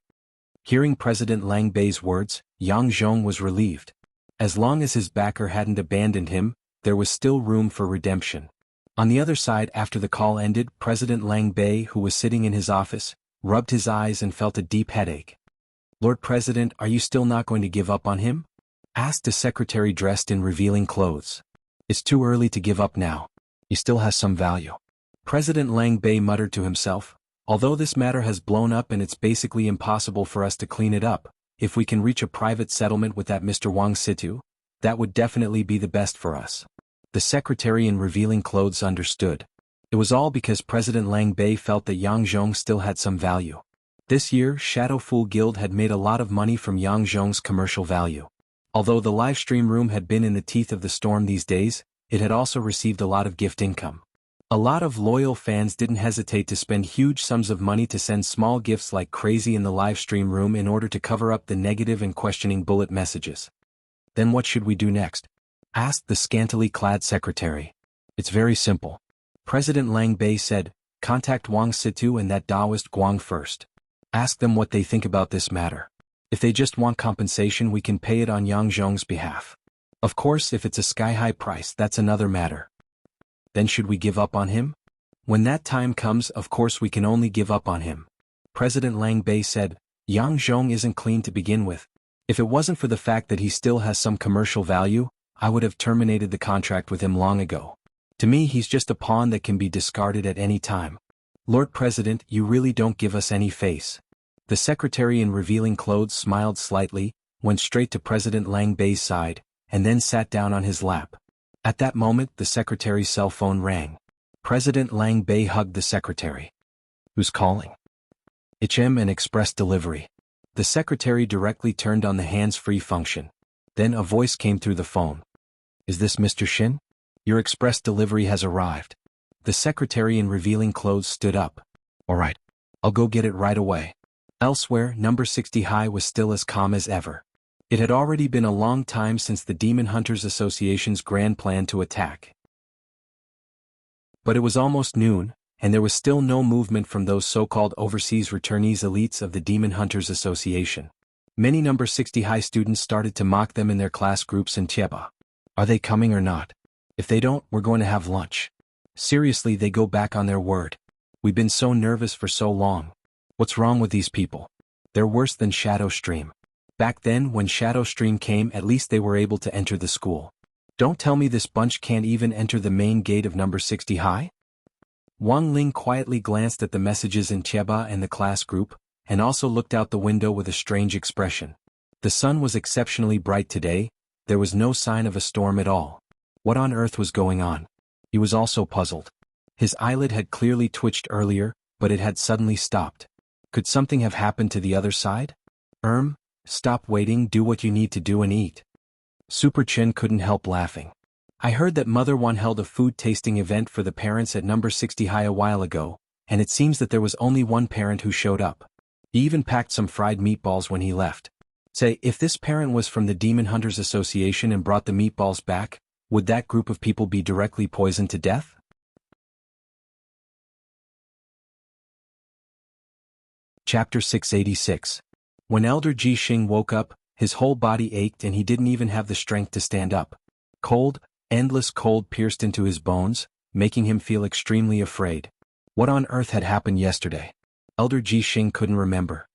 Hearing President Lang Bei's words, Yang Zhong was relieved. As long as his backer hadn't abandoned him, there was still room for redemption. On the other side, after the call ended, President Lang Bei, who was sitting in his office, rubbed his eyes and felt a deep headache. "Lord President, are you still not going to give up on him?" asked a secretary dressed in revealing clothes. "It's too early to give up now. He still has some value." President Lang Bei muttered to himself, "Although this matter has blown up and it's basically impossible for us to clean it up, if we can reach a private settlement with that Mr. Wang Situ, that would definitely be the best for us." The secretary in revealing clothes understood. It was all because President Lang Bei felt that Yang Zhong still had some value. This year, Shadow Fool Guild had made a lot of money from Yang Zhong's commercial value. Although the livestream room had been in the teeth of the storm these days, it had also received a lot of gift income. A lot of loyal fans didn't hesitate to spend huge sums of money to send small gifts like crazy in the livestream room in order to cover up the negative and questioning bullet messages. "Then what should we do next?" asked the scantily clad secretary. "It's very simple." President Lang Bei said, "Contact Wang Situ and that Taoist Guang first. Ask them what they think about this matter. If they just want compensation, we can pay it on Yang Zhong's behalf. Of course, if it's a sky-high price, that's another matter." "Then should we give up on him?" "When that time comes, of course we can only give up on him." President Lang Bei said, "Yang Zhong isn't clean to begin with. If it wasn't for the fact that he still has some commercial value, I would have terminated the contract with him long ago. To me, he's just a pawn that can be discarded at any time. Lord President, you really don't give us any face." The secretary in revealing clothes smiled slightly, went straight to President Lang Bei's side, and then sat down on his lap. At that moment, the secretary's cell phone rang. President Lang Bei hugged the secretary. "Who's calling?" "HM and express delivery." The secretary directly turned on the hands-free function. Then a voice came through the phone. "Is this Mr. Shin? Your express delivery has arrived." The secretary in revealing clothes stood up. "All right. I'll go get it right away." Elsewhere, number 60 High was still as calm as ever. It had already been a long time since the Demon Hunters Association's grand plan to attack. But it was almost noon, and there was still no movement from those so-called overseas returnees elites of the Demon Hunters Association. Many number 60 High students started to mock them in their class groups in Chieba. "Are they coming or not? If they don't, we're going to have lunch." Seriously, they go back on their word. "We've been so nervous for so long. What's wrong with these people? They're worse than Shadow Stream. Back then, when Shadow Stream came, at least they were able to enter the school. Don't tell me this bunch can't even enter the main gate of number 60 High?" Wang Ling quietly glanced at the messages in Cheba and the class group, and also looked out the window with a strange expression. The sun was exceptionally bright today, there was no sign of a storm at all. What on earth was going on? He was also puzzled. His eyelid had clearly twitched earlier, but it had suddenly stopped. Could something have happened to the other side? Stop waiting, do what you need to do and eat. Super Chen couldn't help laughing. I heard that Mother Wan held a food tasting event for the parents at number 60 high a while ago, and it seems that there was only one parent who showed up. He even packed some fried meatballs when he left. Say, if this parent was from the Demon Hunters Association and brought the meatballs back, would that group of people be directly poisoned to death? Chapter 686. When Elder Ji Xing woke up, his whole body ached and he didn't even have the strength to stand up. Cold, endless cold pierced into his bones, making him feel extremely afraid. What on earth had happened yesterday? Elder Ji Xing couldn't remember.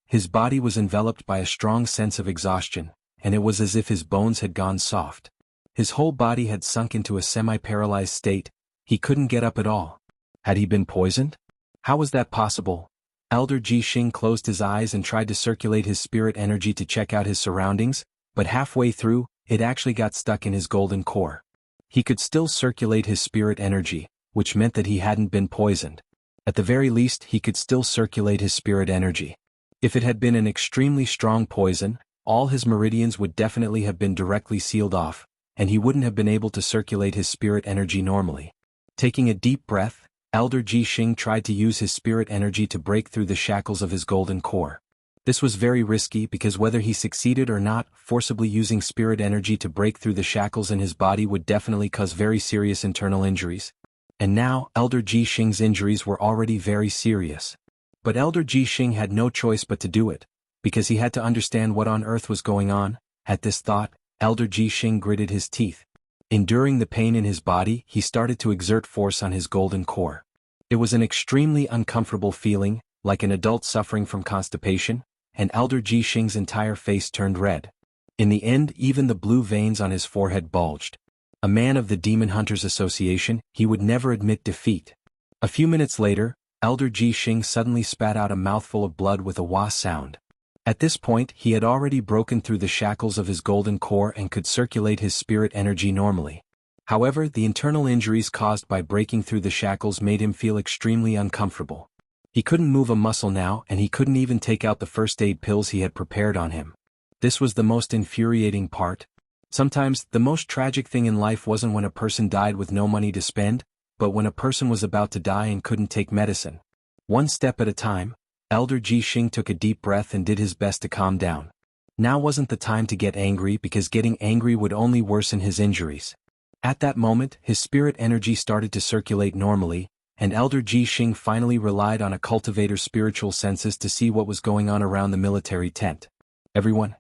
His body was enveloped by a strong sense of exhaustion, and it was as if his bones had gone soft. His whole body had sunk into a semi-paralyzed state, he couldn't get up at all. Had he been poisoned? How was that possible? Elder Ji Xing closed his eyes and tried to circulate his spirit energy to check out his surroundings, but halfway through, it actually got stuck in his golden core. He could still circulate his spirit energy, which meant that he hadn't been poisoned. At the very least, he could still circulate his spirit energy. If it had been an extremely strong poison, all his meridians would definitely have been directly sealed off, and he wouldn't have been able to circulate his spirit energy normally. Taking a deep breath, Elder Ji Xing tried to use his spirit energy to break through the shackles of his golden core. This was very risky because whether he succeeded or not, forcibly using spirit energy to break through the shackles in his body would definitely cause very serious internal injuries. And now, Elder Ji Xing's injuries were already very serious. But Elder Ji Xing had no choice but to do it, because he had to understand what on earth was going on. At this thought, Elder Ji Xing gritted his teeth. Enduring the pain in his body, he started to exert force on his golden core. It was an extremely uncomfortable feeling, like an adult suffering from constipation, and Elder Ji Xing's entire face turned red. In the end, even the blue veins on his forehead bulged. A man of the Demon Hunters Association, he would never admit defeat. A few minutes later, Elder Ji Xing suddenly spat out a mouthful of blood with a wah sound. At this point, he had already broken through the shackles of his golden core and could circulate his spirit energy normally. However, the internal injuries caused by breaking through the shackles made him feel extremely uncomfortable. He couldn't move a muscle now, and he couldn't even take out the first aid pills he had prepared on him. This was the most infuriating part. Sometimes, the most tragic thing in life wasn't when a person died with no money to spend, but when a person was about to die and couldn't take medicine. One step at a time, Elder Ji Xing took a deep breath and did his best to calm down. Now wasn't the time to get angry because getting angry would only worsen his injuries. At that moment, his spirit energy started to circulate normally, and Elder Ji Xing finally relied on a cultivator's spiritual senses to see what was going on around the military tent. Everyone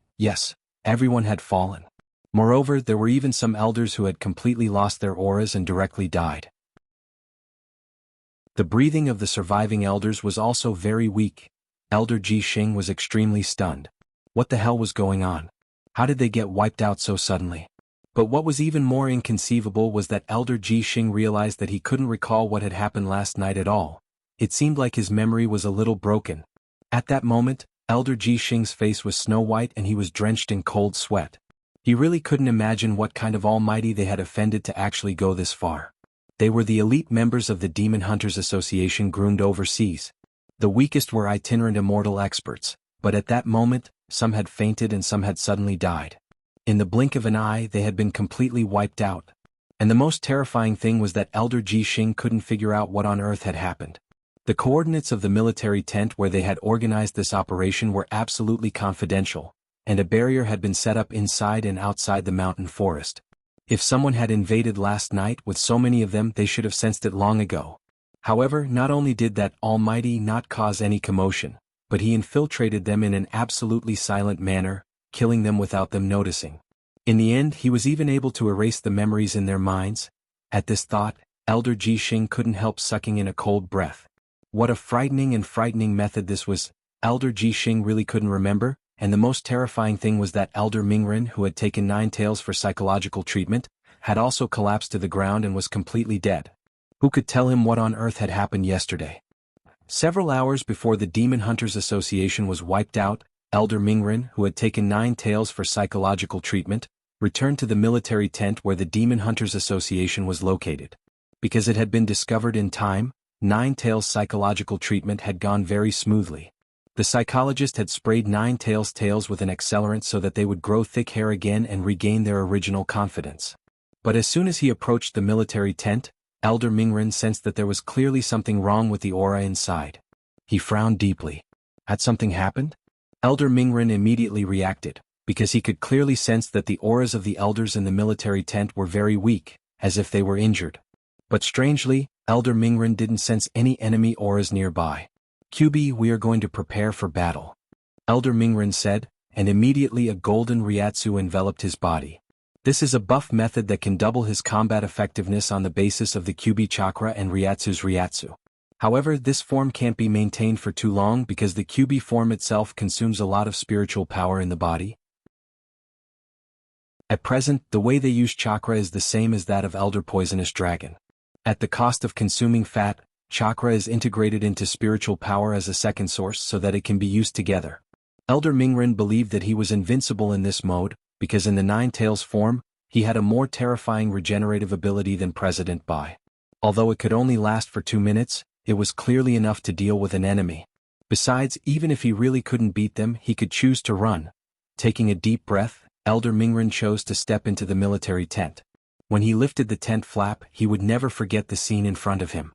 had fallen. Moreover, there were even some elders who had completely lost their auras and directly died. The breathing of the surviving elders was also very weak. Elder Ji Xing was extremely stunned. What the hell was going on? How did they get wiped out so suddenly? But what was even more inconceivable was that Elder Ji Xing realized that he couldn't recall what had happened last night at all. It seemed like his memory was a little broken. At that moment, Elder Ji Xing's face was snow-white and he was drenched in cold sweat. He really couldn't imagine what kind of almighty they had offended to actually go this far. They were the elite members of the Demon Hunters Association groomed overseas. The weakest were itinerant immortal experts, but at that moment, some had fainted and some had suddenly died. In the blink of an eye, they had been completely wiped out. And the most terrifying thing was that Elder Ji Xing couldn't figure out what on earth had happened. The coordinates of the military tent where they had organized this operation were absolutely confidential, and a barrier had been set up inside and outside the mountain forest. If someone had invaded last night with so many of them, they should have sensed it long ago. However, not only did that Almighty not cause any commotion, but he infiltrated them in an absolutely silent manner, killing them without them noticing. In the end, he was even able to erase the memories in their minds. At this thought, Elder Ji Xing couldn't help sucking in a cold breath. What a frightening method this was. Elder Ji Xing really couldn't remember, and the most terrifying thing was that Elder Mingren, who had taken 9 taels for psychological treatment, had also collapsed to the ground and was completely dead. Who could tell him what on earth had happened yesterday? Several hours before the Demon Hunters Association was wiped out, Elder Mingren, who had taken 9 tails for psychological treatment, returned to the military tent where the Demon Hunters Association was located. Because it had been discovered in time, 9 tails psychological treatment had gone very smoothly. The psychologist had sprayed 9 tails with an accelerant so that they would grow thick hair again and regain their original confidence. But as soon as he approached the military tent, Elder Mingren sensed that there was clearly something wrong with the aura inside. He frowned deeply. Had something happened? Elder Mingren immediately reacted, because he could clearly sense that the auras of the elders in the military tent were very weak, as if they were injured. But strangely, Elder Mingren didn't sense any enemy auras nearby. "QB, we are going to prepare for battle," Elder Mingren said, and immediately a golden Ryatsu enveloped his body. This is a buff method that can double his combat effectiveness on the basis of the QB chakra and Ryatsu's Ryatsu. However, this form can't be maintained for too long because the QB form itself consumes a lot of spiritual power in the body. At present, the way they use chakra is the same as that of Elder Poisonous Dragon. At the cost of consuming fat, chakra is integrated into spiritual power as a second source so that it can be used together. Elder Mingren believed that he was invincible in this mode, because in the 9 tails form, he had a more terrifying regenerative ability than President Bai. Although it could only last for 2 minutes, it was clearly enough to deal with an enemy. Besides, even if he really couldn't beat them, he could choose to run. Taking a deep breath, Elder Mingren chose to step into the military tent. When he lifted the tent flap, he would never forget the scene in front of him.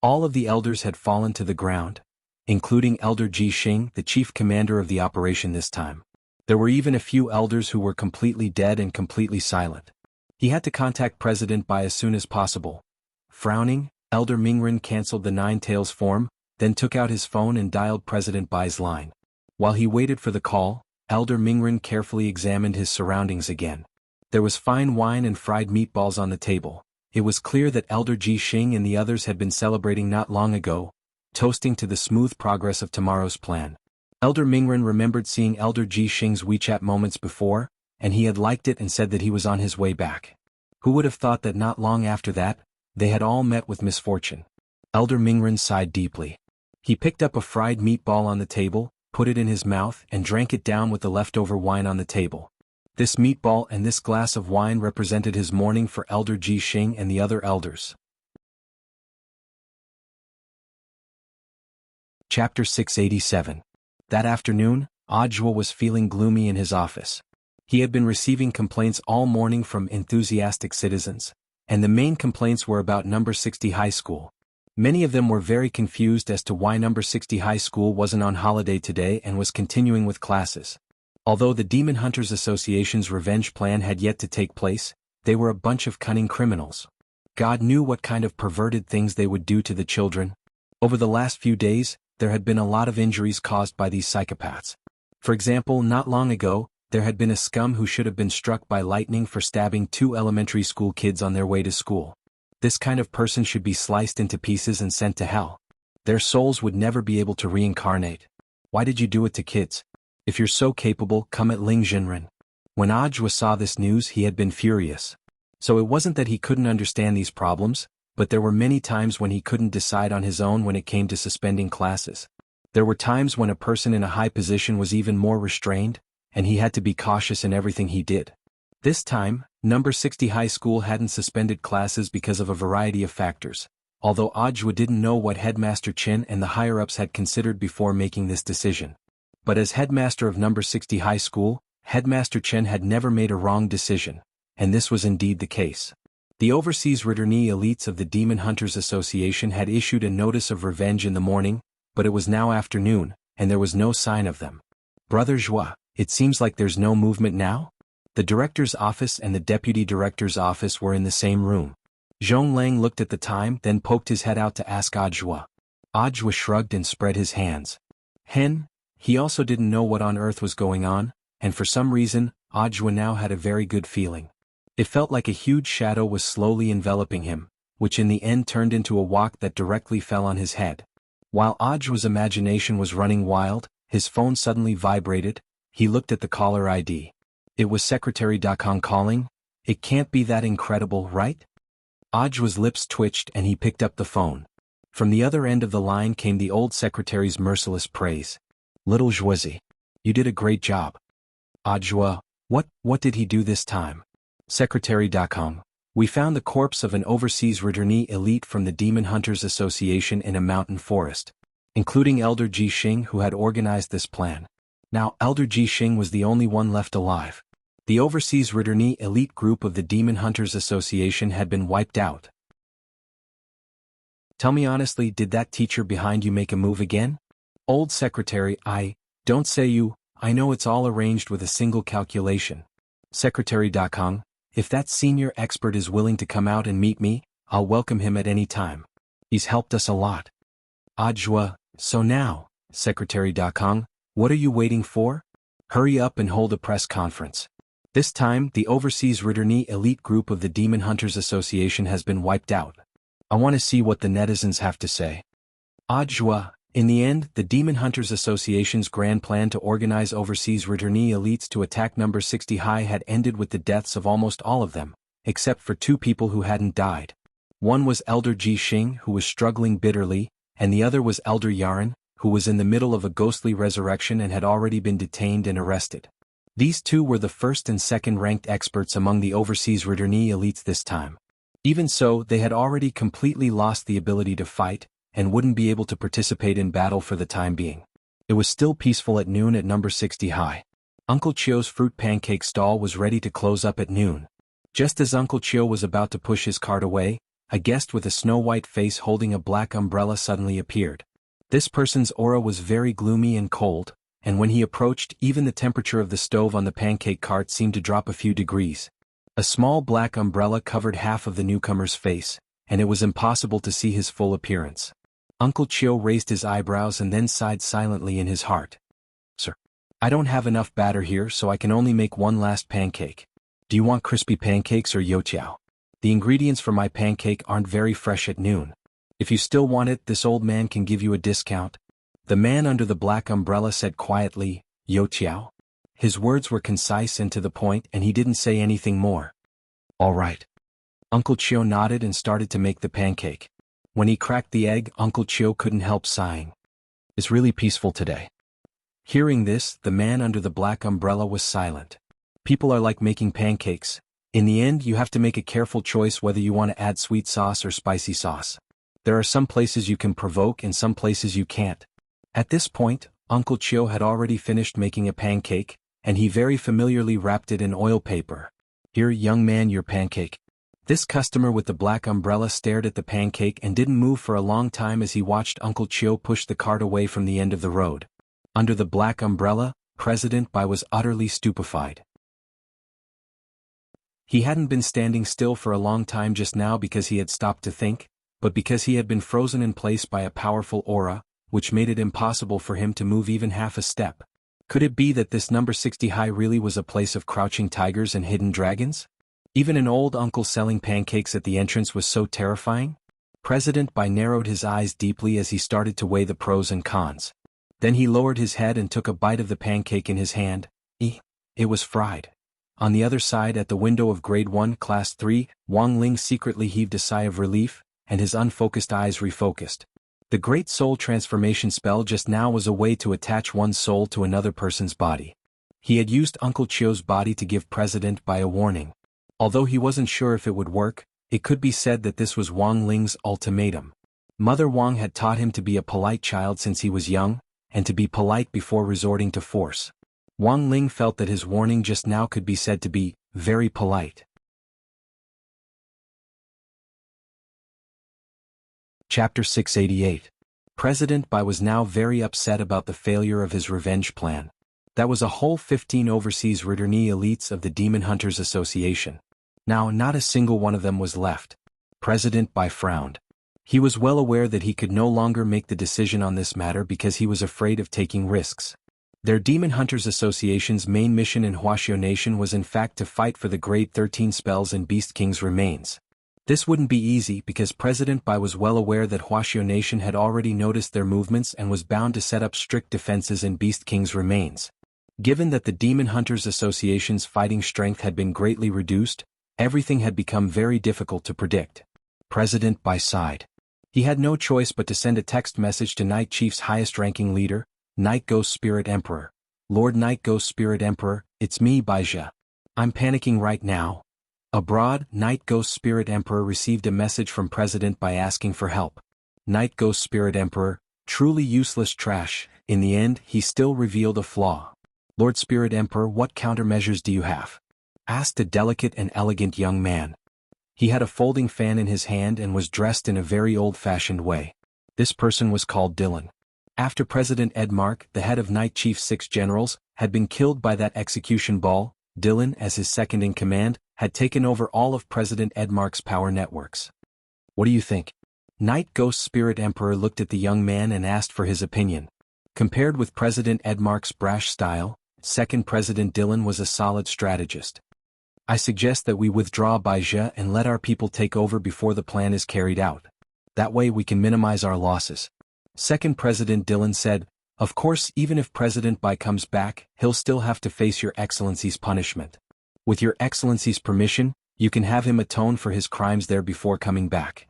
All of the elders had fallen to the ground, including Elder Ji Xing, the chief commander of the operation this time. There were even a few elders who were completely dead and completely silent. He had to contact President Bai as soon as possible. Frowning, Elder Mingren cancelled the 9 tails form, then took out his phone and dialed President Bai's line. While he waited for the call, Elder Mingren carefully examined his surroundings again. There was fine wine and fried meatballs on the table. It was clear that Elder Ji Xing and the others had been celebrating not long ago, toasting to the smooth progress of tomorrow's plan. Elder Mingren remembered seeing Elder Ji Xing's WeChat moments before, and he had liked it and said that he was on his way back. Who would have thought that not long after that, they had all met with misfortune? Elder Mingren sighed deeply. He picked up a fried meatball on the table, put it in his mouth and drank it down with the leftover wine on the table. This meatball and this glass of wine represented his mourning for Elder Ji Xing and the other elders. Chapter 687. That afternoon, Ajwa was feeling gloomy in his office. He had been receiving complaints all morning from enthusiastic citizens, and the main complaints were about number 60 high school. Many of them were very confused as to why number 60 high school wasn't on holiday today and was continuing with classes. Although the Demon Hunters Association's revenge plan had yet to take place, they were a bunch of cunning criminals. God knew what kind of perverted things they would do to the children. Over the last few days, there had been a lot of injuries caused by these psychopaths. For example, not long ago, there had been a scum who should have been struck by lightning for stabbing 2 elementary school kids on their way to school. This kind of person should be sliced into pieces and sent to hell. Their souls would never be able to reincarnate. Why did you do it to kids? If you're so capable, come at Ling Jinren. When Ajwa saw this news, he had been furious. So it wasn't that he couldn't understand these problems, but there were many times when he couldn't decide on his own when it came to suspending classes. There were times when a person in a high position was even more restrained, and he had to be cautious in everything he did. This time, number 60 high school hadn't suspended classes because of a variety of factors, although Ajwa didn't know what Headmaster Chen and the higher-ups had considered before making this decision. But as headmaster of number 60 high school, Headmaster Chen had never made a wrong decision, and this was indeed the case. The overseas returnee elites of the Demon Hunters Association had issued a notice of revenge in the morning, but it was now afternoon, and there was no sign of them. Brother Zhua, it seems like there's no movement now? The director's office and the deputy director's office were in the same room. Zhong Lang looked at the time, then poked his head out to ask Ajwa. Ajwa shrugged and spread his hands. He also didn't know what on earth was going on, and for some reason, Ajwa now had a very good feeling. It felt like a huge shadow was slowly enveloping him, which in the end turned into a wok that directly fell on his head. While Ajwa's imagination was running wild, his phone suddenly vibrated. He looked at the caller ID. It was Secretary Dakong calling. It can't be that incredible, right? Ajua's lips twitched and he picked up the phone. From the other end of the line came the old secretary's merciless praise. Little Jouzi. You did a great job. Ajua, what did he do this time? Secretary.com. We found the corpse of an overseas returnee elite from the Demon Hunters Association in a mountain forest, including Elder Ji Xing who had organized this plan. Now Elder Ji Xing was the only one left alive. The overseas returnee elite group of the Demon Hunters Association had been wiped out. Tell me honestly, did that teacher behind you make a move again? Old secretary, don't say you, I know it's all arranged with a single calculation. Secretary.com, if that senior expert is willing to come out and meet me, I'll welcome him at any time. He's helped us a lot. Ajua, so now, Secretary.com, what are you waiting for? Hurry up and hold a press conference. This time, the overseas returnee elite group of the Demon Hunters Association has been wiped out. I want to see what the netizens have to say. Ajua, in the end, the Demon Hunters Association's grand plan to organize overseas returnee elites to attack number 60 high had ended with the deaths of almost all of them, except for 2 people who hadn't died. One was Elder Ji Xing, who was struggling bitterly, and the other was Elder Yaren, who was in the middle of a ghostly resurrection and had already been detained and arrested. These 2 were the first and second ranked experts among the overseas returnee elites this time. Even so, they had already completely lost the ability to fight, and wouldn't be able to participate in battle for the time being. It was still peaceful at noon at number 60 high. Uncle Chio's fruit pancake stall was ready to close up at noon. Just as Uncle Chio was about to push his cart away, a guest with a snow-white face holding a black umbrella suddenly appeared. This person's aura was very gloomy and cold, and when he approached, even the temperature of the stove on the pancake cart seemed to drop a few degrees. A small black umbrella covered half of the newcomer's face, and it was impossible to see his full appearance. Uncle Chio raised his eyebrows and then sighed silently in his heart. Sir, I don't have enough batter here, so I can only make one last pancake. Do you want crispy pancakes or youtiao? The ingredients for my pancake aren't very fresh at noon. If you still want it, this old man can give you a discount. The man under the black umbrella said quietly, youtiao? His words were concise and to the point, and he didn't say anything more. All right. Uncle Chio nodded and started to make the pancake. When he cracked the egg, Uncle Chio couldn't help sighing. It's really peaceful today. Hearing this, the man under the black umbrella was silent. People are like making pancakes. In the end, you have to make a careful choice whether you want to add sweet sauce or spicy sauce. There are some places you can provoke and some places you can't. At this point, Uncle Chio had already finished making a pancake, and he very familiarly wrapped it in oil paper. Here, young man, your pancake. This customer with the black umbrella stared at the pancake and didn't move for a long time as he watched Uncle Chio push the cart away from the end of the road. Under the black umbrella, President Bai was utterly stupefied. He hadn't been standing still for a long time just now because he had stopped to think, but because he had been frozen in place by a powerful aura, which made it impossible for him to move even half a step. Could it be that this number 60 high really was a place of crouching tigers and hidden dragons? Even an old uncle selling pancakes at the entrance was so terrifying? President Bai narrowed his eyes deeply as he started to weigh the pros and cons. Then he lowered his head and took a bite of the pancake in his hand. It was fried. On the other side at the window of Grade 1 Class 3, Wang Ling secretly heaved a sigh of relief, and his unfocused eyes refocused. The Great Soul Transformation spell just now was a way to attach one's soul to another person's body. He had used Uncle Chio's body to give President Bai a warning. Although he wasn't sure if it would work, it could be said that this was Wang Ling's ultimatum. Mother Wang had taught him to be a polite child since he was young, and to be polite before resorting to force. Wang Ling felt that his warning just now could be said to be very polite. Chapter 688. President Bai was now very upset about the failure of his revenge plan. That was a whole 15 overseas returnee elites of the Demon Hunters Association. Now not a single one of them was left. President Bai frowned. He was well aware that he could no longer make the decision on this matter because he was afraid of taking risks. Their Demon Hunters Association's main mission in Wuxia Nation was in fact to fight for the Grade 13 spells and Beast King's remains. This wouldn't be easy because President Bai was well aware that Wuxia Nation had already noticed their movements and was bound to set up strict defenses in Beast King's remains. Given that the Demon Hunters Association's fighting strength had been greatly reduced, everything had become very difficult to predict. President Bai sighed. He had no choice but to send a text message to Night Chief's highest-ranking leader, Night Ghost Spirit Emperor. Lord Night Ghost Spirit Emperor, it's me Baizha. I'm panicking right now. Abroad, Night Ghost Spirit Emperor received a message from President Bai asking for help. Night Ghost Spirit Emperor, truly useless trash. In the end, he still revealed a flaw. Lord Spirit Emperor, what countermeasures do you have? Asked a delicate and elegant young man. He had a folding fan in his hand and was dressed in a very old-fashioned way. This person was called Dylan. After President Embark, the head of Night Chief's 6 generals, had been killed by that execution ball, Dylan, as his second-in-command, had taken over all of President Embark's power networks. What do you think? Night Ghost Spirit Emperor looked at the young man and asked for his opinion. Compared with President Embark's brash style, second President Dylan was a solid strategist. I suggest that we withdraw Baizha and let our people take over before the plan is carried out. That way we can minimize our losses. Second President Dylan said, of course, even if President Bai comes back, he'll still have to face Your Excellency's punishment. With Your Excellency's permission, you can have him atone for his crimes there before coming back.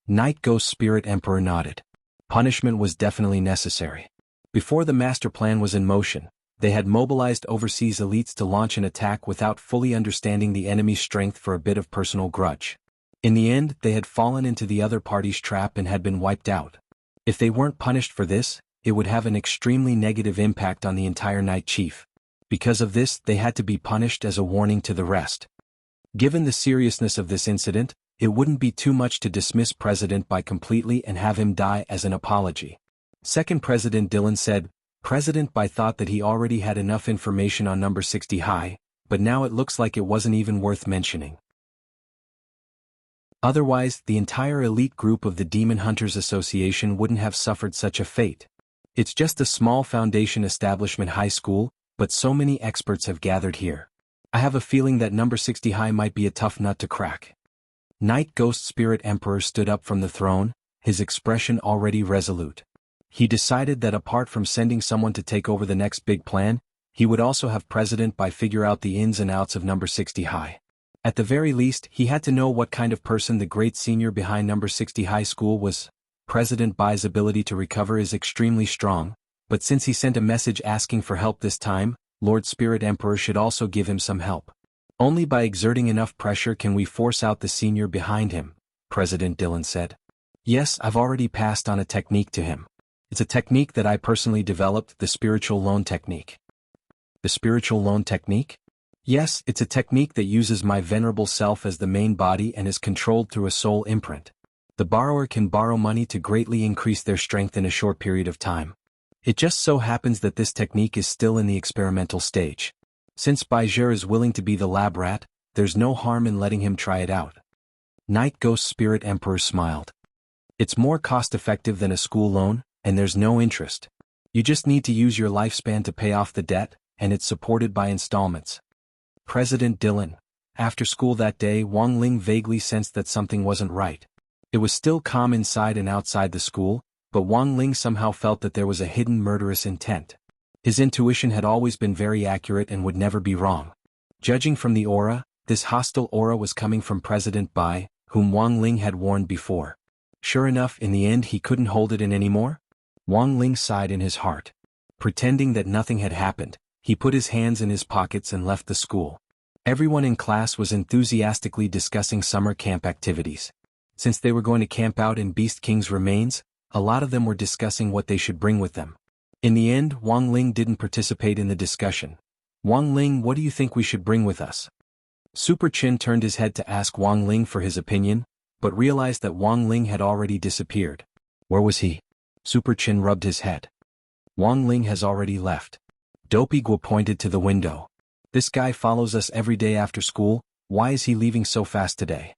Night Ghost Spirit Emperor nodded. Punishment was definitely necessary. Before the master plan was in motion, they had mobilized overseas elites to launch an attack without fully understanding the enemy's strength for a bit of personal grudge. In the end, they had fallen into the other party's trap and had been wiped out. If they weren't punished for this, it would have an extremely negative impact on the entire Night Chief. Because of this, they had to be punished as a warning to the rest. Given the seriousness of this incident, it wouldn't be too much to dismiss President Bai completely and have him die as an apology. Second President Dylan said, President Bai thought that he already had enough information on number 60 high, but now it looks like it wasn't even worth mentioning. Otherwise, the entire elite group of the Demon Hunters Association wouldn't have suffered such a fate. It's just a small foundation establishment high school, but so many experts have gathered here. I have a feeling that number 60 high might be a tough nut to crack. Night Ghost Spirit Emperor stood up from the throne, his expression already resolute. He decided that apart from sending someone to take over the next big plan, he would also have President Bai figure out the ins and outs of number 60 high. At the very least, he had to know what kind of person the great senior behind number 60 high school was. President Bai's ability to recover is extremely strong, but since he sent a message asking for help this time, Lord Spirit Emperor should also give him some help. Only by exerting enough pressure can we force out the senior behind him, President Dylan said. Yes, I've already passed on a technique to him. It's a technique that I personally developed, the spiritual loan technique. The spiritual loan technique? Yes, it's a technique that uses my venerable self as the main body and is controlled through a soul imprint. The borrower can borrow money to greatly increase their strength in a short period of time. It just so happens that this technique is still in the experimental stage. Since Baizha is willing to be the lab rat, there's no harm in letting him try it out. Night Ghost Spirit Emperor smiled. It's more cost-effective than a school loan, and there's no interest. You just need to use your lifespan to pay off the debt, and it's supported by installments. President Dylan. After school that day, Wang Ling vaguely sensed that something wasn't right. It was still calm inside and outside the school, but Wang Ling somehow felt that there was a hidden murderous intent. His intuition had always been very accurate and would never be wrong. Judging from the aura, this hostile aura was coming from President Bai, whom Wang Ling had warned before. Sure enough, in the end he couldn't hold it in anymore. Wang Ling sighed in his heart. Pretending that nothing had happened, he put his hands in his pockets and left the school. Everyone in class was enthusiastically discussing summer camp activities. Since they were going to camp out in Beast King's remains, a lot of them were discussing what they should bring with them. In the end, Wang Ling didn't participate in the discussion. Wang Ling, what do you think we should bring with us? Super Chin turned his head to ask Wang Ling for his opinion, but realized that Wang Ling had already disappeared. Where was he? Super Chin rubbed his head. Wang Ling has already left. Dopey Guo pointed to the window. This guy follows us every day after school, why is he leaving so fast today?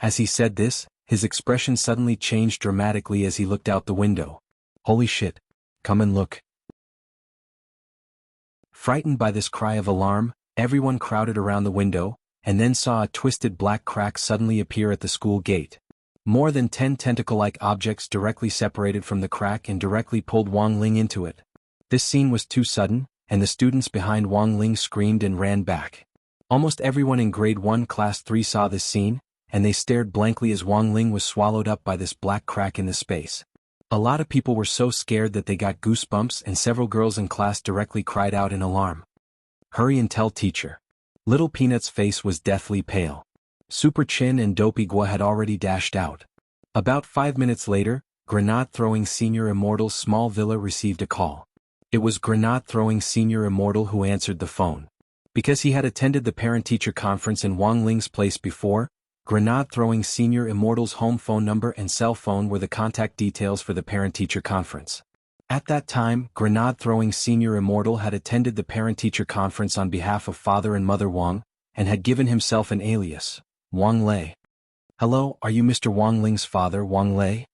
As he said this, his expression suddenly changed dramatically as he looked out the window. Holy shit. Come and look. Frightened by this cry of alarm, everyone crowded around the window, and then saw a twisted black crack suddenly appear at the school gate. More than 10 tentacle-like objects directly separated from the crack and directly pulled Wang Ling into it. This scene was too sudden, and the students behind Wang Ling screamed and ran back. Almost everyone in Grade 1 Class 3 saw this scene, and they stared blankly as Wang Ling was swallowed up by this black crack in the space. A lot of people were so scared that they got goosebumps, and several girls in class directly cried out in alarm. "Hurry and tell teacher." Little Peanut's face was deathly pale. Super Chin and Dopey Gua had already dashed out. About 5 minutes later, Grenade-throwing Senior Immortal's small villa received a call. It was Grenade-throwing Senior Immortal who answered the phone. Because he had attended the parent-teacher conference in Wang Ling's place before, Grenade-throwing Senior Immortal's home phone number and cell phone were the contact details for the parent-teacher conference. At that time, Grenade-throwing Senior Immortal had attended the parent-teacher conference on behalf of Father and Mother Wang, and had given himself an alias, Wang Lei. "Hello, are you Mr. Wang Ling's father, Wang Lei?"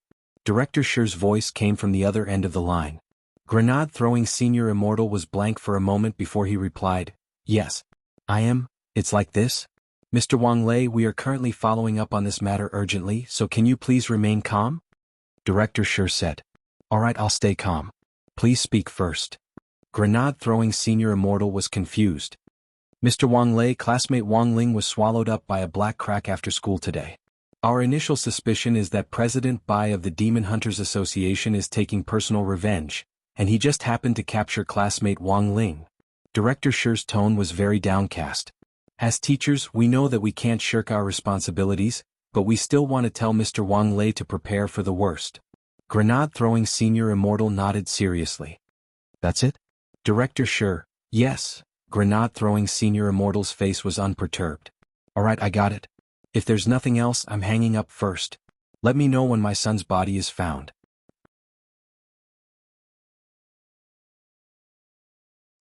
Director Shi's voice came from the other end of the line. Grenade-throwing Senior Immortal was blank for a moment before he replied, "Yes, I am. It's like this. Mr. Wang Lei, we are currently following up on this matter urgently, so can you please remain calm?" Director Shi said. "Alright, I'll stay calm. Please speak first." Grenade-throwing Senior Immortal was confused. "Mr. Wang Lei, classmate Wang Ling was swallowed up by a black crack after school today. Our initial suspicion is that President Bai of the Demon Hunters Association is taking personal revenge, and he just happened to capture classmate Wang Ling." Director Shi's tone was very downcast. "As teachers, we know that we can't shirk our responsibilities, but we still want to tell Mr. Wang Lei to prepare for the worst." Grenade-throwing Senior Immortal nodded seriously. "That's it?" Director Shi, "Yes." Grenade-throwing Senior Immortal's face was unperturbed. "Alright, I got it. If there's nothing else, I'm hanging up first. Let me know when my son's body is found."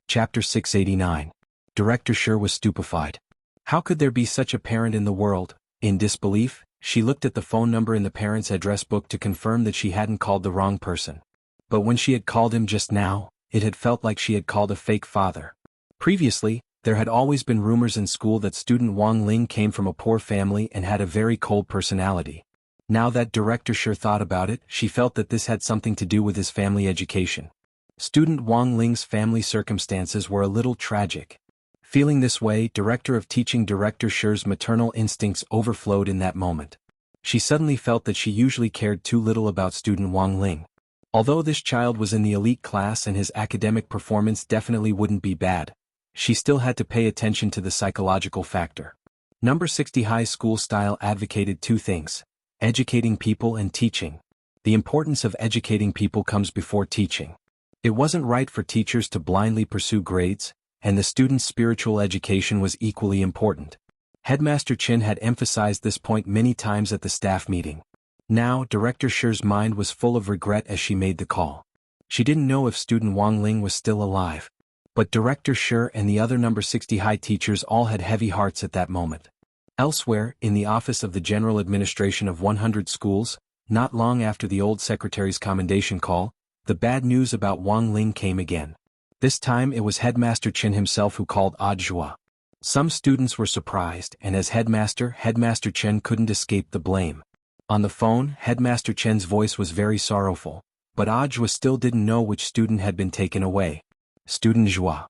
Chapter 689. Director Shi was stupefied. How could there be such a parent in the world? In disbelief, she looked at the phone number in the parent's address book to confirm that she hadn't called the wrong person. But when she had called him just now, it had felt like she had called a fake father. Previously, there had always been rumors in school that student Wang Ling came from a poor family and had a very cold personality. Now that Director Shi thought about it, she felt that this had something to do with his family education. Student Wang Ling's family circumstances were a little tragic. Feeling this way, Director of Teaching Director Shi's maternal instincts overflowed in that moment. She suddenly felt that she usually cared too little about student Wang Ling. Although this child was in the elite class and his academic performance definitely wouldn't be bad, she still had to pay attention to the psychological factor. Number 60 High School Style advocated two things: educating people and teaching. The importance of educating people comes before teaching. It wasn't right for teachers to blindly pursue grades, and the students' spiritual education was equally important. Headmaster Chin had emphasized this point many times at the staff meeting. Now, Director Shi's mind was full of regret as she made the call. She didn't know if student Wang Ling was still alive. But Director Shi and the other number 60 high teachers all had heavy hearts at that moment. Elsewhere, in the office of the General Administration of 100 schools, not long after the old secretary's commendation call, the bad news about Wang Ling came again. This time it was Headmaster Chin himself who called Audiobook. Some students were surprised, and as Headmaster Chen couldn't escape the blame. On the phone, Headmaster Chen's voice was very sorrowful, but Audiobook still didn't know which student had been taken away. Student Zhua.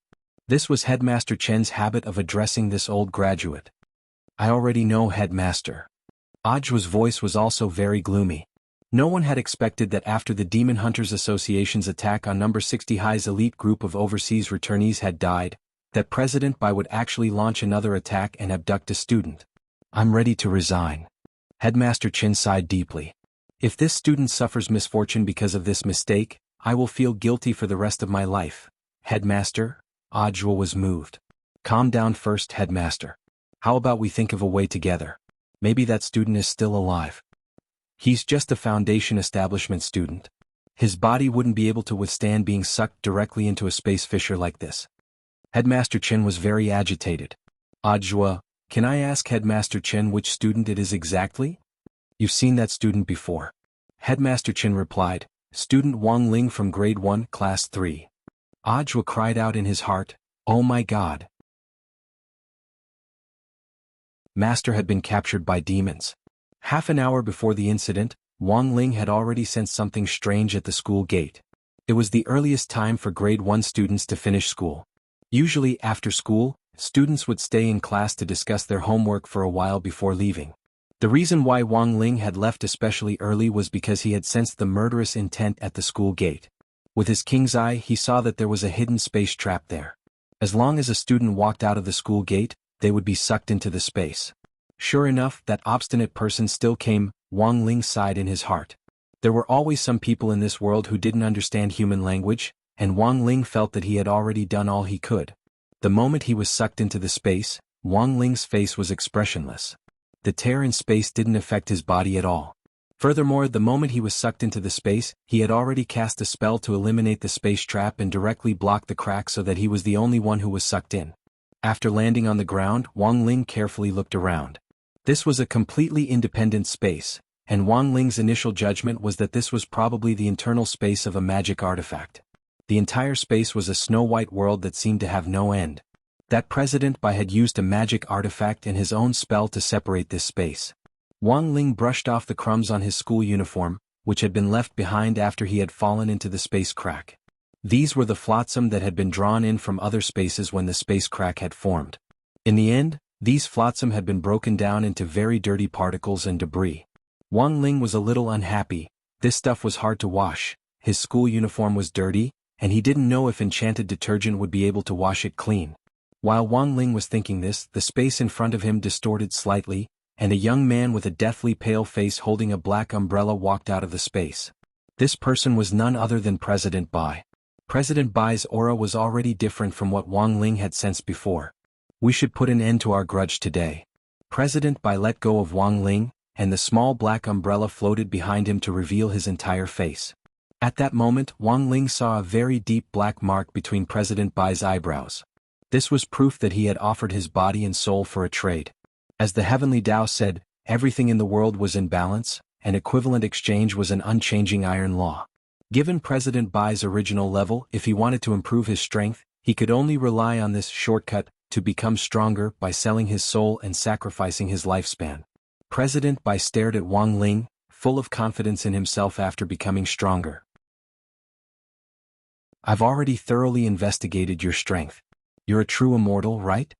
This was Headmaster Chen's habit of addressing this old graduate. "I already know, Headmaster." Audiobook's voice was also very gloomy. No one had expected that after the Demon Hunters Association's attack on number 60 High's elite group of overseas returnees had died, that President Bai would actually launch another attack and abduct a student. "I'm ready to resign." Headmaster Chin sighed deeply. "If this student suffers misfortune because of this mistake, I will feel guilty for the rest of my life." "Headmaster?" Audiobook was moved. "Calm down first, Headmaster. How about we think of a way together? Maybe that student is still alive. He's just a foundation establishment student. His body wouldn't be able to withstand being sucked directly into a space fissure like this." Headmaster Chin was very agitated. "Audiobook, can I ask Headmaster Chin which student it is exactly?" "You've seen that student before." Headmaster Chin replied, "Student Wang Ling from grade 1, class 3. Audiobook cried out in his heart, "Oh my God!" Master had been captured by demons. Half an hour before the incident, Wang Ling had already sensed something strange at the school gate. It was the earliest time for grade 1 students to finish school. Usually after school, students would stay in class to discuss their homework for a while before leaving. The reason why Wang Ling had left especially early was because he had sensed the murderous intent at the school gate. With his king's eye, he saw that there was a hidden space trap there. As long as a student walked out of the school gate, they would be sucked into the space. Sure enough, that obstinate person still came. Wang Ling sighed in his heart. There were always some people in this world who didn't understand human language, and Wang Ling felt that he had already done all he could. The moment he was sucked into the space, Wang Ling's face was expressionless. The tear in space didn't affect his body at all. Furthermore, the moment he was sucked into the space, he had already cast a spell to eliminate the space trap and directly block the crack so that he was the only one who was sucked in. After landing on the ground, Wang Ling carefully looked around. This was a completely independent space, and Wang Ling's initial judgment was that this was probably the internal space of a magic artifact. The entire space was a snow-white world that seemed to have no end. That President Bai had used a magic artifact and his own spell to separate this space. Wang Ling brushed off the crumbs on his school uniform, which had been left behind after he had fallen into the space crack. These were the flotsam that had been drawn in from other spaces when the space crack had formed. In the end, these flotsam had been broken down into very dirty particles and debris. Wang Ling was a little unhappy. This stuff was hard to wash, his school uniform was dirty, and he didn't know if enchanted detergent would be able to wash it clean. While Wang Ling was thinking this, the space in front of him distorted slightly, and a young man with a deathly pale face holding a black umbrella walked out of the space. This person was none other than President Bai. President Bai's aura was already different from what Wang Ling had sensed before. We should put an end to our grudge today. President Bai let go of Wang Ling, and the small black umbrella floated behind him to reveal his entire face. At that moment, Wang Ling saw a very deep black mark between President Bai's eyebrows. This was proof that he had offered his body and soul for a trade. As the heavenly Tao said, everything in the world was in balance, and equivalent exchange was an unchanging iron law. Given President Bai's original level, if he wanted to improve his strength, he could only rely on this shortcut to become stronger by selling his soul and sacrificing his lifespan. President Bai stared at Wang Ling, full of confidence in himself after becoming stronger. I've already thoroughly investigated your strength. You're a true immortal, right?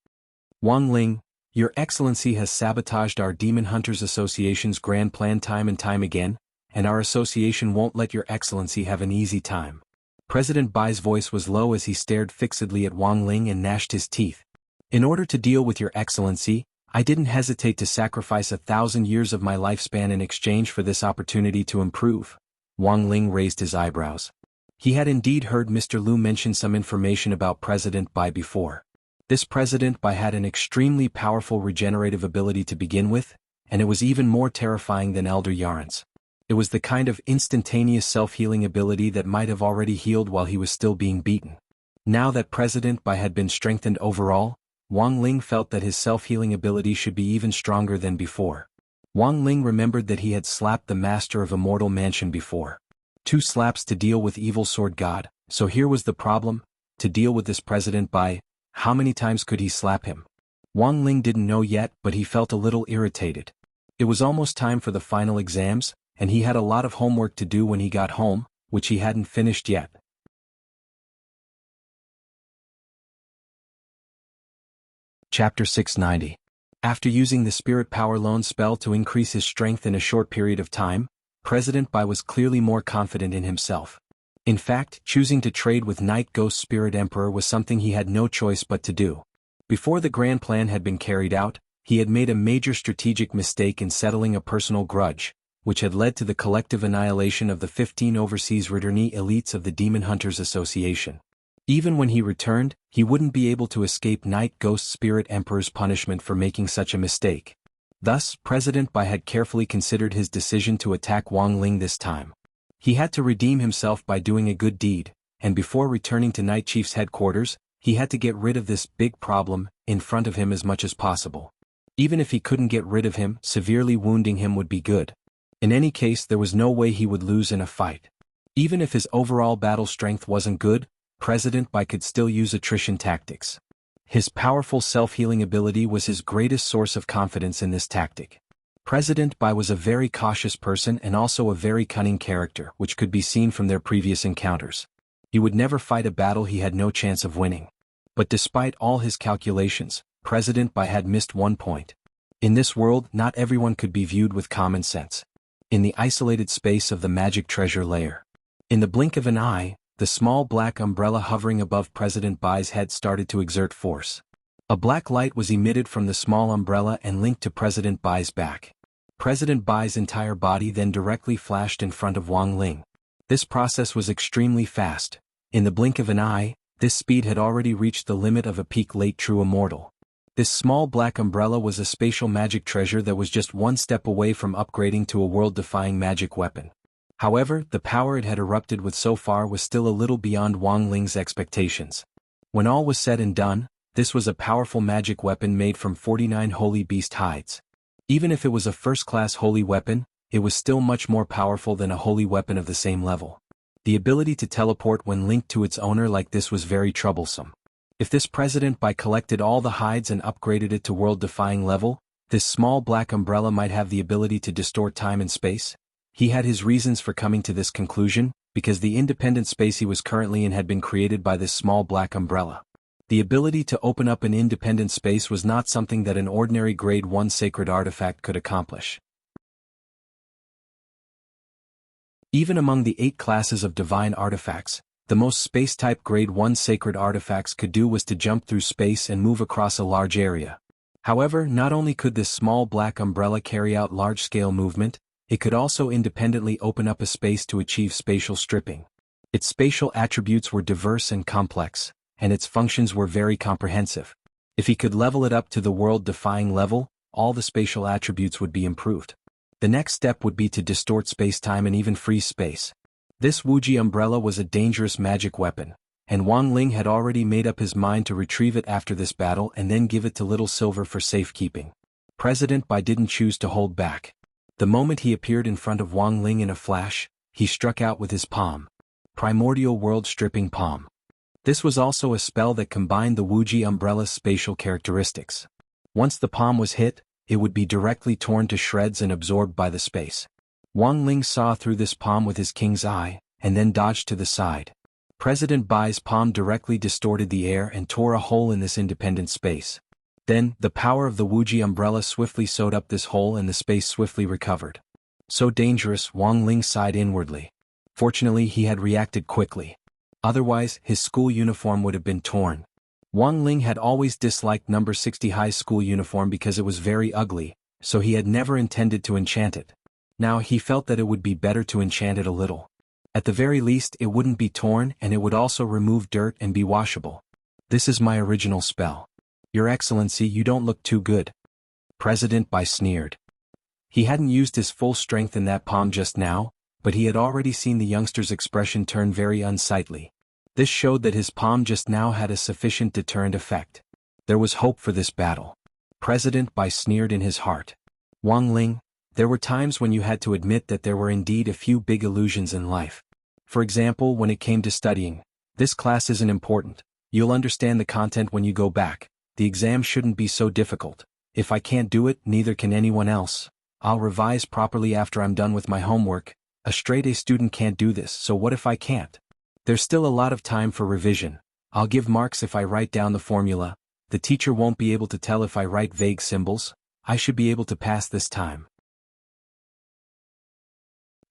Wang Ling, Your Excellency has sabotaged our Demon Hunters Association's grand plan time and time again, and our association won't let Your Excellency have an easy time. President Bai's voice was low as he stared fixedly at Wang Ling and gnashed his teeth. In order to deal with Your Excellency, I didn't hesitate to sacrifice 1,000 years of my lifespan in exchange for this opportunity to improve. Wang Ling raised his eyebrows. He had indeed heard Mr. Liu mention some information about President Bai before. This President Bai had an extremely powerful regenerative ability to begin with, and it was even more terrifying than Elder Yaren's. It was the kind of instantaneous self-healing ability that might have already healed while he was still being beaten. Now that President Bai had been strengthened overall, Wang Ling felt that his self-healing ability should be even stronger than before. Wang Ling remembered that he had slapped the Master of Immortal Mansion before. 2 slaps to deal with Evil Sword God, so here was the problem: to deal with this President Bai, how many times could he slap him? Wang Ling didn't know yet, but he felt a little irritated. It was almost time for the final exams, and he had a lot of homework to do when he got home, which he hadn't finished yet. Chapter 690. After using the Spirit Power Loan spell to increase his strength in a short period of time, President Bai was clearly more confident in himself. In fact, choosing to trade with Night Ghost Spirit Emperor was something he had no choice but to do. Before the grand plan had been carried out, he had made a major strategic mistake in settling a personal grudge, which had led to the collective annihilation of the 15 overseas returnee elites of the Demon Hunters Association. Even when he returned, he wouldn't be able to escape Night Ghost Spirit Emperor's punishment for making such a mistake. Thus, President Bai had carefully considered his decision to attack Wang Ling this time. He had to redeem himself by doing a good deed, and before returning to Night Chief's headquarters, he had to get rid of this big problem in front of him as much as possible. Even if he couldn't get rid of him, severely wounding him would be good. In any case, there was no way he would lose in a fight. Even if his overall battle strength wasn't good, President Bai could still use attrition tactics. His powerful self-healing ability was his greatest source of confidence in this tactic. President Bai was a very cautious person and also a very cunning character, which could be seen from their previous encounters. He would never fight a battle he had no chance of winning. But despite all his calculations, President Bai had missed one point. In this world, not everyone could be viewed with common sense. In the isolated space of the magic treasure layer. In the blink of an eye, the small black umbrella hovering above President Bai's head started to exert force. A black light was emitted from the small umbrella and linked to President Bai's back. President Bai's entire body then directly flashed in front of Wang Ling. This process was extremely fast. In the blink of an eye, this speed had already reached the limit of a peak late true immortal. This small black umbrella was a spatial magic treasure that was just one step away from upgrading to a world-defying magic weapon. However, the power it had erupted with so far was still a little beyond Wang Ling's expectations. When all was said and done, this was a powerful magic weapon made from 49 holy beast hides. Even if it was a first-class holy weapon, it was still much more powerful than a holy weapon of the same level. The ability to teleport when linked to its owner like this was very troublesome. If this President Bai collected all the hides and upgraded it to world-defying level, this small black umbrella might have the ability to distort time and space. He had his reasons for coming to this conclusion, because the independent space he was currently in had been created by this small black umbrella. The ability to open up an independent space was not something that an ordinary grade 1 sacred artifact could accomplish. Even among the 8 classes of divine artifacts, the most space-type grade 1 sacred artifacts could do was to jump through space and move across a large area. However, not only could this small black umbrella carry out large-scale movement, it could also independently open up a space to achieve spatial stripping. Its spatial attributes were diverse and complex, and its functions were very comprehensive. If he could level it up to the world-defying level, all the spatial attributes would be improved. The next step would be to distort space-time and even freeze space. This Wuxia umbrella was a dangerous magic weapon, and Wang Ling had already made up his mind to retrieve it after this battle and then give it to Little Silver for safekeeping. President Bai didn't choose to hold back. The moment he appeared in front of Wang Ling in a flash, he struck out with his palm. Primordial World-Stripping Palm. This was also a spell that combined the Wuxia umbrella's spatial characteristics. Once the palm was hit, it would be directly torn to shreds and absorbed by the space. Wang Ling saw through this palm with his king's eye, and then dodged to the side. President Bai's palm directly distorted the air and tore a hole in this independent space. Then, the power of the Wuxia umbrella swiftly sewed up this hole and the space swiftly recovered. So dangerous, Wang Ling sighed inwardly. Fortunately, he had reacted quickly. Otherwise, his school uniform would have been torn. Wang Ling had always disliked number 60 high school uniform because it was very ugly, so he had never intended to enchant it. Now he felt that it would be better to enchant it a little. At the very least, it wouldn't be torn and it would also remove dirt and be washable. This is my original spell. Your Excellency, you don't look too good. President Bai sneered. He hadn't used his full strength in that palm just now, but he had already seen the youngster's expression turn very unsightly. This showed that his palm just now had a sufficient deterrent effect. There was hope for this battle. President Bai sneered in his heart. Wang Ling, there were times when you had to admit that there were indeed a few big illusions in life. For example, when it came to studying, this class isn't important. You'll understand the content when you go back. The exam shouldn't be so difficult. If I can't do it, neither can anyone else. I'll revise properly after I'm done with my homework. A straight-A student can't do this, so what if I can't? There's still a lot of time for revision. I'll give marks if I write down the formula. The teacher won't be able to tell if I write vague symbols. I should be able to pass this time.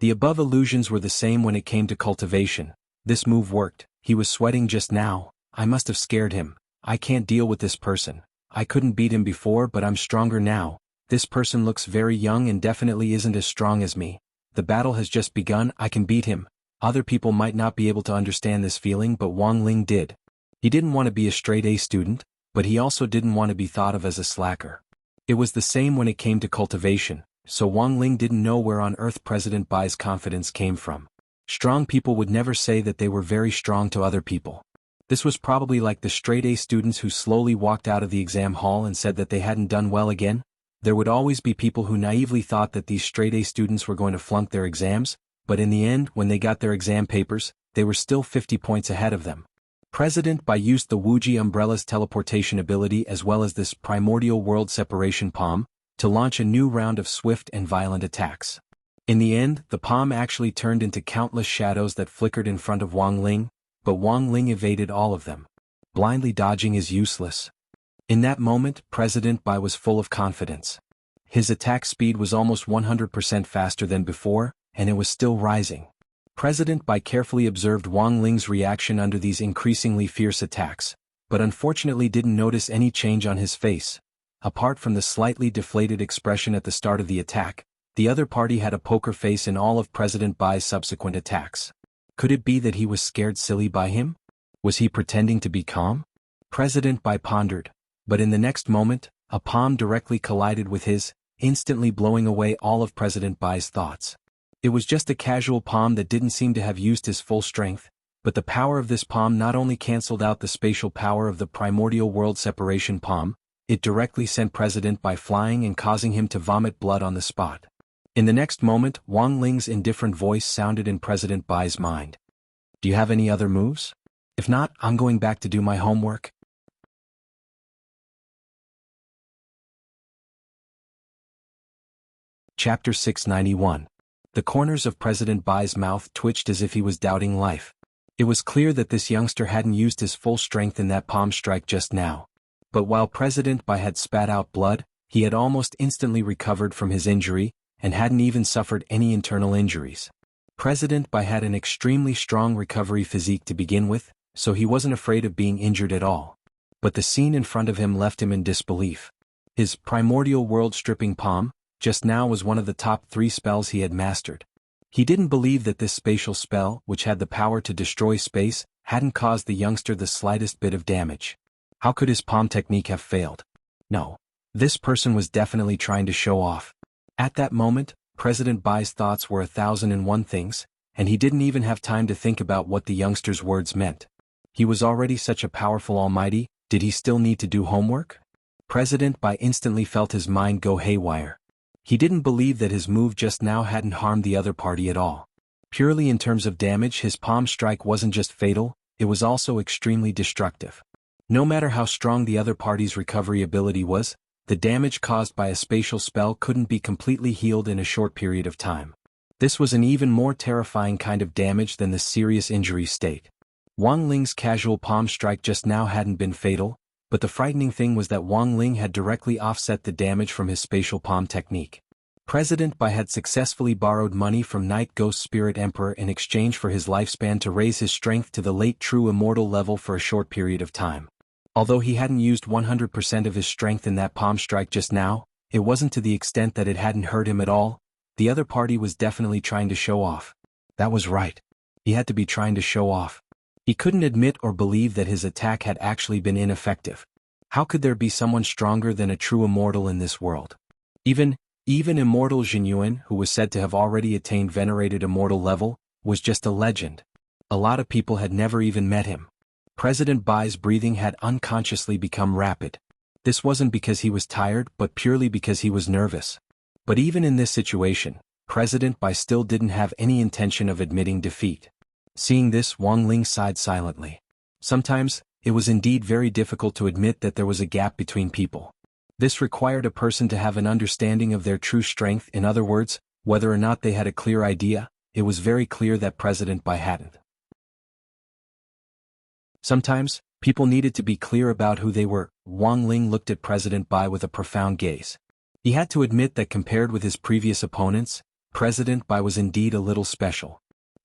The above illusions were the same when it came to cultivation. This move worked. He was sweating just now. I must have scared him. I can't deal with this person. I couldn't beat him before, but I'm stronger now. This person looks very young and definitely isn't as strong as me. The battle has just begun. I can beat him. Other people might not be able to understand this feeling, but Wang Ling did. He didn't want to be a straight-A student, but he also didn't want to be thought of as a slacker. It was the same when it came to cultivation, so Wang Ling didn't know where on earth President Bai's confidence came from. Strong people would never say that they were very strong to other people. This was probably like the straight-A students who slowly walked out of the exam hall and said that they hadn't done well again. There would always be people who naively thought that these straight-A students were going to flunk their exams, but in the end, when they got their exam papers, they were still 50 points ahead of them. President Bai used the Wuxia umbrella's teleportation ability as well as this primordial world separation palm to launch a new round of swift and violent attacks. In the end, the palm actually turned into countless shadows that flickered in front of Wang Ling, but Wang Ling evaded all of them. Blindly dodging is useless. In that moment, President Bai was full of confidence. His attack speed was almost 100% faster than before, and it was still rising. President Bai carefully observed Wang Ling's reaction under these increasingly fierce attacks, but unfortunately didn't notice any change on his face. Apart from the slightly deflated expression at the start of the attack, the other party had a poker face in all of President Bai's subsequent attacks. Could it be that he was scared silly by him? Was he pretending to be calm? President Bai pondered, but in the next moment, a palm directly collided with his, instantly blowing away all of President Bai's thoughts. It was just a casual palm that didn't seem to have used his full strength, but the power of this palm not only cancelled out the spatial power of the primordial world separation palm, it directly sent President Bai flying and causing him to vomit blood on the spot. In the next moment, Wang Ling's indifferent voice sounded in President Bai's mind. Do you have any other moves? If not, I'm going back to do my homework. Chapter 691. The corners of President Bai's mouth twitched as if he was doubting life. It was clear that this youngster hadn't used his full strength in that palm strike just now. But while President Bai had spat out blood, he had almost instantly recovered from his injury, and hadn't even suffered any internal injuries. President Bai had an extremely strong recovery physique to begin with, so he wasn't afraid of being injured at all. But the scene in front of him left him in disbelief. His primordial world stripping palm, just now was one of the top 3 spells he had mastered. He didn't believe that this spatial spell, which had the power to destroy space, hadn't caused the youngster the slightest bit of damage. How could his palm technique have failed? No. This person was definitely trying to show off. At that moment, President Bai's thoughts were 1,001 things, and he didn't even have time to think about what the youngster's words meant. He was already such a powerful almighty, did he still need to do homework? President Bai instantly felt his mind go haywire. He didn't believe that his move just now hadn't harmed the other party at all. Purely in terms of damage, his palm strike wasn't just fatal, it was also extremely destructive. No matter how strong the other party's recovery ability was, the damage caused by a spatial spell couldn't be completely healed in a short period of time. This was an even more terrifying kind of damage than the serious injury state. Wang Ling's casual palm strike just now hadn't been fatal, but the frightening thing was that Wang Ling had directly offset the damage from his spatial palm technique. President Bai had successfully borrowed money from Night Ghost Spirit Emperor in exchange for his lifespan to raise his strength to the late true immortal level for a short period of time. Although he hadn't used 100% of his strength in that palm strike just now, it wasn't to the extent that it hadn't hurt him at all. The other party was definitely trying to show off. That was right. He had to be trying to show off. He couldn't admit or believe that his attack had actually been ineffective. How could there be someone stronger than a true immortal in this world? Even immortal Jinyuan, who was said to have already attained venerated immortal level, was just a legend. A lot of people had never even met him. President Bai's breathing had unconsciously become rapid. This wasn't because he was tired, but purely because he was nervous. But even in this situation, President Bai still didn't have any intention of admitting defeat. Seeing this, Wang Ling sighed silently. Sometimes, it was indeed very difficult to admit that there was a gap between people. This required a person to have an understanding of their true strength. In other words, whether or not they had a clear idea, it was very clear that President Bai hadn't. Sometimes, people needed to be clear about who they were. Wang Ling looked at President Bai with a profound gaze. He had to admit that compared with his previous opponents, President Bai was indeed a little special.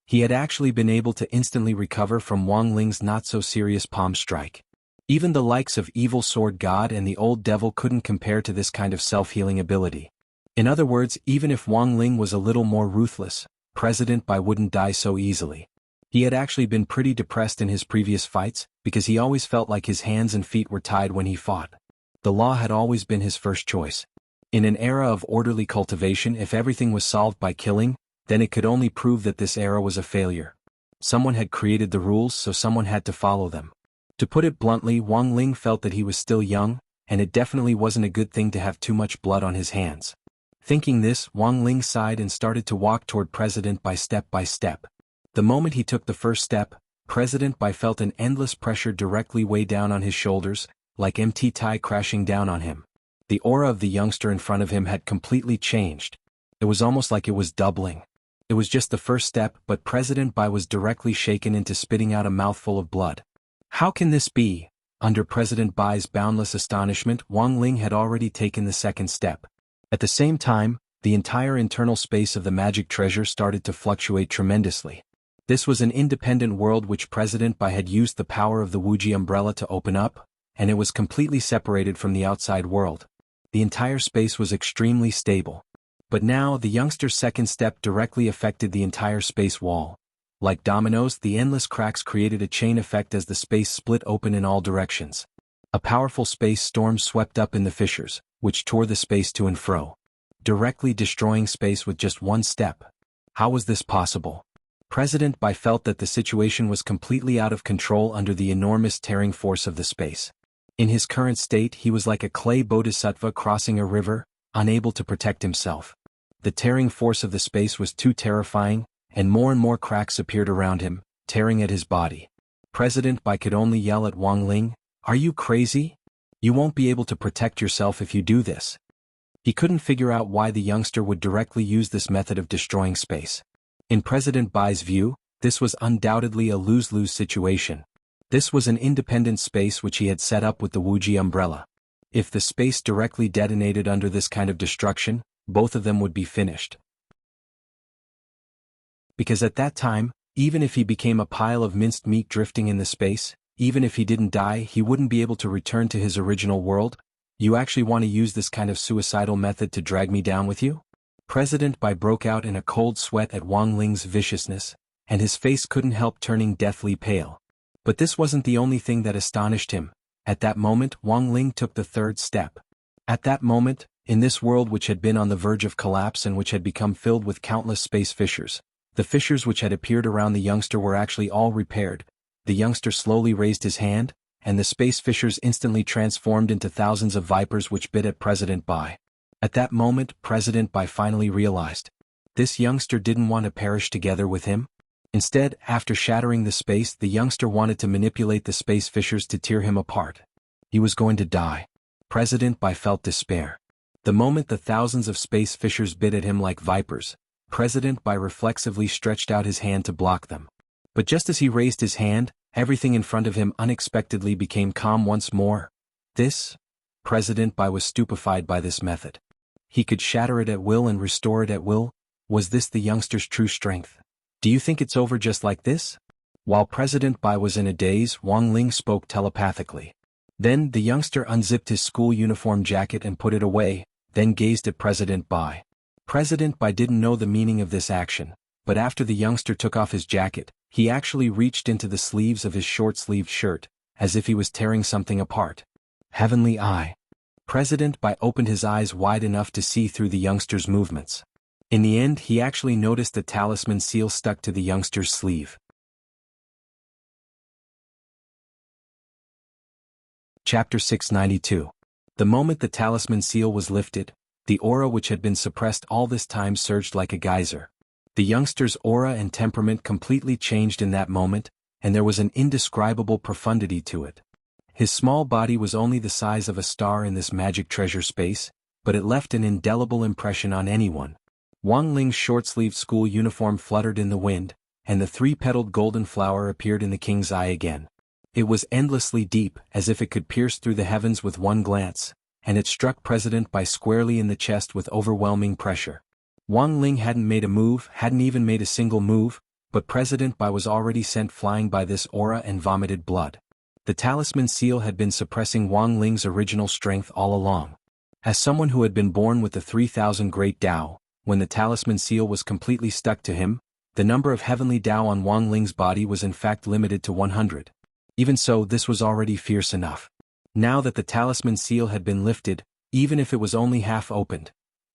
He had actually been able to instantly recover from Wang Ling's not-so-serious palm strike. Even the likes of Evil Sword God and the Old Devil couldn't compare to this kind of self-healing ability. In other words, even if Wang Ling was a little more ruthless, President Bai wouldn't die so easily. He had actually been pretty depressed in his previous fights, because he always felt like his hands and feet were tied when he fought. The law had always been his first choice. In an era of orderly cultivation, if everything was solved by killing, then it could only prove that this era was a failure. Someone had created the rules, so someone had to follow them. To put it bluntly, Wang Ling felt that he was still young, and it definitely wasn't a good thing to have too much blood on his hands. Thinking this, Wang Ling sighed and started to walk toward President Bai step by step. The moment he took the first step, President Bai felt an endless pressure directly weigh down on his shoulders, like empty tie crashing down on him. The aura of the youngster in front of him had completely changed. It was almost like it was doubling. It was just the first step, but President Bai was directly shaken into spitting out a mouthful of blood. How can this be? Under President Bai's boundless astonishment, Wang Ling had already taken the second step. At the same time, the entire internal space of the magic treasure started to fluctuate tremendously. This was an independent world which President Bai had used the power of the Wuxia umbrella to open up, and it was completely separated from the outside world. The entire space was extremely stable. But now the youngster's second step directly affected the entire space wall. Like dominoes, the endless cracks created a chain effect as the space split open in all directions. A powerful space storm swept up in the fissures, which tore the space to and fro, directly destroying space with just one step. How was this possible? President Bai felt that the situation was completely out of control under the enormous tearing force of the space. In his current state, he was like a clay bodhisattva crossing a river, unable to protect himself. The tearing force of the space was too terrifying, and more cracks appeared around him, tearing at his body. President Bai could only yell at Wang Ling, "Are you crazy? You won't be able to protect yourself if you do this." He couldn't figure out why the youngster would directly use this method of destroying space. In President Bai's view, this was undoubtedly a lose-lose situation. This was an independent space which he had set up with the Wuxia umbrella. If the space directly detonated under this kind of destruction, both of them would be finished. Because at that time, even if he became a pile of minced meat drifting in the space, even if he didn't die, he wouldn't be able to return to his original world. You actually want to use this kind of suicidal method to drag me down with you? President Bai broke out in a cold sweat at Wang Ling's viciousness, and his face couldn't help turning deathly pale. But this wasn't the only thing that astonished him. At that moment, Wang Ling took the third step. At that moment, in this world which had been on the verge of collapse and which had become filled with countless space fissures, the fissures which had appeared around the youngster were actually all repaired. The youngster slowly raised his hand, and the space fissures instantly transformed into thousands of vipers which bit at President Bai. At that moment, President Bai finally realized. This youngster didn't want to perish together with him. Instead, after shattering the space, the youngster wanted to manipulate the space fissures to tear him apart. He was going to die. President Bai felt despair. The moment the thousands of space fissures bit at him like vipers, President Bai reflexively stretched out his hand to block them. But just as he raised his hand, everything in front of him unexpectedly became calm once more. President Bai was stupefied by this method. He could shatter it at will and restore it at will. Was this the youngster's true strength? Do you think it's over just like this? While President Bai was in a daze, Wang Ling spoke telepathically. Then the youngster unzipped his school uniform jacket and put it away, then gazed at President Bai. President Bai didn't know the meaning of this action, but after the youngster took off his jacket, he actually reached into the sleeves of his short-sleeved shirt, as if he was tearing something apart. Heavenly Eye. President Bai opened his eyes wide enough to see through the youngster's movements. In the end, he actually noticed the talisman seal stuck to the youngster's sleeve. Chapter 692. The moment the talisman seal was lifted, the aura which had been suppressed all this time surged like a geyser. The youngster's aura and temperament completely changed in that moment, and there was an indescribable profundity to it. His small body was only the size of a star in this magic treasure space, but it left an indelible impression on anyone. Wang Ling's short-sleeved school uniform fluttered in the wind, and the three-petaled golden flower appeared in the king's eye again. It was endlessly deep, as if it could pierce through the heavens with one glance, and it struck President Bai squarely in the chest with overwhelming pressure. Wang Ling hadn't even made a single move, but President Bai was already sent flying by this aura and vomited blood. The talisman seal had been suppressing Wang Ling's original strength all along. As someone who had been born with the 3,000 Great Tao, when the talisman seal was completely stuck to him, the number of heavenly Tao on Wang Ling's body was in fact limited to 100. Even so, this was already fierce enough. Now that the talisman seal had been lifted, even if it was only half opened,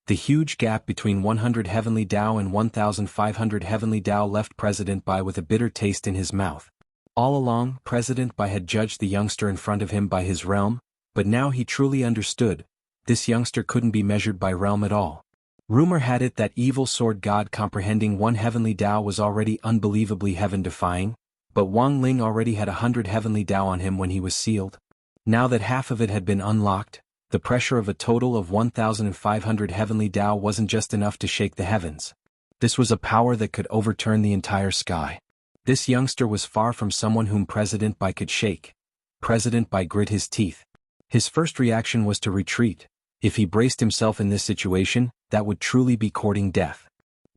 the huge gap between 100 heavenly Tao and 1,500 heavenly Tao left President Bai with a bitter taste in his mouth. All along, President Bai had judged the youngster in front of him by his realm, but now he truly understood. This youngster couldn't be measured by realm at all. Rumor had it that evil sword god comprehending one heavenly Tao was already unbelievably heaven-defying, but Wang Ling already had 100 heavenly Tao on him when he was sealed. Now that half of it had been unlocked, the pressure of a total of 1,500 heavenly Tao wasn't just enough to shake the heavens. This was a power that could overturn the entire sky. This youngster was far from someone whom President Bai could shake. President Bai grit his teeth. His first reaction was to retreat, If he braced himself in this situation, that would truly be courting death.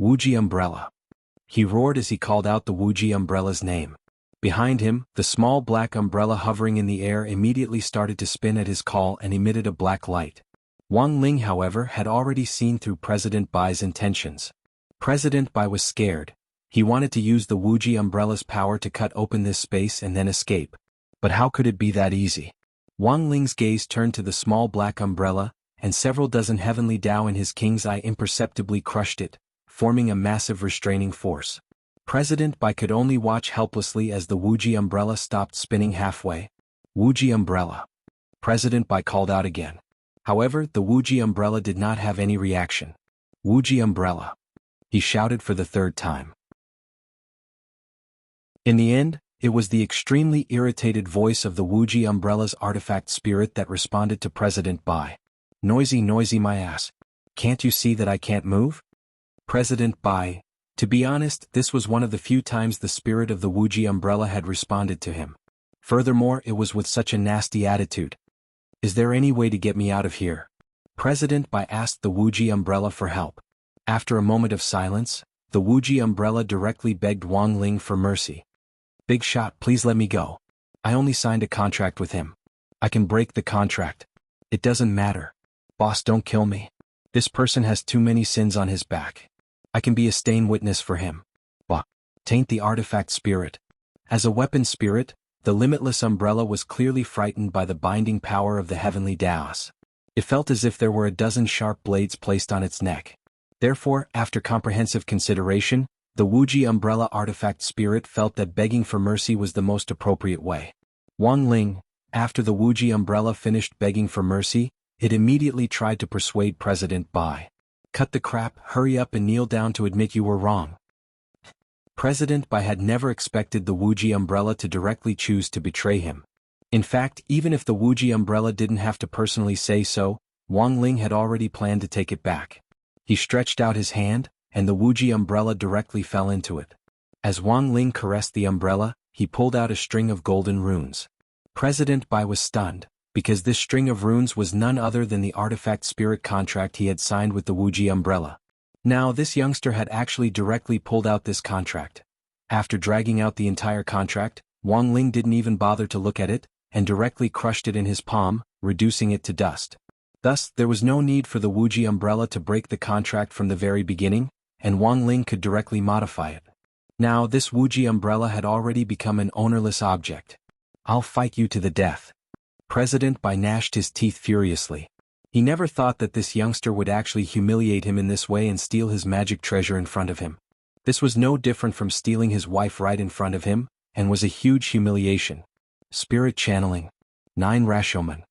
Wuxia Umbrella. He roared as he called out the Wuxia Umbrella's name. Behind him, the small black umbrella hovering in the air immediately started to spin at his call and emitted a black light. Wang Ling, however, had already seen through President Bai's intentions. President Bai was scared. He wanted to use the Wuxia Umbrella's power to cut open this space and then escape. But how could it be that easy? Wang Ling's gaze turned to the small black umbrella, and several dozen heavenly Dao in his king's eye imperceptibly crushed it, forming a massive restraining force. President Bai could only watch helplessly as the Wuxia Umbrella stopped spinning halfway. Wuxia Umbrella. President Bai called out again. However, the Wuxia Umbrella did not have any reaction. Wuxia Umbrella. He shouted for the third time. In the end, it was the extremely irritated voice of the Wuxia Umbrella's artifact spirit that responded to President Bai. Noisy, noisy my ass. Can't you see that I can't move? President Bai. To be honest, this was one of the few times the spirit of the Wuxia Umbrella had responded to him. Furthermore, it was with such a nasty attitude. Is there any way to get me out of here? President Bai asked the Wuxia Umbrella for help. After a moment of silence, the Wuxia Umbrella directly begged Wang Ling for mercy. Big shot, please let me go. I only signed a contract with him. I can break the contract. It doesn't matter. Boss, don't kill me. This person has too many sins on his back. I can be a stain witness for him. Bah. Taint the artifact spirit. As a weapon spirit, the limitless umbrella was clearly frightened by the binding power of the heavenly Daos. It felt as if there were a dozen sharp blades placed on its neck. Therefore, after comprehensive consideration, the Wuxia Umbrella artifact spirit felt that begging for mercy was the most appropriate way. Wang Ling, after the Wuxia Umbrella finished begging for mercy, it immediately tried to persuade President Bai. Cut the crap, hurry up and kneel down to admit you were wrong. President Bai had never expected the Wuxia Umbrella to directly choose to betray him. In fact, even if the Wuxia Umbrella didn't have to personally say so, Wang Ling had already planned to take it back. He stretched out his hand, and the Wuxia Umbrella directly fell into it. As Wang Ling caressed the umbrella, he pulled out a string of golden runes. President Bai was stunned, because this string of runes was none other than the artifact spirit contract he had signed with the Wuxia Umbrella. Now this youngster had actually directly pulled out this contract. After dragging out the entire contract, Wang Ling didn't even bother to look at it, and directly crushed it in his palm, reducing it to dust. Thus, there was no need for the Wuxia Umbrella to break the contract from the very beginning, and Wang Ling could directly modify it. Now this Wuxia Umbrella had already become an ownerless object. I'll fight you to the death. President Bai gnashed his teeth furiously. He never thought that this youngster would actually humiliate him in this way and steal his magic treasure in front of him. This was no different from stealing his wife right in front of him, and was a huge humiliation. Spirit channeling. 9 Rashomon.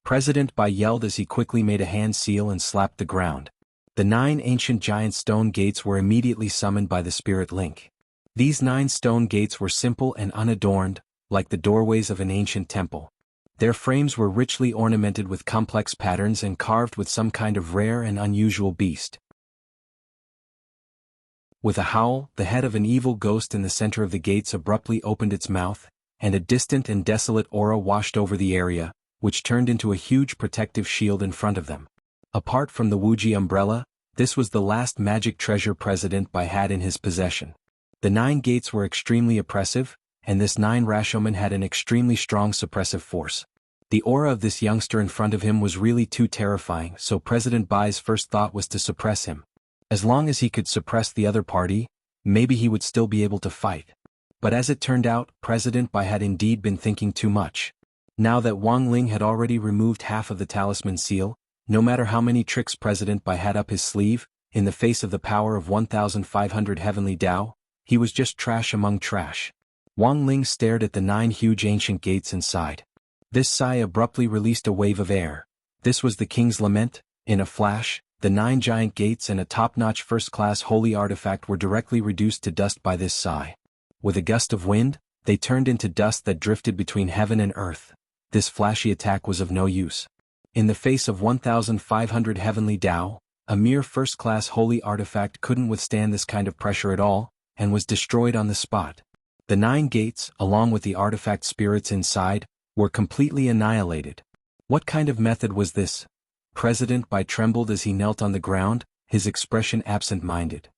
President Bai yelled as he quickly made a hand seal and slapped the ground. The 9 ancient giant stone gates were immediately summoned by the spirit link. These 9 stone gates were simple and unadorned, like the doorways of an ancient temple. Their frames were richly ornamented with complex patterns and carved with some kind of rare and unusual beast. With a howl, the head of an evil ghost in the center of the gates abruptly opened its mouth, and a distant and desolate aura washed over the area, which turned into a huge protective shield in front of them. Apart from the Wuxia Umbrella, this was the last magic treasure President Bai had in his possession. The 9 gates were extremely oppressive, and this 9 Rashomon had an extremely strong suppressive force. The aura of this youngster in front of him was really too terrifying, so President Bai's first thought was to suppress him. As long as he could suppress the other party, maybe he would still be able to fight. But as it turned out, President Bai had indeed been thinking too much. Now that Wang Ling had already removed half of the talisman seal, no matter how many tricks President Bai had up his sleeve, in the face of the power of 1,500 heavenly Dao, he was just trash among trash. Wang Ling stared at the 9 huge ancient gates and sighed. This sigh abruptly released a wave of air. This was the king's lament. In a flash, the 9 giant gates and a top-notch first-class holy artifact were directly reduced to dust by this sigh. With a gust of wind, they turned into dust that drifted between heaven and earth. This flashy attack was of no use. In the face of 1,500 heavenly Dao, a mere first-class holy artifact couldn't withstand this kind of pressure at all, and was destroyed on the spot. The 9 gates, along with the artifact spirits inside, were completely annihilated. What kind of method was this? President Bai trembled as he knelt on the ground, his expression absent-minded.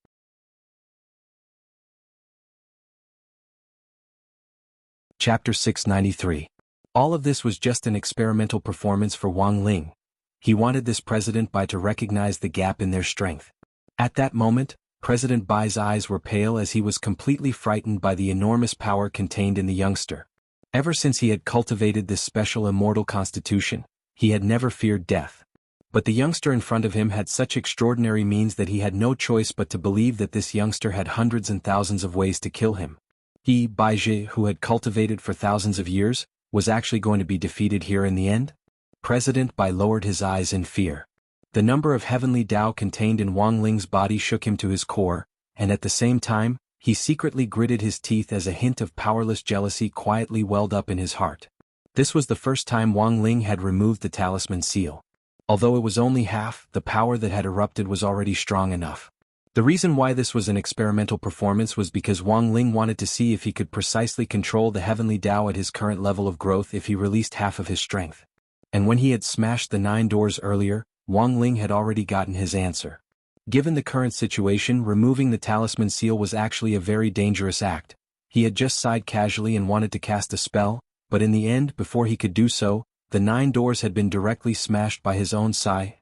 Chapter 693. All of this was just an experimental performance for Wang Ling. He wanted this President Bai to recognize the gap in their strength. At that moment, President Bai's eyes were pale as he was completely frightened by the enormous power contained in the youngster. Ever since he had cultivated this special immortal constitution, he had never feared death. But the youngster in front of him had such extraordinary means that he had no choice but to believe that this youngster had hundreds and thousands of ways to kill him. He, Baizhi, who had cultivated for thousands of years, was actually going to be defeated here in the end? President Bai lowered his eyes in fear. The number of heavenly Tao contained in Wang Ling's body shook him to his core, and at the same time, he secretly gritted his teeth as a hint of powerless jealousy quietly welled up in his heart. This was the first time Wang Ling had removed the talisman seal. Although it was only half, the power that had erupted was already strong enough. The reason why this was an experimental performance was because Wang Ling wanted to see if he could precisely control the heavenly Tao at his current level of growth if he released half of his strength. And when he had smashed the 9 doors earlier, Wang Ling had already gotten his answer. Given the current situation, removing the talisman seal was actually a very dangerous act. He had just sighed casually and wanted to cast a spell, but in the end, before he could do so, the 9 doors had been directly smashed by his own sigh.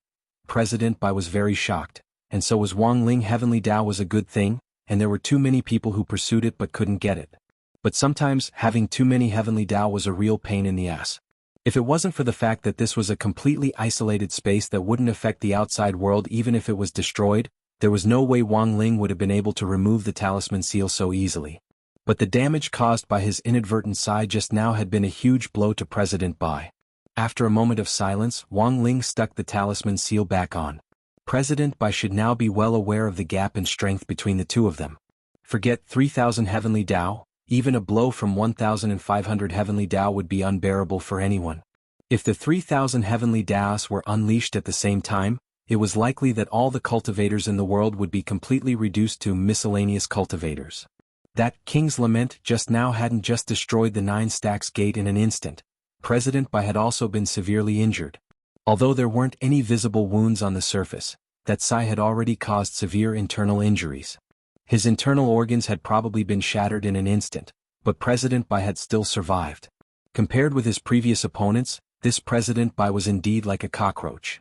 President Bai was very shocked, and so was Wang Ling. Heavenly Tao was a good thing, and there were too many people who pursued it but couldn't get it. But sometimes, having too many heavenly Tao was a real pain in the ass. If it wasn't for the fact that this was a completely isolated space that wouldn't affect the outside world even if it was destroyed, there was no way Wang Ling would have been able to remove the talisman seal so easily. But the damage caused by his inadvertent sigh just now had been a huge blow to President Bai. After a moment of silence, Wang Ling stuck the talisman seal back on. President Bai should now be well aware of the gap in strength between the two of them. Forget 3,000 heavenly Tao, even a blow from 1,500 heavenly Tao would be unbearable for anyone. If the 3,000 heavenly Taos were unleashed at the same time, it was likely that all the cultivators in the world would be completely reduced to miscellaneous cultivators. That King's Lament just now hadn't just destroyed the 9 stacks gate in an instant. President Bai had also been severely injured. Although there weren't any visible wounds on the surface, that sigh had already caused severe internal injuries. His internal organs had probably been shattered in an instant, but President Bai had still survived. Compared with his previous opponents, this President Bai was indeed like a cockroach.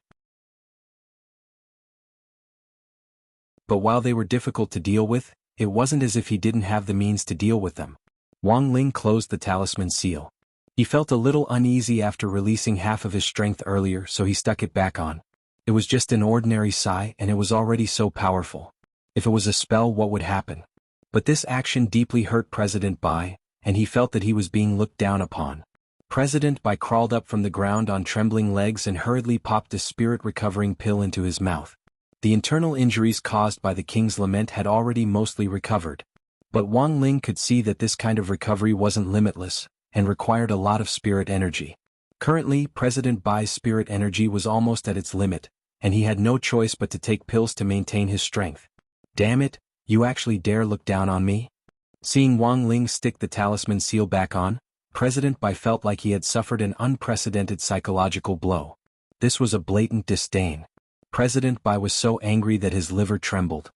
But while they were difficult to deal with, it wasn't as if he didn't have the means to deal with them. Wang Ling closed the talisman seal. He felt a little uneasy after releasing half of his strength earlier, so he stuck it back on. It was just an ordinary sigh and it was already so powerful. If it was a spell, what would happen? But this action deeply hurt President Bai, and he felt that he was being looked down upon. President Bai crawled up from the ground on trembling legs and hurriedly popped a spirit-recovering pill into his mouth. The internal injuries caused by the King's Lament had already mostly recovered. But Wang Ling could see that this kind of recovery wasn't limitless, and required a lot of spirit energy. Currently, President Bai's spirit energy was almost at its limit, and he had no choice but to take pills to maintain his strength. Damn it, you actually dare look down on me? Seeing Wang Ling stick the talisman seal back on, President Bai felt like he had suffered an unprecedented psychological blow. This was a blatant disdain. President Bai was so angry that his liver trembled.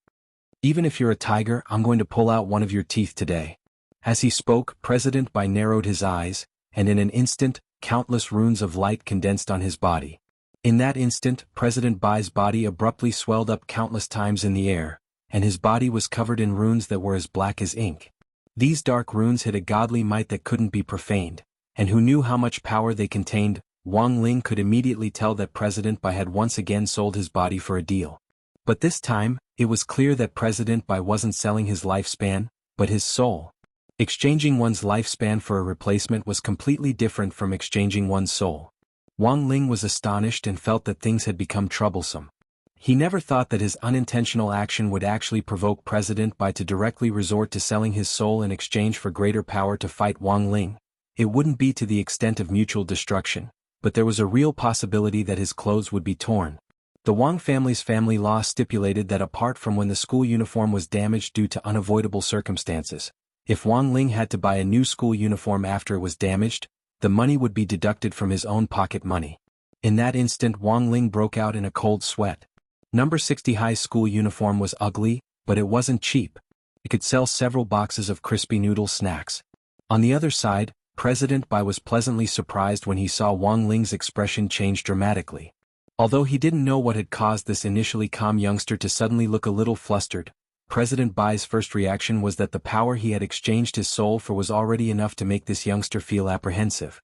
Even if you're a tiger, I'm going to pull out one of your teeth today. As he spoke, President Bai narrowed his eyes, and in an instant, countless runes of light condensed on his body. In that instant, President Bai's body abruptly swelled up countless times in the air, and his body was covered in runes that were as black as ink. These dark runes had a godly might that couldn't be profaned, and who knew how much power they contained. Wang Ling could immediately tell that President Bai had once again sold his body for a deal. But this time, it was clear that President Bai wasn't selling his lifespan, but his soul. Exchanging one's lifespan for a replacement was completely different from exchanging one's soul. Wang Ling was astonished and felt that things had become troublesome. He never thought that his unintentional action would actually provoke President Bai to directly resort to selling his soul in exchange for greater power to fight Wang Ling. It wouldn't be to the extent of mutual destruction, but there was a real possibility that his clothes would be torn. The Wang family's family law stipulated that apart from when the school uniform was damaged due to unavoidable circumstances, if Wang Ling had to buy a new school uniform after it was damaged, the money would be deducted from his own pocket money. In that instant Wang Ling broke out in a cold sweat. Number 60 high school uniform was ugly, but it wasn't cheap. It could sell several boxes of crispy noodle snacks. On the other side, President Bai was pleasantly surprised when he saw Wang Ling's expression change dramatically. Although he didn't know what had caused this initially calm youngster to suddenly look a little flustered, President Bai's first reaction was that the power he had exchanged his soul for was already enough to make this youngster feel apprehensive.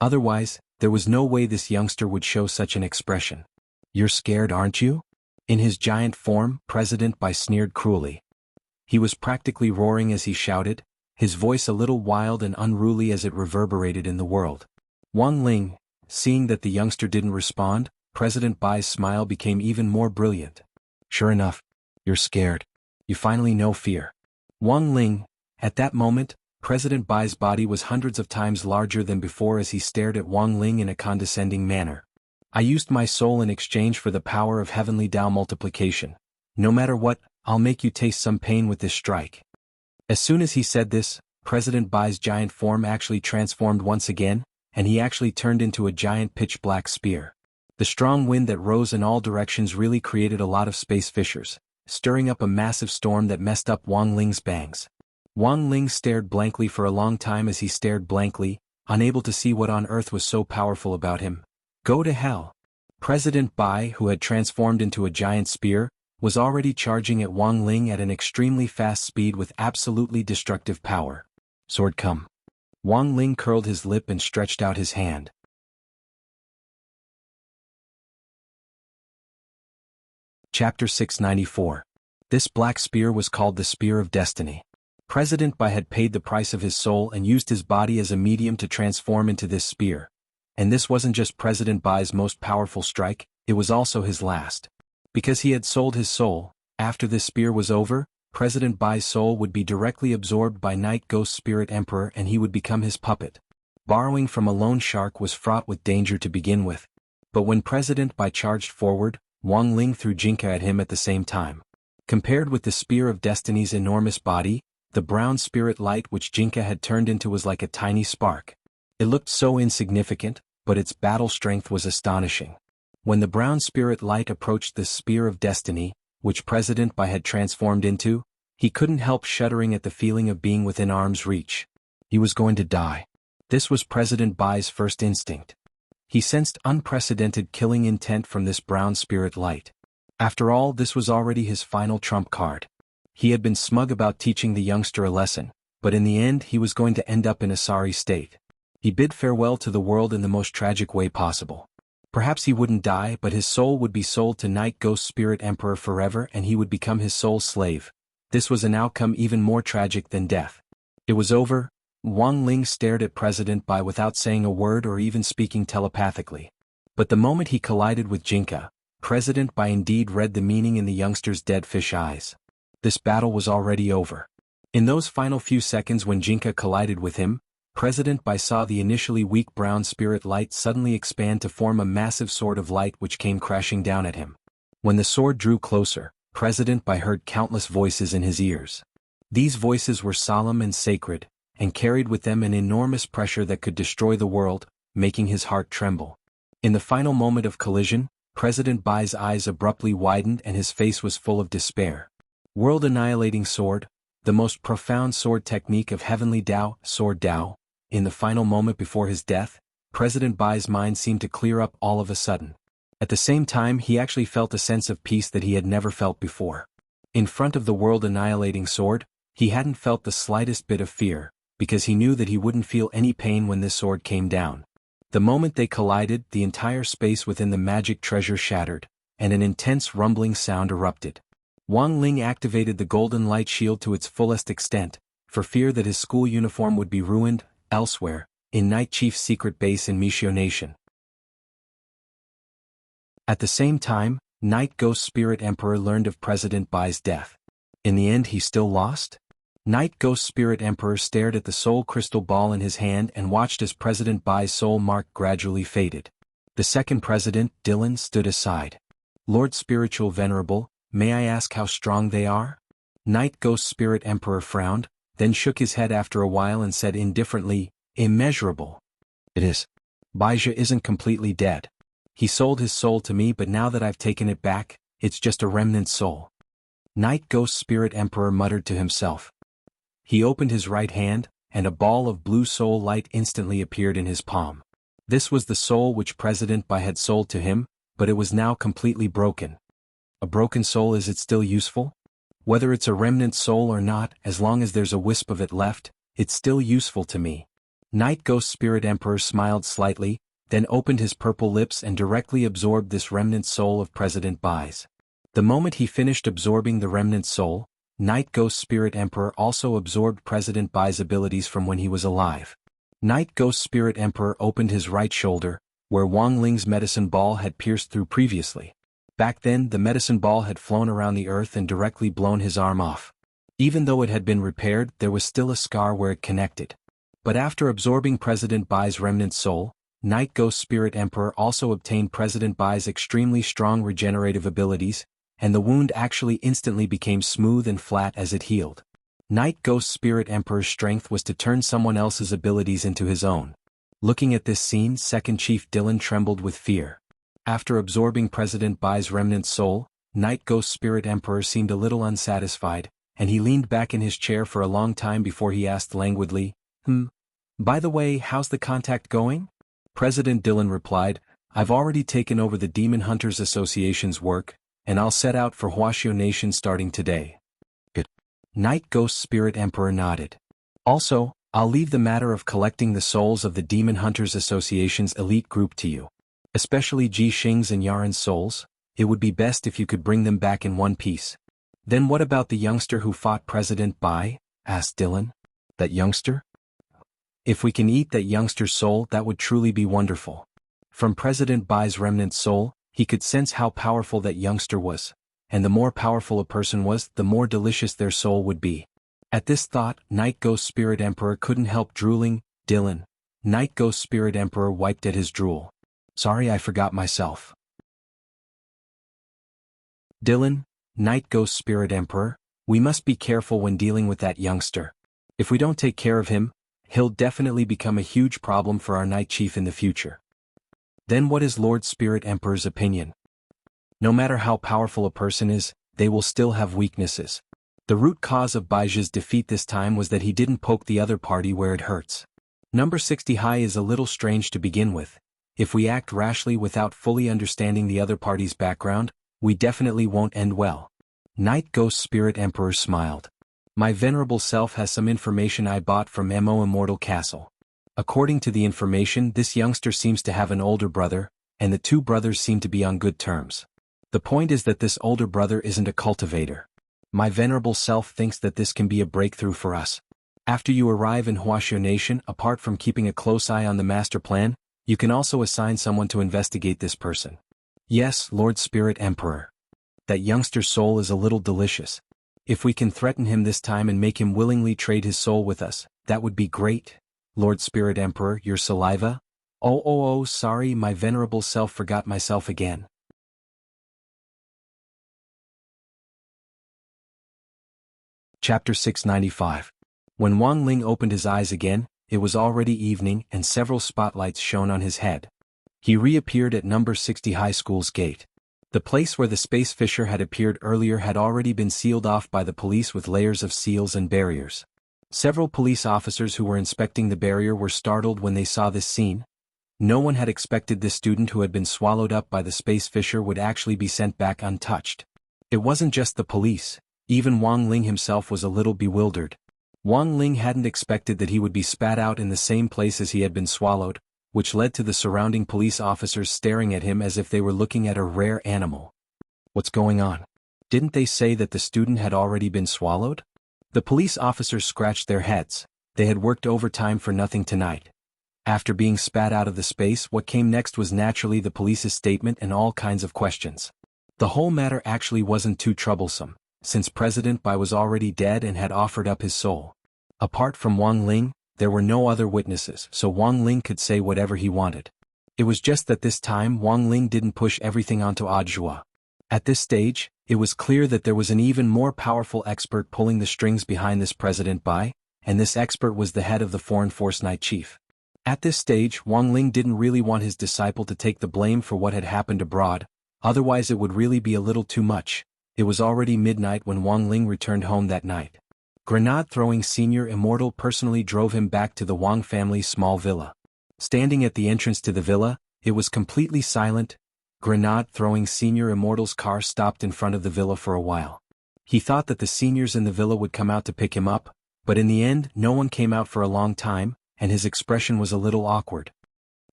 Otherwise, there was no way this youngster would show such an expression. "You're scared, aren't you?" In his giant form, President Bai sneered cruelly. He was practically roaring as he shouted, his voice a little wild and unruly as it reverberated in the world. Wang Ling, seeing that the youngster didn't respond, President Bai's smile became even more brilliant. "Sure enough, you're scared. You finally know fear." Wang Ling, at that moment, President Bai's body was hundreds of times larger than before as he stared at Wang Ling in a condescending manner. "I used my soul in exchange for the power of heavenly Tao multiplication. No matter what, I'll make you taste some pain with this strike." As soon as he said this, President Bai's giant form actually transformed once again, and he actually turned into a giant pitch-black spear. The strong wind that rose in all directions really created a lot of space fissures, stirring up a massive storm that messed up Wang Ling's bangs. Wang Ling stared blankly for a long time as he stared blankly, unable to see what on earth was so powerful about him. Go to hell. President Bai, who had transformed into a giant spear, was already charging at Wang Ling at an extremely fast speed with absolutely destructive power. "Sword come." Wang Ling curled his lip and stretched out his hand. Chapter 694. This black spear was called the Spear of Destiny. President Bai had paid the price of his soul and used his body as a medium to transform into this spear. And this wasn't just President Bai's most powerful strike, it was also his last. Because he had sold his soul, after this spear was over, President Bai's soul would be directly absorbed by Night Ghost Spirit Emperor and he would become his puppet. Borrowing from a loan shark was fraught with danger to begin with. But when President Bai charged forward, Wang Ling threw Jinka at him at the same time. Compared with the Spear of Destiny's enormous body, the brown spirit light which Jinka had turned into was like a tiny spark. It looked so insignificant, but its battle strength was astonishing. When the brown spirit light approached the Spear of Destiny, which President Bai had transformed into, he couldn't help shuddering at the feeling of being within arm's reach. He was going to die. This was President Bai's first instinct. He sensed unprecedented killing intent from this brown spirit light. After all, this was already his final trump card. He had been smug about teaching the youngster a lesson, but in the end he was going to end up in a sorry state. He bid farewell to the world in the most tragic way possible. Perhaps he wouldn't die, but his soul would be sold to Night Ghost Spirit Emperor forever and he would become his soul's slave. This was an outcome even more tragic than death. It was over. Wang Ling stared at President Bai without saying a word or even speaking telepathically. But the moment he collided with Jinka, President Bai indeed read the meaning in the youngster's dead fish eyes. This battle was already over. In those final few seconds when Jinka collided with him, President Bai saw the initially weak brown spirit light suddenly expand to form a massive sword of light which came crashing down at him. When the sword drew closer, President Bai heard countless voices in his ears. These voices were solemn and sacred, and carried with them an enormous pressure that could destroy the world, making his heart tremble. In the final moment of collision, President Bai's eyes abruptly widened and his face was full of despair. World-annihilating sword, the most profound sword technique of heavenly Tao, sword Tao. In the final moment before his death, President Bai's mind seemed to clear up all of a sudden. At the same time, he actually felt a sense of peace that he had never felt before. In front of the world-annihilating sword, he hadn't felt the slightest bit of fear, because he knew that he wouldn't feel any pain when this sword came down. The moment they collided, the entire space within the magic treasure shattered, and an intense rumbling sound erupted. Wang Ling activated the golden light shield to its fullest extent, for fear that his school uniform would be ruined, elsewhere, in Night Chief's secret base in Mishio Nation. At the same time, Night Ghost Spirit Emperor learned of President Bai's death. In the end he still lost? Night Ghost Spirit Emperor stared at the soul crystal ball in his hand and watched as President Bai's soul mark gradually faded. The second president, Dylan, stood aside. Lord Spiritual Venerable, may I ask how strong they are? Night Ghost Spirit Emperor frowned, then shook his head after a while and said indifferently, immeasurable. It is. Baizha isn't completely dead. He sold his soul to me, but now that I've taken it back, it's just a remnant soul. Night Ghost Spirit Emperor muttered to himself. He opened his right hand, and a ball of blue soul light instantly appeared in his palm. This was the soul which President Bai had sold to him, but it was now completely broken. A broken soul, is it still useful? Whether it's a remnant soul or not, as long as there's a wisp of it left, it's still useful to me. Night Ghost Spirit Emperor smiled slightly, then opened his purple lips and directly absorbed this remnant soul of President Bai's. The moment he finished absorbing the remnant soul, Night Ghost Spirit Emperor also absorbed President Bai's abilities from when he was alive. Night Ghost Spirit Emperor opened his right shoulder, where Wang Ling's medicine ball had pierced through previously. Back then, the medicine ball had flown around the earth and directly blown his arm off. Even though it had been repaired, there was still a scar where it connected. But after absorbing President Bai's remnant soul, Night Ghost Spirit Emperor also obtained President Bai's extremely strong regenerative abilities, and the wound actually instantly became smooth and flat as it healed. Night Ghost Spirit Emperor's strength was to turn someone else's abilities into his own. Looking at this scene, Second Chief Dylan trembled with fear. After absorbing President Bai's remnant soul, Night Ghost Spirit Emperor seemed a little unsatisfied, and he leaned back in his chair for a long time before he asked languidly, By the way, how's the contact going? President Dylan replied, I've already taken over the Demon Hunters Association's work, and I'll set out for Wuxia Nation starting today. Good. Night Ghost Spirit Emperor nodded. Also, I'll leave the matter of collecting the souls of the Demon Hunters Association's elite group to you. Especially Ji Xing's and Yaren's souls, it would be best if you could bring them back in one piece. Then what about the youngster who fought President Bai? Asked Dylan. That youngster? If we can eat that youngster's soul, that would truly be wonderful. From President Bai's remnant soul, he could sense how powerful that youngster was, and the more powerful a person was, the more delicious their soul would be. At this thought, Night Ghost Spirit Emperor couldn't help drooling. Dylan. Night Ghost Spirit Emperor wiped at his drool. Sorry, I forgot myself. Dylan, Night Ghost Spirit Emperor, we must be careful when dealing with that youngster. If we don't take care of him, he'll definitely become a huge problem for our Night Chief in the future. Then what is Lord Spirit Emperor's opinion? No matter how powerful a person is, they will still have weaknesses. The root cause of Baizha's defeat this time was that he didn't poke the other party where it hurts. Number 60 high is a little strange to begin with. If we act rashly without fully understanding the other party's background, we definitely won't end well. Night Ghost Spirit Emperor smiled. My venerable self has some information I bought from Mo Immortal Castle. According to the information, this youngster seems to have an older brother, and the two brothers seem to be on good terms. The point is that this older brother isn't a cultivator. My venerable self thinks that this can be a breakthrough for us. After you arrive in Wuxia Nation, apart from keeping a close eye on the master plan, you can also assign someone to investigate this person. Yes, Lord Spirit Emperor. That youngster's soul is a little delicious. If we can threaten him this time and make him willingly trade his soul with us, that would be great. Lord Spirit Emperor, your saliva? Oh, sorry, my venerable self forgot myself again. Chapter 695. When Wang Ling opened his eyes again, it was already evening and several spotlights shone on his head. He reappeared at number 60 High School's gate. The place where the space fisher had appeared earlier had already been sealed off by the police with layers of seals and barriers. Several police officers who were inspecting the barrier were startled when they saw this scene. No one had expected this student who had been swallowed up by the space fisher would actually be sent back untouched. It wasn't just the police, even Wang Ling himself was a little bewildered. Wang Ling hadn't expected that he would be spat out in the same place as he had been swallowed, which led to the surrounding police officers staring at him as if they were looking at a rare animal. What's going on? Didn't they say that the student had already been swallowed? The police officers scratched their heads. They had worked overtime for nothing tonight. After being spat out of the space, what came next was naturally the police's statement and all kinds of questions. The whole matter actually wasn't too troublesome, since President Bai was already dead and had offered up his soul. Apart from Wang Ling, there were no other witnesses, so Wang Ling could say whatever he wanted. It was just that this time Wang Ling didn't push everything onto Audiobook. At this stage, it was clear that there was an even more powerful expert pulling the strings behind this President Bai, and this expert was the head of the Foreign Force Night Chief. At this stage, Wang Ling didn't really want his disciple to take the blame for what had happened abroad, otherwise it would really be a little too much. It was already midnight when Wang Ling returned home that night. Grenade-throwing Senior Immortal personally drove him back to the Wang family's small villa. Standing at the entrance to the villa, it was completely silent. Grenade-throwing Senior Immortal's car stopped in front of the villa for a while. He thought that the seniors in the villa would come out to pick him up, but in the end no one came out for a long time, and his expression was a little awkward.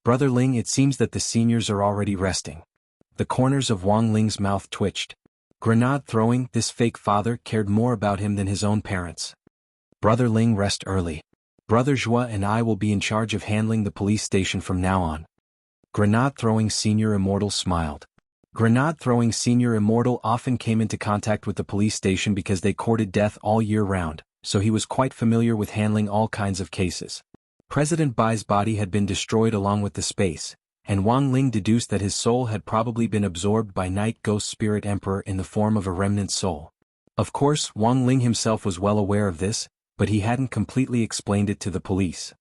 "Brother Ling, it seems that the seniors are already resting." The corners of Wang Ling's mouth twitched. Grenade-throwing, this fake father cared more about him than his own parents. "Brother Ling, rest early. Brother Zhua and I will be in charge of handling the police station from now on." Grenade-throwing Senior Immortal smiled. Grenade-throwing Senior Immortal often came into contact with the police station because they courted death all year round, so he was quite familiar with handling all kinds of cases. President Bai's body had been destroyed along with the space, and Wang Ling deduced that his soul had probably been absorbed by Night Ghost Spirit Emperor in the form of a remnant soul. Of course, Wang Ling himself was well aware of this, but he hadn't completely explained it to the police.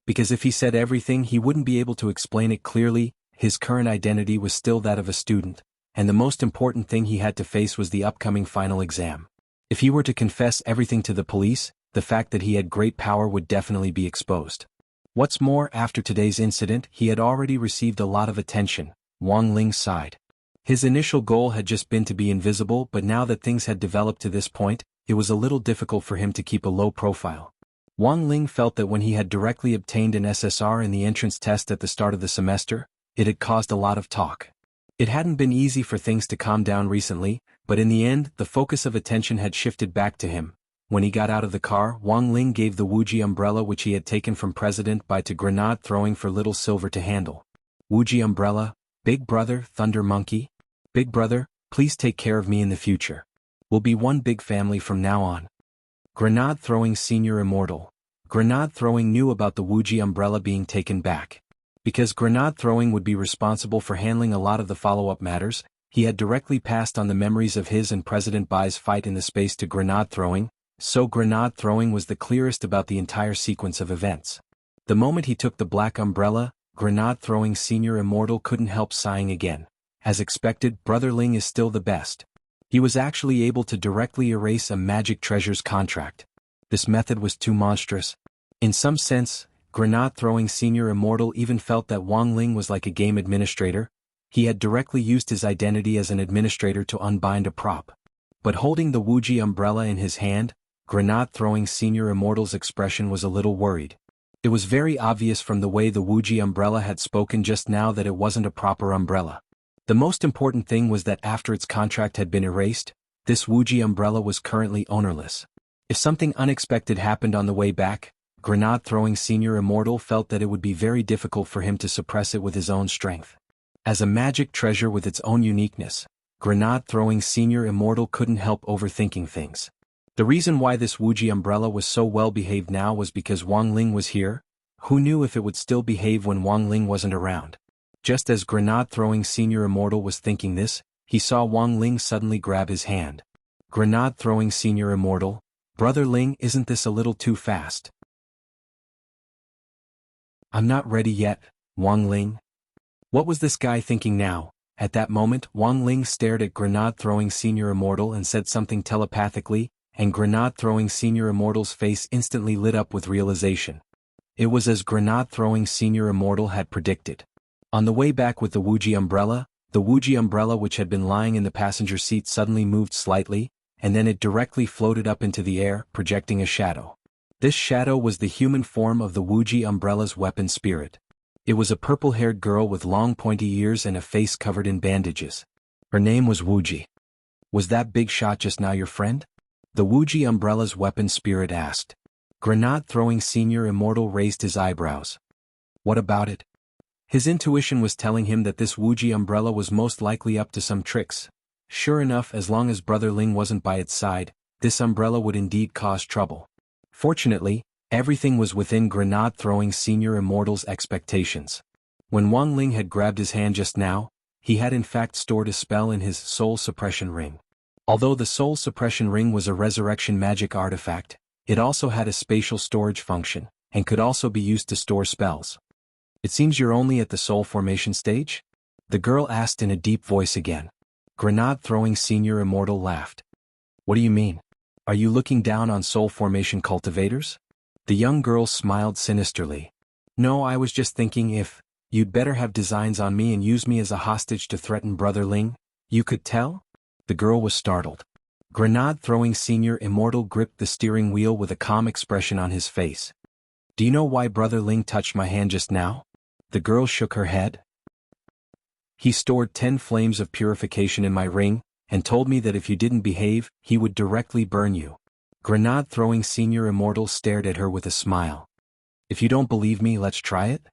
Because if he said everything, he wouldn't be able to explain it clearly. His current identity was still that of a student, and the most important thing he had to face was the upcoming final exam. If he were to confess everything to the police, the fact that he had great power would definitely be exposed. What's more, after today's incident, he had already received a lot of attention. Wang Ling sighed. His initial goal had just been to be invisible, but now that things had developed to this point, it was a little difficult for him to keep a low profile. Wang Ling felt that when he had directly obtained an SSR in the entrance test at the start of the semester, it had caused a lot of talk. It hadn't been easy for things to calm down recently, but in the end, the focus of attention had shifted back to him. When he got out of the car, Wang Ling gave the Wuxia umbrella which he had taken from President Bai to Grenade-throwing for Little Silver to handle. "Wuxia umbrella, big brother, Thunder Monkey. Big brother, please take care of me in the future. We'll be one big family from now on." Grenade-throwing Senior Immortal. Grenade-throwing knew about the Wuxia umbrella being taken back. Because Grenade-throwing would be responsible for handling a lot of the follow-up matters, he had directly passed on the memories of his and President Bai's fight in the space to Grenade-throwing, so Grenade-throwing was the clearest about the entire sequence of events. The moment he took the black umbrella, Grenade-throwing Senior Immortal couldn't help sighing again. As expected, Brother Ling is still the best. He was actually able to directly erase a Magic Treasures contract. This method was too monstrous. In some sense, Grenade-throwing Senior Immortal even felt that Wang Ling was like a game administrator. He had directly used his identity as an administrator to unbind a prop. But holding the Wuxia umbrella in his hand, Grenade-throwing Senior Immortal's expression was a little worried. It was very obvious from the way the Wuxia umbrella had spoken just now that it wasn't a proper umbrella. The most important thing was that after its contract had been erased, this Wuxia umbrella was currently ownerless. If something unexpected happened on the way back, Grenade-throwing Senior Immortal felt that it would be very difficult for him to suppress it with his own strength. As a magic treasure with its own uniqueness, Grenade-throwing Senior Immortal couldn't help overthinking things. The reason why this Wuxia umbrella was so well behaved now was because Wang Ling was here. Who knew if it would still behave when Wang Ling wasn't around? Just as Grenade-throwing Senior Immortal was thinking this, he saw Wang Ling suddenly grab his hand. Grenade-throwing Senior Immortal, "Brother Ling, isn't this a little too fast?" "I'm not ready yet, Wang Ling." What was this guy thinking now? At that moment, Wang Ling stared at Grenade-throwing Senior Immortal and said something telepathically, and Grenade-throwing Senior Immortal's face instantly lit up with realization. It was as Grenade-throwing Senior Immortal had predicted. On the way back with the Wuxia umbrella which had been lying in the passenger seat suddenly moved slightly, and then it directly floated up into the air, projecting a shadow. This shadow was the human form of the Wuxia umbrella's weapon spirit. It was a purple-haired girl with long pointy ears and a face covered in bandages. Her name was Wuxia. "Was that big shot just now your friend?" the Wuxia umbrella's weapon spirit asked. Grenade-throwing Senior Immortal raised his eyebrows. What about it? His intuition was telling him that this Wuxia umbrella was most likely up to some tricks. Sure enough, as long as Brother Ling wasn't by its side, this umbrella would indeed cause trouble. Fortunately, everything was within Grenade-throwing Senior Immortal's expectations. When Wang Ling had grabbed his hand just now, he had in fact stored a spell in his soul suppression ring. Although the soul suppression ring was a resurrection magic artifact, it also had a spatial storage function, and could also be used to store spells. It seems you're only at the soul formation stage? The girl asked in a deep voice again. Grenade-throwing senior immortal laughed. What do you mean? Are you looking down on soul formation cultivators? The young girl smiled sinisterly. No, I was just thinking if you'd better have designs on me and use me as a hostage to threaten Brother Ling. You could tell? The girl was startled. Grenade-throwing senior immortal gripped the steering wheel with a calm expression on his face. Do you know why Brother Ling touched my hand just now? The girl shook her head. He stored 10 flames of purification in my ring, and told me that if you didn't behave, he would directly burn you. Grenade-throwing senior immortal stared at her with a smile. If you don't believe me, let's try it?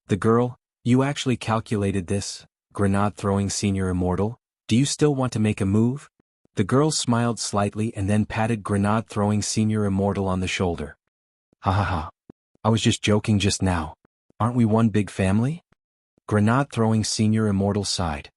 The girl, you actually calculated this, Grenade-throwing senior immortal? Do you still want to make a move? The girl smiled slightly and then patted Grenade-throwing senior immortal on the shoulder. Ha ha ha. I was just joking just now. Aren't we one big family? Grenade-throwing senior immortal sighed.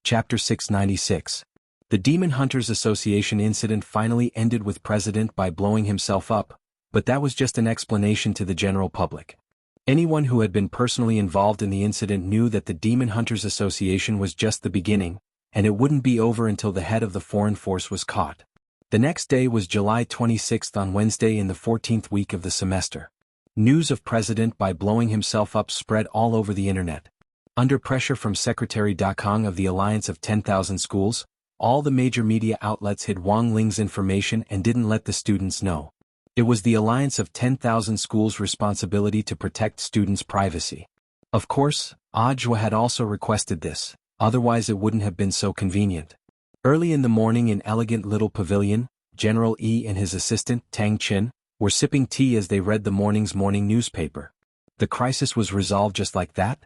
Chapter 696. The Demon Hunters Association incident finally ended with President by blowing himself up, but that was just an explanation to the general public. Anyone who had been personally involved in the incident knew that the Demon Hunters Association was just the beginning, and it wouldn't be over until the head of the foreign force was caught. The next day was July 26th on Wednesday in the 14th week of the semester. News of President by blowing himself up spread all over the internet. Under pressure from Secretary Da Kong of the Alliance of 10,000 Schools, all the major media outlets hid Wang Ling's information and didn't let the students know. It was the Alliance of 10,000 Schools' responsibility to protect students' privacy. Of course, Audiobook had also requested this, otherwise it wouldn't have been so convenient. Early in the morning in elegant little pavilion, General Yi and his assistant, Tang Qin, were sipping tea as they read the morning's morning newspaper. The crisis was resolved just like that?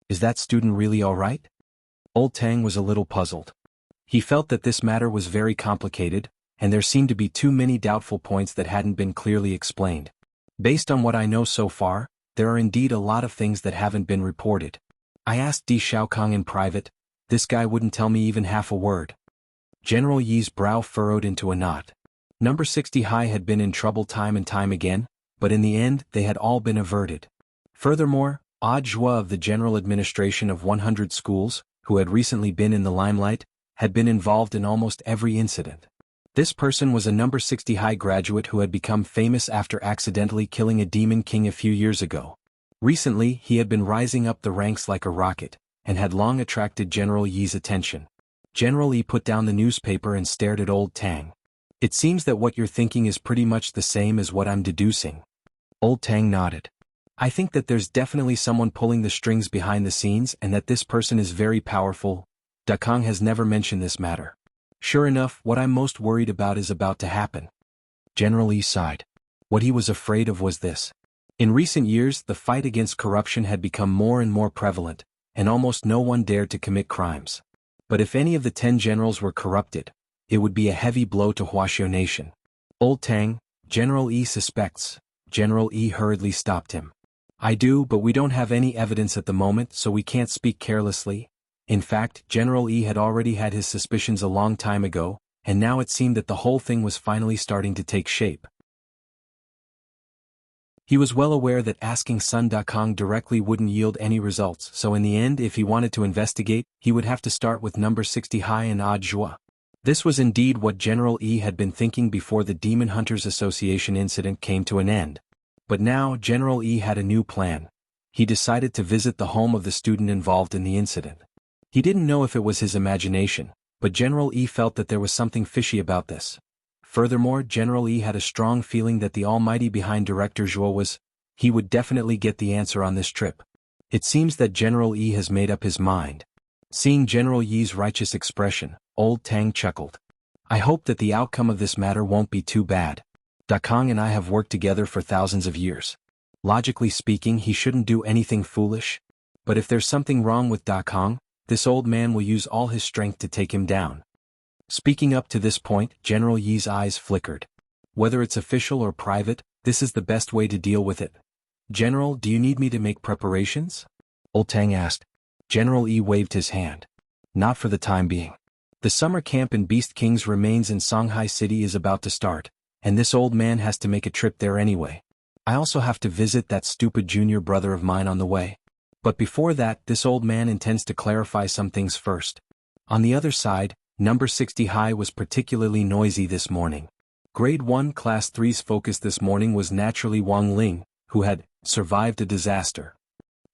Is that student really all right? Old Tang was a little puzzled. He felt that this matter was very complicated, and there seemed to be too many doubtful points that hadn't been clearly explained. Based on what I know so far, there are indeed a lot of things that haven't been reported. I asked Di Shaokong in private. This guy wouldn't tell me even half a word. General Yi's brow furrowed into a knot. Number 60 High had been in trouble time and time again, but in the end they had all been averted. Furthermore, Audiobook of the General Administration of 100 Schools, who had recently been in the limelight, had been involved in almost every incident. This person was a number 60 High graduate who had become famous after accidentally killing a demon king a few years ago. Recently he had been rising up the ranks like a rocket, and had long attracted General Yi's attention. General Yi put down the newspaper and stared at Old Tang. It seems that what you're thinking is pretty much the same as what I'm deducing. Old Tang nodded. I think that there's definitely someone pulling the strings behind the scenes and that this person is very powerful. Da Kong has never mentioned this matter. Sure enough, what I'm most worried about is about to happen. General Yi sighed. What he was afraid of was this. In recent years, the fight against corruption had become more and more prevalent, and almost no one dared to commit crimes. But if any of the 10 generals were corrupted, it would be a heavy blow to Huaxiao Nation. Old Tang, General Yi suspects. General Yi hurriedly stopped him. I do, but we don't have any evidence at the moment, so we can't speak carelessly. In fact, General Yi had already had his suspicions a long time ago, and now it seemed that the whole thing was finally starting to take shape. He was well aware that asking Sun Dakong directly wouldn't yield any results, so in the end, if he wanted to investigate, he would have to start with number 60 High and Audiobook. This was indeed what General Yi had been thinking before the Demon Hunters Association incident came to an end. But now General Yi had a new plan. He decided to visit the home of the student involved in the incident. He didn't know if it was his imagination, but General Yi felt that there was something fishy about this. Furthermore, General Yi had a strong feeling that the almighty behind Director Zhuo was. He would definitely get the answer on this trip. It seems that General Yi has made up his mind. Seeing General Yi's righteous expression, Old Tang chuckled. I hope that the outcome of this matter won't be too bad. Da Kong and I have worked together for thousands of years. Logically speaking, he shouldn't do anything foolish. But if there's something wrong with Da Kong, this old man will use all his strength to take him down. Speaking up to this point, General Yi's eyes flickered. Whether it's official or private, this is the best way to deal with it. General, do you need me to make preparations? Old Tang asked. General Yi waved his hand. Not for the time being. The summer camp in Beast King's remains in Songhai City is about to start, and this old man has to make a trip there anyway. I also have to visit that stupid junior brother of mine on the way. But before that, this old man intends to clarify some things first. On the other side, number 60 High was particularly noisy this morning. Grade 1 Class 3's focus this morning was naturally Wang Ling, who had survived a disaster.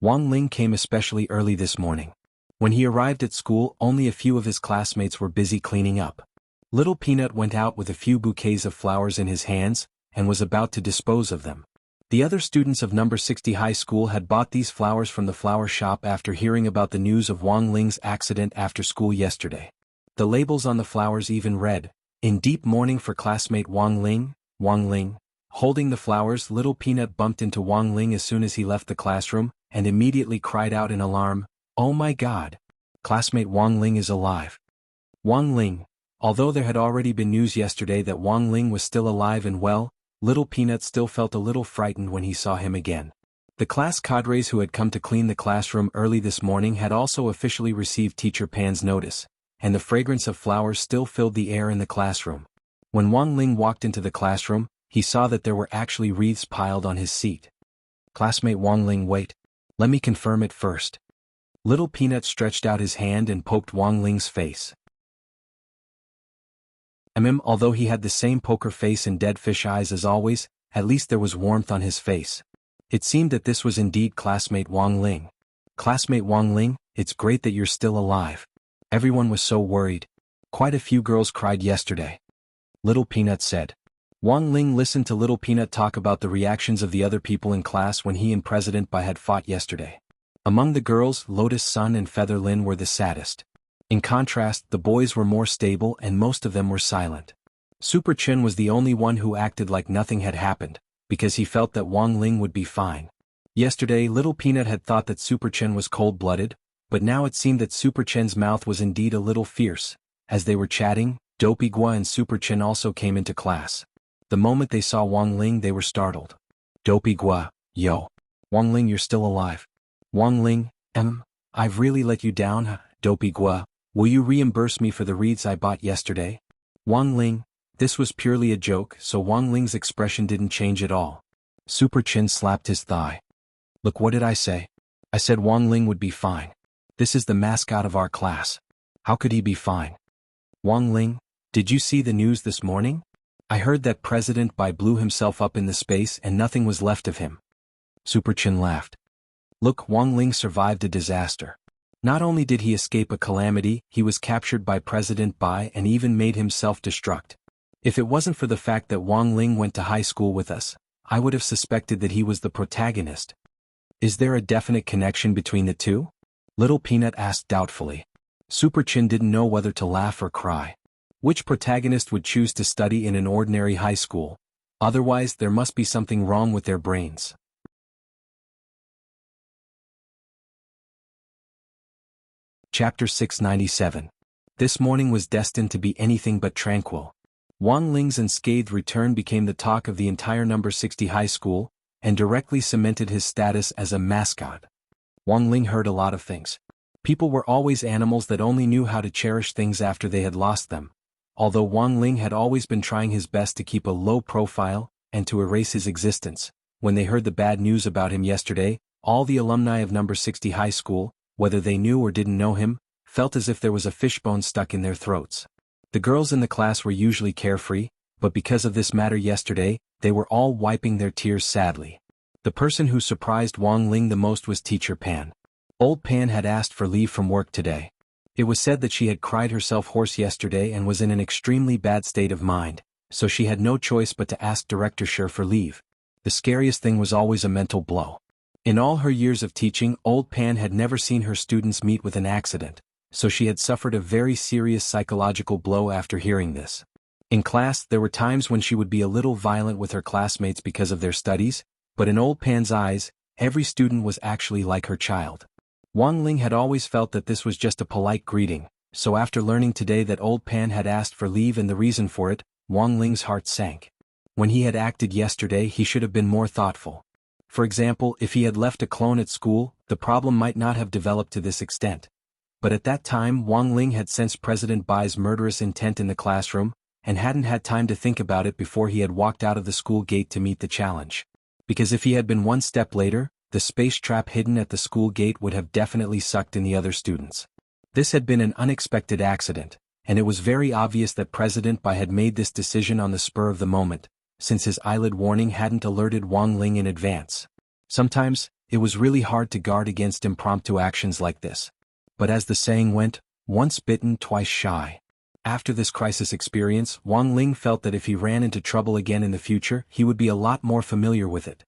Wang Ling came especially early this morning. When he arrived at school, only a few of his classmates were busy cleaning up. Little Peanut went out with a few bouquets of flowers in his hands, and was about to dispose of them. The other students of number 60 High School had bought these flowers from the flower shop after hearing about the news of Wang Ling's accident after school yesterday. The labels on the flowers even read, "In deep mourning for classmate Wang Ling, Wang Ling." Holding the flowers, Little Peanut bumped into Wang Ling as soon as he left the classroom, and immediately cried out in alarm, "Oh my God! Classmate Wang Ling is alive." Wang Ling. Although there had already been news yesterday that Wang Ling was still alive and well, Little Peanut still felt a little frightened when he saw him again. The class cadres who had come to clean the classroom early this morning had also officially received Teacher Pan's notice, and the fragrance of flowers still filled the air in the classroom. When Wang Ling walked into the classroom, he saw that there were actually wreaths piled on his seat. "Classmate Wang Ling, wait. Let me confirm it first." Little Peanut stretched out his hand and poked Wang Ling's face. Although he had the same poker face and dead fish eyes as always, at least there was warmth on his face. It seemed that this was indeed classmate Wang Ling. "Classmate Wang Ling, it's great that you're still alive. Everyone was so worried. Quite a few girls cried yesterday," Little Peanut said. Wang Ling listened to Little Peanut talk about the reactions of the other people in class when he and President Bai had fought yesterday. Among the girls, Lotus Sun and Feather Lin were the saddest. In contrast, the boys were more stable and most of them were silent. Super Chin was the only one who acted like nothing had happened, because he felt that Wang Ling would be fine. Yesterday, Little Peanut had thought that Super Chin was cold-blooded, but now it seemed that Super Chin's mouth was indeed a little fierce. As they were chatting, Dopey Gua and Super Chin also came into class. The moment they saw Wang Ling, they were startled. Dopey Gua, "Yo. Wang Ling, you're still alive." Wang Ling, I've really let you down, huh? Dopey Gua, will you reimburse me for the wreaths I bought yesterday? Wang Ling, this was purely a joke, so Wang Ling's expression didn't change at all. Super Chin slapped his thigh. Look, what did I say? I said Wang Ling would be fine. This is the mascot of our class. How could he be fine? Wang Ling, did you see the news this morning? I heard that President Bai blew himself up in the space and nothing was left of him. Super Chin laughed. Look, Wang Ling survived a disaster. Not only did he escape a calamity, he was captured by President Bai and even made him self-destruct. If it wasn't for the fact that Wang Ling went to high school with us, I would have suspected that he was the protagonist. Is there a definite connection between the two? Little Peanut asked doubtfully. Super Chin didn't know whether to laugh or cry. Which protagonist would choose to study in an ordinary high school? Otherwise, there must be something wrong with their brains. Chapter 697. This morning was destined to be anything but tranquil. Wang Ling's unscathed return became the talk of the entire number 60 high school, and directly cemented his status as a mascot. Wang Ling heard a lot of things. People were always animals that only knew how to cherish things after they had lost them. Although Wang Ling had always been trying his best to keep a low profile, and to erase his existence, when they heard the bad news about him yesterday, all the alumni of number 60 high school, whether they knew or didn't know him, felt as if there was a fishbone stuck in their throats. The girls in the class were usually carefree, but because of this matter yesterday, they were all wiping their tears sadly. The person who surprised Wang Ling the most was Teacher Pan. Old Pan had asked for leave from work today. It was said that she had cried herself hoarse yesterday and was in an extremely bad state of mind, so she had no choice but to ask Director Sher for leave. The scariest thing was always a mental blow. In all her years of teaching, Old Pan had never seen her students meet with an accident, so she had suffered a very serious psychological blow after hearing this. In class, there were times when she would be a little violent with her classmates because of their studies, but in Old Pan's eyes, every student was actually like her child. Wang Ling had always felt that this was just a polite greeting, so after learning today that Old Pan had asked for leave and the reason for it, Wang Ling's heart sank. When he had acted yesterday, he should have been more thoughtful. For example, if he had left a clone at school, the problem might not have developed to this extent. But at that time Wang Ling had sensed President Bai's murderous intent in the classroom, and hadn't had time to think about it before he had walked out of the school gate to meet the challenge. Because if he had been one step later, the space trap hidden at the school gate would have definitely sucked in the other students. This had been an unexpected accident, and it was very obvious that President Bai had made this decision on the spur of the moment, since his eyelid warning hadn't alerted Wang Ling in advance. Sometimes, it was really hard to guard against impromptu actions like this. But as the saying went, once bitten, twice shy. After this crisis experience, Wang Ling felt that if he ran into trouble again in the future, he would be a lot more familiar with it.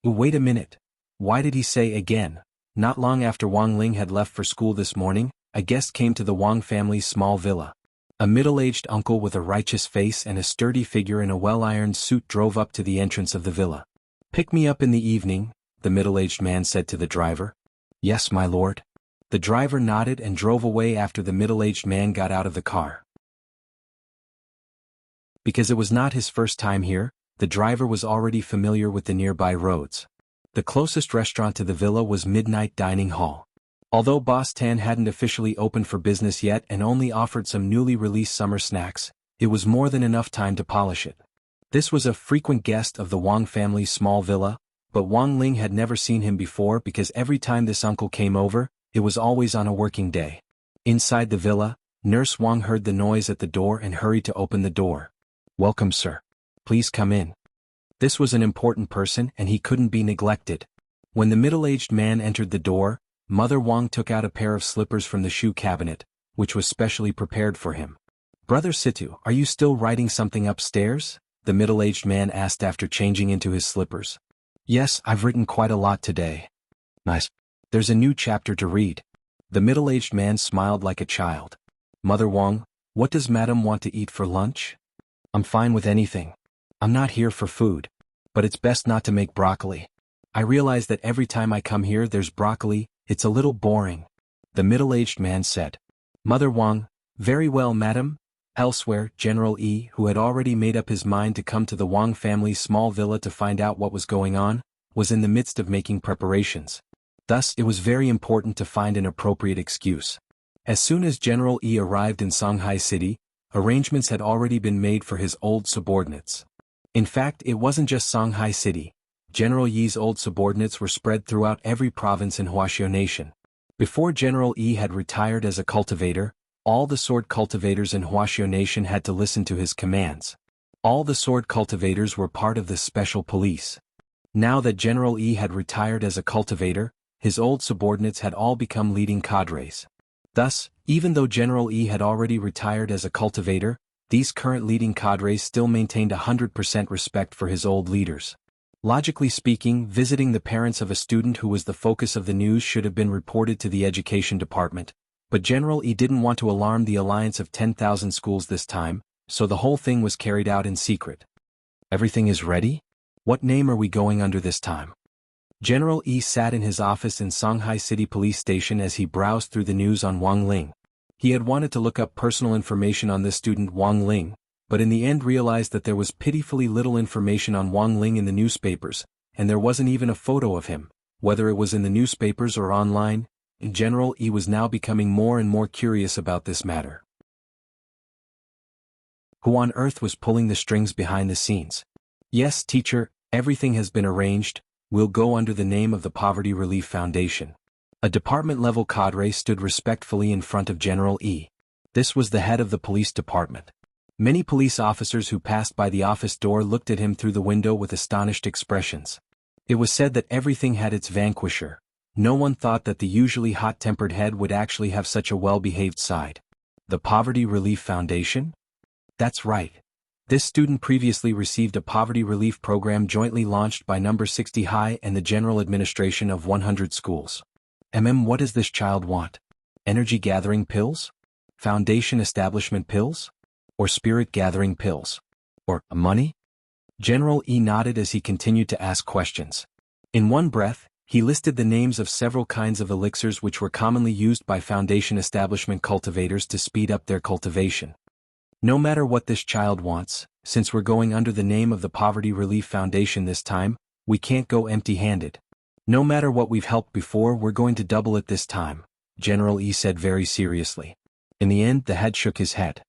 Wait a minute. Why did he say again? Not long after Wang Ling had left for school this morning, a guest came to the Wang family's small villa. A middle-aged uncle with a righteous face and a sturdy figure in a well-ironed suit drove up to the entrance of the villa. "Pick me up in the evening," the middle-aged man said to the driver. "Yes, my lord." The driver nodded and drove away after the middle-aged man got out of the car. Because it was not his first time here, the driver was already familiar with the nearby roads. The closest restaurant to the villa was Midnight Dining Hall. Although Boss Tan hadn't officially opened for business yet and only offered some newly released summer snacks, it was more than enough time to polish it. This was a frequent guest of the Wang family's small villa, but Wang Ling had never seen him before because every time this uncle came over, it was always on a working day. Inside the villa, Nurse Wang heard the noise at the door and hurried to open the door. "Welcome, sir. Please come in." This was an important person and he couldn't be neglected. When the middle-aged man entered the door, Mother Wang took out a pair of slippers from the shoe cabinet, which was specially prepared for him. "Brother Situ, are you still writing something upstairs?" the middle-aged man asked after changing into his slippers. "Yes, I've written quite a lot today." "Nice. There's a new chapter to read." The middle-aged man smiled like a child. "Mother Wang, what does Madam want to eat for lunch?" "I'm fine with anything. I'm not here for food. But it's best not to make broccoli. I realize that every time I come here there's broccoli, it's a little boring," the middle-aged man said. Mother Wang, "Very well, madam." Elsewhere, General Yi, who had already made up his mind to come to the Wang family's small villa to find out what was going on, was in the midst of making preparations. Thus, it was very important to find an appropriate excuse. As soon as General Yi arrived in Songhai City, arrangements had already been made for his old subordinates. In fact, it wasn't just Songhai City. General Yi's old subordinates were spread throughout every province in Huaxiao Nation. Before General Yi had retired as a cultivator, all the sword cultivators in Huaxiao Nation had to listen to his commands. All the sword cultivators were part of the special police. Now that General Yi had retired as a cultivator, his old subordinates had all become leading cadres. Thus, even though General Yi had already retired as a cultivator, these current leading cadres still maintained 100% respect for his old leaders. Logically speaking, visiting the parents of a student who was the focus of the news should have been reported to the education department, but General Yi didn't want to alarm the alliance of 10,000 schools this time, so the whole thing was carried out in secret. "Everything is ready? What name are we going under this time?" General Yi sat in his office in Songhai City Police Station as he browsed through the news on Wang Ling. He had wanted to look up personal information on this student Wang Ling, but in the end realized that there was pitifully little information on Wang Ling in the newspapers, and there wasn't even a photo of him, whether it was in the newspapers or online. In general, he was now becoming more and more curious about this matter. Who on earth was pulling the strings behind the scenes? "Yes, teacher, everything has been arranged. We'll go under the name of the Poverty Relief Foundation." A department-level cadre stood respectfully in front of General Yi. This was the head of the police department. Many police officers who passed by the office door looked at him through the window with astonished expressions. It was said that everything had its vanquisher. No one thought that the usually hot-tempered head would actually have such a well-behaved side. The Poverty Relief Foundation? That's right. This student previously received a poverty relief program jointly launched by No. 60 High and the General Administration of 100 schools. What does this child want? Energy-gathering pills? Foundation establishment pills? Or spirit-gathering pills? Or money? General E nodded as he continued to ask questions. In one breath, he listed the names of several kinds of elixirs which were commonly used by foundation establishment cultivators to speed up their cultivation. No matter what this child wants, since we're going under the name of the Poverty Relief Foundation this time, we can't go empty-handed. No matter what we've helped before, we're going to double it this time, General E said very seriously. In the end, the head shook his head.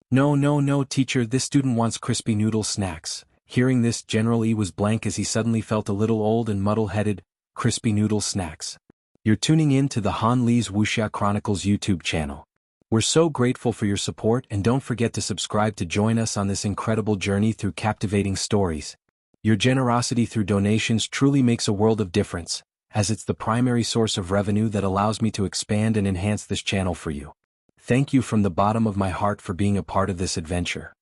No, no, no, teacher, this student wants crispy noodle snacks. Hearing this, General E was blank as he suddenly felt a little old and muddle-headed. Crispy noodle snacks. You're tuning in to the Han Lee's Wuxia Chronicles YouTube channel. We're so grateful for your support, and don't forget to subscribe to join us on this incredible journey through captivating stories. Your generosity through donations truly makes a world of difference, as it's the primary source of revenue that allows me to expand and enhance this channel for you. Thank you from the bottom of my heart for being a part of this adventure.